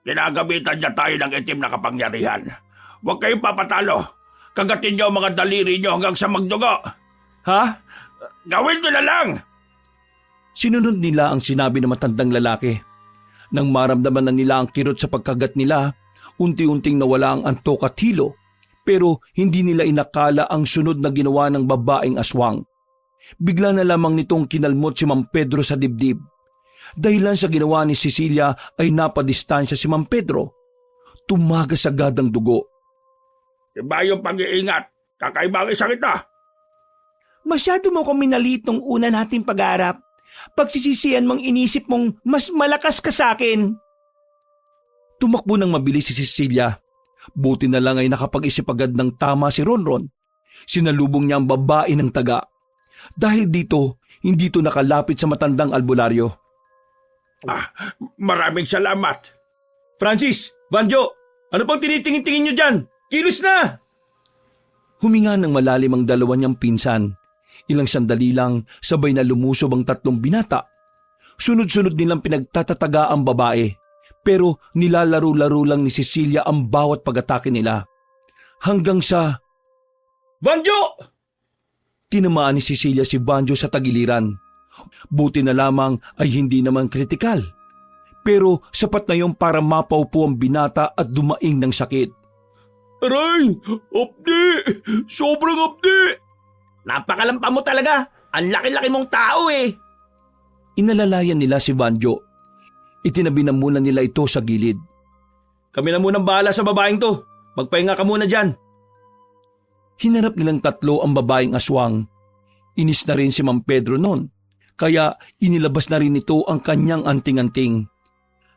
Ginagamitan niya tayo ng itim na kapangyarihan. Huwag kayong papatalo. Kagatin niyo ang mga daliri niyo hanggang sa magdugo. Ha? Gawin niyo na lang. Sinunod nila ang sinabi ng matandang lalaki. Nang maramdaman na nila ang kirot sa pagkagat nila, unti-unting nawala ang antok at hilo, pero hindi nila inakala ang sunod na ginawa ng babaeng aswang. Bigla na lamang nitong kinalmot si Mang Pedro sa dibdib. Dahilan sa ginawa ni Cecilia ay napadistansya si Mang Pedro. Tumagas agad ang dugo. Iba yung pag-iingat. Kakaiba ang isang ito. Masyado mo kong minaliit nung una nating pag-aarap. Pagsisisihan mong inisip mong mas malakas ka sa akin. Tumakbo ng mabilis si Cecilia. Buti na lang ay nakapag-isip agad ng tama si Ronron. Sinalubong niya ang babae ng taga. Dahil dito, hindi ito nakalapit sa matandang albularyo. Maraming salamat. Francis, Banjo, ano pang tinitingin-tingin niyo dyan? Kilos na! Huminga ng malalim ang dalawa niyang pinsan. Ilang sandali lang, sabay na lumusob ang tatlong binata. Sunod-sunod nilang pinagtatataga ang babae, pero nilalaro-laro lang ni Cecilia ang bawat pag-atake nila. Hanggang sa... Banjo! Tinamaan ni Cecilia si Banjo sa tagiliran. Buti na lamang ay hindi naman kritikal. Pero sapat na yon para mapaupo ang binata at dumaing ng sakit. Aray! Abdi! Sobrang abdi! Napakalampa mo talaga. Ang laki-laki mong tao Inalalayan nila si Banjo. Itinabi na muna nila ito sa gilid. Kami na munang bahala sa babaeng to. Magpahinga ka muna dyan. Hinarap nilang tatlo ang babaeng aswang. Inis na rin si Mang Pedro noon. Kaya inilabas na rin ito ang kanyang anting-anting.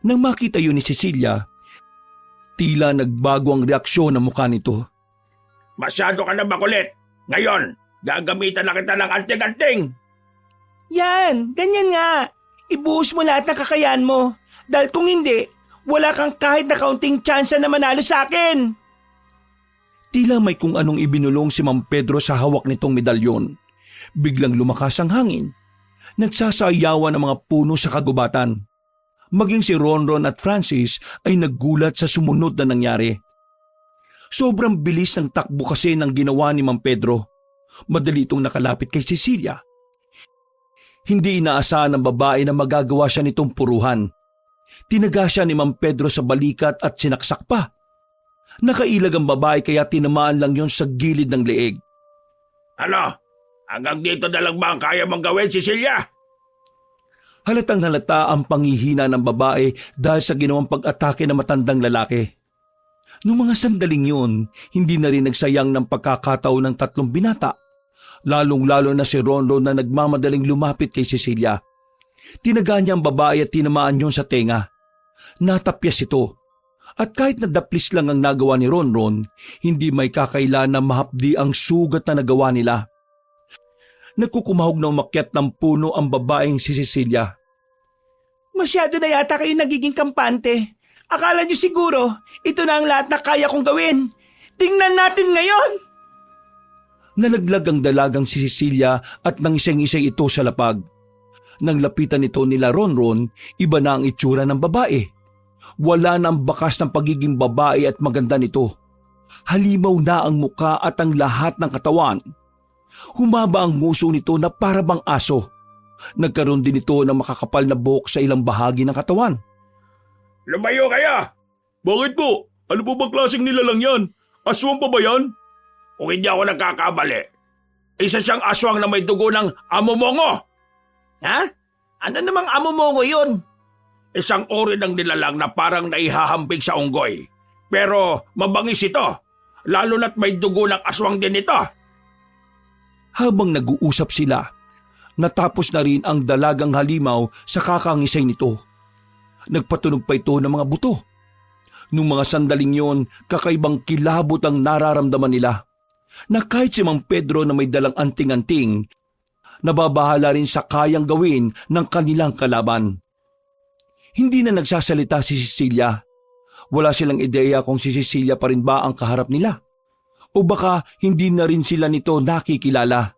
Nang makita yun ni Cecilia, tila nagbago ang reaksyon ng mukha nito. Masyado ka na makulit. Ngayon, gagamitan na kita ng anting-anting. Yan, ganyan nga. Ibuhos mo lahat ng kakayahan mo. Dahil kung hindi, wala kang kahit na kaunting tsansa na manalo sa akin. Tila may kung anong ibinulong si Mang Pedro sa hawak nitong medalyon. Biglang lumakas ang hangin. Nagsasayawan ang mga puno sa kagubatan. Maging si Ronron at Francis ay naggulat sa sumunod na nangyari. Sobrang bilis ng takbo kasi ng ginawa ni Mang Pedro. Madali itong nakalapit kay Cecilia. Hindi inaasahan ng babae na magagawa siya nitong puruhan. Tinaga siya ni Mang Pedro sa balikat at sinaksak pa. Nakailag ang babae kaya tinamaan lang yon sa gilid ng leeg. Ano? Hanggang dito na lang ba ang kaya mong gawin, Cecilia? Halatang halata ang panghihina ng babae dahil sa ginawang pag-atake ng matandang lalaki. Noong mga sandaling yun, hindi na rin nagsayang ng pagkakataon ng tatlong binata. Lalong-lalo na si Rondo na nagmamadaling lumapit kay Cecilia. Tinaga niya ang babae at tinamaan yun sa tenga. Natapyas ito. At kahit na daplis lang ang nagawa ni Ronron, hindi may kakaila na mahapdi ang sugat na nagawa nila. Nagkukumahog na umakyat ng puno ang babaeng si Cecilia. Masyado na yata kayo nagiging kampante. Akala niyo siguro, ito na ang lahat na kaya kong gawin. Tingnan natin ngayon! Nalaglag ang dalagang si Cecilia at nangisay-ngisay ito sa lapag. Nang lapitan ito nila Ronron, iba na ang itsura ng babae. Wala na ang bakas ng pagiging babae at maganda nito. Halimaw na ang muka at ang lahat ng katawan. Humaba ang nguso nito na para bang aso. Nagkaroon din ito ng makakapal na buhok sa ilang bahagi ng katawan. Lumayo kaya! Bakit po? Ano po bang klaseng nilalang yan? Aswang pa ba yan? Kung hindi ako nagkakamali, isa siyang aswang na may dugo ng amomongo. Ha? Ano namang amomongo yun? Isang uri ng nilalang na parang naihahambing sa unggoy. Pero mabangis ito, lalo na't may dugo ng aswang din ito. Habang nag-uusap sila, natapos na rin ang dalagang halimaw sa kakangisay nito. Nagpatunog pa ito ng mga buto. Nung mga sandaling yon, kakaibang kilabot ang nararamdaman nila. Na kahit si Mang Pedro na may dalang anting-anting, nababahala rin sa kayang gawin ng kanilang kalaban. Hindi na nagsasalita si Cecilia. Wala silang ideya kung si Cecilia pa rin ba ang kaharap nila. O baka hindi na rin sila nito nakikilala.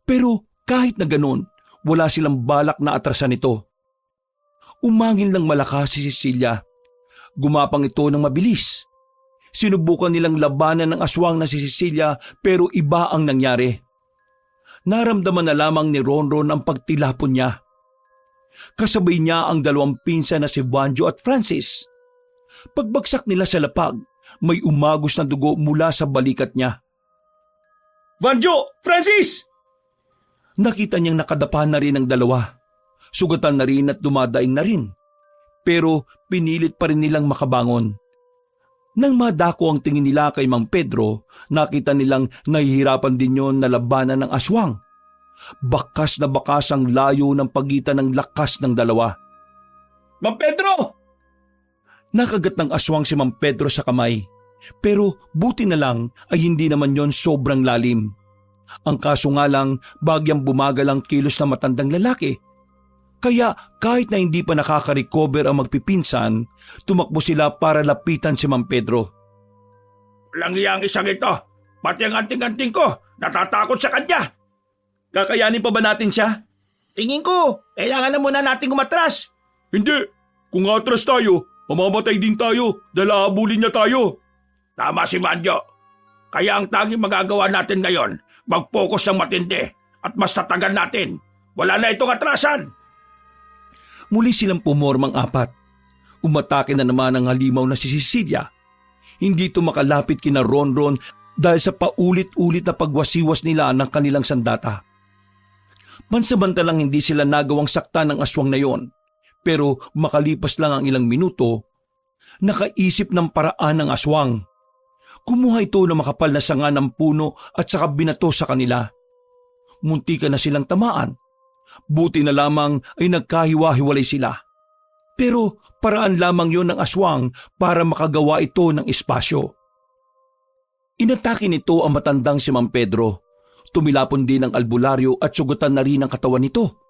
Pero kahit na ganun, wala silang balak na atrasan ito. Umangil ng malakas si Cecilia. Gumapang ito ng mabilis. Sinubukan nilang labanan ng aswang na si Cecilia pero iba ang nangyari. Naramdaman na lamang ni Ronron ang pagtilapon niya. Kasabay niya ang dalawang pinsan na si Banjo at Francis. Pagbagsak nila sa lapag, may umagos na dugo mula sa balikat niya. Banjo! Francis! Nakita niyang nakadapa na rin ang dalawa. Sugatan na rin at dumadaing na rin. Pero pinilit pa rin nilang makabangon. Nang madako ang tingin nila kay Mang Pedro, nakita nilang nahihirapan din yon na labanan ng aswang. Bakas na bakas ang layo ng pagitan ng lakas ng dalawa. Mang Pedro! Nakagat ng aswang si Mang Pedro sa kamay. Pero buti na lang ay hindi naman yon sobrang lalim. Ang kaso nga lang, bagyang bumagal ang kilos na matandang lalaki. Kaya kahit na hindi pa nakaka-recover ang magpipinsan, tumakbo sila para lapitan si Mang Pedro. Walang iyang isang ito. Pati ang anting-anting ko, natatakot sa kanya. Kakayanin pa ba natin siya? Tingin ko, kailangan na muna nating umatras. Hindi. Kung atras tayo, mamamatay din tayo dahil aabulin niya tayo. Tama si Banjo. Kaya ang tanging magagawa natin ngayon, mag-focus ng matindi at mas tatagan natin. Wala na itong atrasan. Muli silang pumormang apat. Umatake na naman ang halimaw na si Cecilia. Hindi ito makalapit kina Ronron dahil sa paulit-ulit na pagwasiwas nila ng kanilang sandata. Pansamantalang hindi sila nagawang sakta ng aswang na yon. Pero makalipas lang ang ilang minuto, nakaisip ng paraan ng aswang. Kumuha ito ng makapal na sanga ng puno at saka binato sa kanila. Muntikan na silang tamaan. Buti na lamang ay nagkahiwa-hiwalay sila. Pero paraan lamang yon ng aswang para makagawa ito ng espasyo. Inatake nito ang matandang si Mang Pedro. Tumilapon din ang albularyo at sugatan na rin ang katawan nito.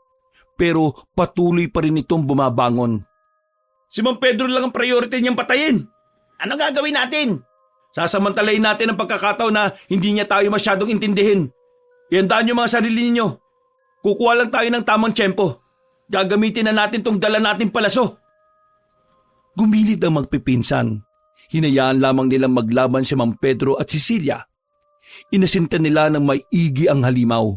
Pero patuloy pa rin itong bumabangon. Si Mang Pedro lang ang priority niyang patayin. Ano gagawin natin? Sasamantalayin natin ang pagkakataon na hindi niya tayo masyadong intindihin. Iandaan niyo mga sarili ninyo. Kukuha lang tayo ng tamang tiyempo. Gagamitin na natin tong dala nating palaso. Gumilid ang magpipinsan. Hinayaan lamang nilang maglaban si Mang Pedro at Cecilia. Inasinta nila ng maigi ang halimaw.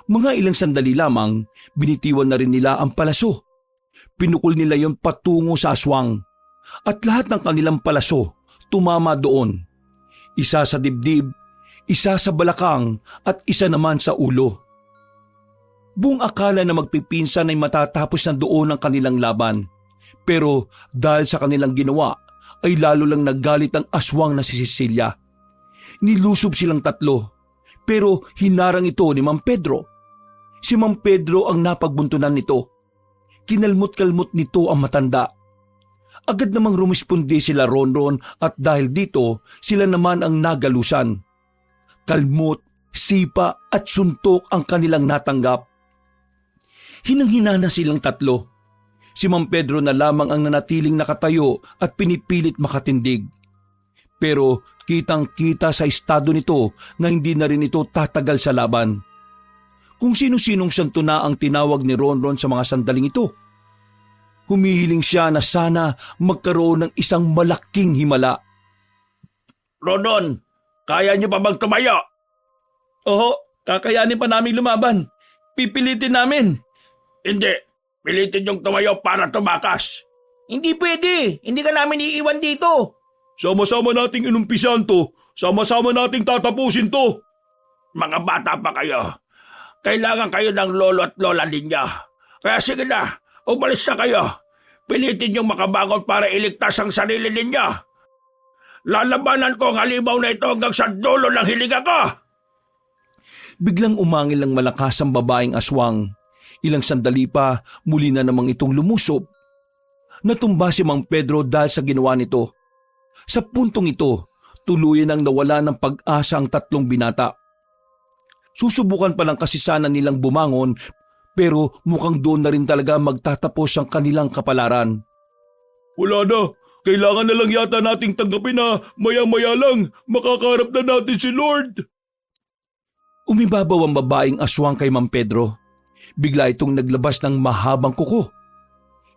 Mga ilang sandali lamang, binitiwan na rin nila ang palaso. Pinukol nila yon patungo sa aswang. At lahat ng kanilang palaso tumama doon. Isa sa dibdib, isa sa balakang at isa naman sa ulo. Buong akala na magpipinsan ay matatapos na doon ang kanilang laban. Pero dahil sa kanilang ginawa, ay lalo lang naggalit ang aswang na si Cecilia. Nilusob silang tatlo, pero hinarang ito ni Mang Pedro. Si Mang Pedro ang napagbuntunan nito. Kinalmot-kalmot nito ang matanda. Agad namang rumispondi sila Ronron at dahil dito sila naman ang nagalusan. Kalmot, sipa at suntok ang kanilang natanggap. Hinang-hina na silang tatlo. Si Mang Pedro na lamang ang nanatiling nakatayo at pinipilit makatindig. Pero kitang-kita sa estado nito na hindi na rin ito tatagal sa laban. Kung sino-sinong santo na ang tinawag ni Ronron sa mga sandaling ito. Humihiling siya na sana magkaroon ng isang malaking himala. Ronron, kaya niyo pa bang tumayo? Oo, kakayanin pa namin lumaban. Pipilitin namin. Hindi, pilitin yung tumayo para tumakas. Hindi pwede. Hindi ka namin iiwan dito. Sama-sama nating inumpisan to. Sama-sama nating tatapusin to. Mga bata pa kayo. Kailangan kayo ng lolo at lola ninyo. Kaya sige na, umalis na kayo. Pilitin yung makabangon para iligtas ang sarili ninyo. Lalabanan ko ang halimaw na ito hanggang sa dulo ng hilinga ko. Biglang umangil ang malakas ang babaeng aswang. Ilang sandali pa, muli na namang itong lumusob. Natumba si Mang Pedro dahil sa ginawa nito. Sa puntong ito, tuluyan ang nawala ng pag-asa ang tatlong binata. Susubukan pa lang kasi sana nilang bumangon pero mukhang doon na rin talaga magtatapos ang kanilang kapalaran. Wala na. Kailangan na lang yata nating tanggapin na maya-maya lang makakaharap na natin si Lord. Umibabaw ang babaeng aswang kay Mang Pedro. Bigla itong naglabas ng mahabang kuko.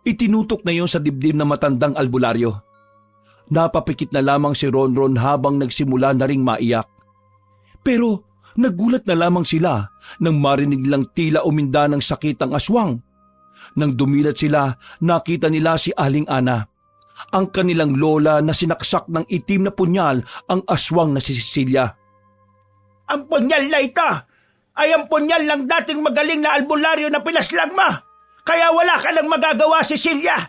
Itinutok na yon sa dibdib na matandang albularyo. Napapikit na lamang si Ronron habang nagsimula na ring maiyak. Pero nagulat na lamang sila nang marinig nilang tila uminda ng sakit ang aswang. Nang dumilat sila, nakita nila si Aling Ana. Ang kanilang lola na sinaksak ng itim na punyal ang aswang na si Cecilia. Ang punyal na ito ay ang punyal ng dating magaling na albularyo na pinaslang mo. Kaya wala ka lang magagawa, Cecilia.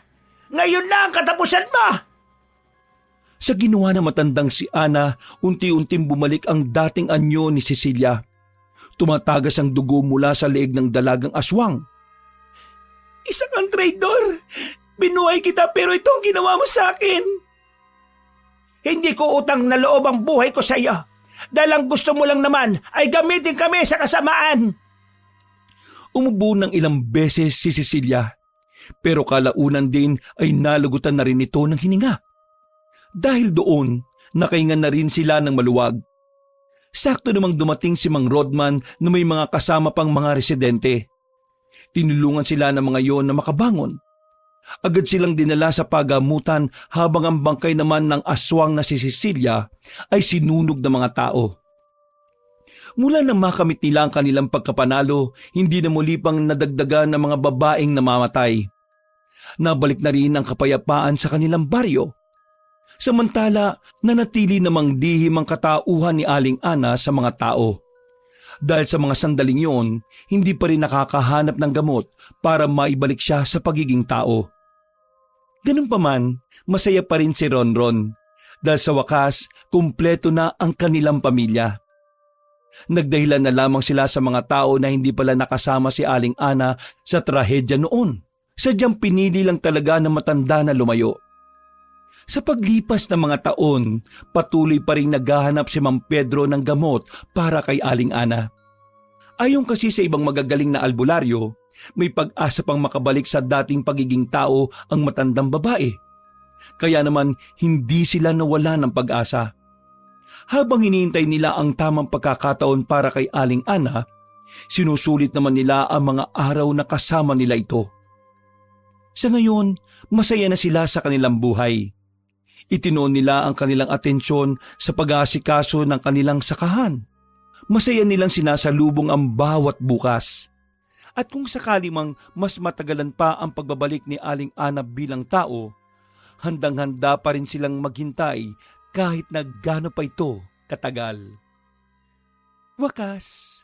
Ngayon na ang katapusan mo. Sa ginawa na matandang si Ana, unti-unting bumalik ang dating anyo ni Cecilia. Tumatagas ang dugo mula sa leeg ng dalagang aswang. Isa kang traidor. Binuhay kita pero itong ginawa mo sa akin. Hindi ko utang na loob ang buhay ko sa iyo. Dahil ang gusto mo lang naman ay gamitin kami sa kasamaan. Umubo ng ilang beses si Cecilia. Pero kalaunan din ay nalugutan na rin ito ng hininga. Dahil doon, nakahinga na rin sila ng maluwag. Sakto namang dumating si Mang Rodman na may mga kasama pang mga residente. Tinulungan sila ng mga yon na makabangon. Agad silang dinala sa pagamutan habang ang bangkay naman ng aswang na si Cecilia ay sinunog ng mga tao. Mula nang makamit nila ang kanilang pagkapanalo, hindi na muli pang nadagdagan ng mga babaeng namamatay. Nabalik na rin ang kapayapaan sa kanilang baryo. Samantala, nanatili namang dihim ang katauhan ni Aling Ana sa mga tao. Dahil sa mga sandaling yon, hindi pa rin nakakahanap ng gamot para maibalik siya sa pagiging tao. Ganun pa man, masaya pa rin si Ronron. Dahil sa wakas, kumpleto na ang kanilang pamilya. Nagdahilan na lamang sila sa mga tao na hindi pala nakasama si Aling Ana sa trahedya noon. Sadyang pinili lang talaga na matanda na lumayo. Sa paglipas ng mga taon, patuloy pa rin naghahanap si Mang Pedro ng gamot para kay Aling Ana. Ayon kasi sa ibang magagaling na albularyo, may pag-asa pang makabalik sa dating pagiging tao ang matandang babae. Kaya naman hindi sila nawala ng pag-asa. Habang hinihintay nila ang tamang pagkakataon para kay Aling Ana, sinusulit naman nila ang mga araw na kasama nila ito. Sa ngayon, masaya na sila sa kanilang buhay. Itinoon nila ang kanilang atensyon sa pag-aasikaso ng kanilang sakahan. Masaya nilang sinasalubong ang bawat bukas. At kung sakali mang mas matagalan pa ang pagbabalik ni Aling Ana bilang tao, handang-handa pa rin silang maghintay kahit na gaano pa ito katagal. Wakas,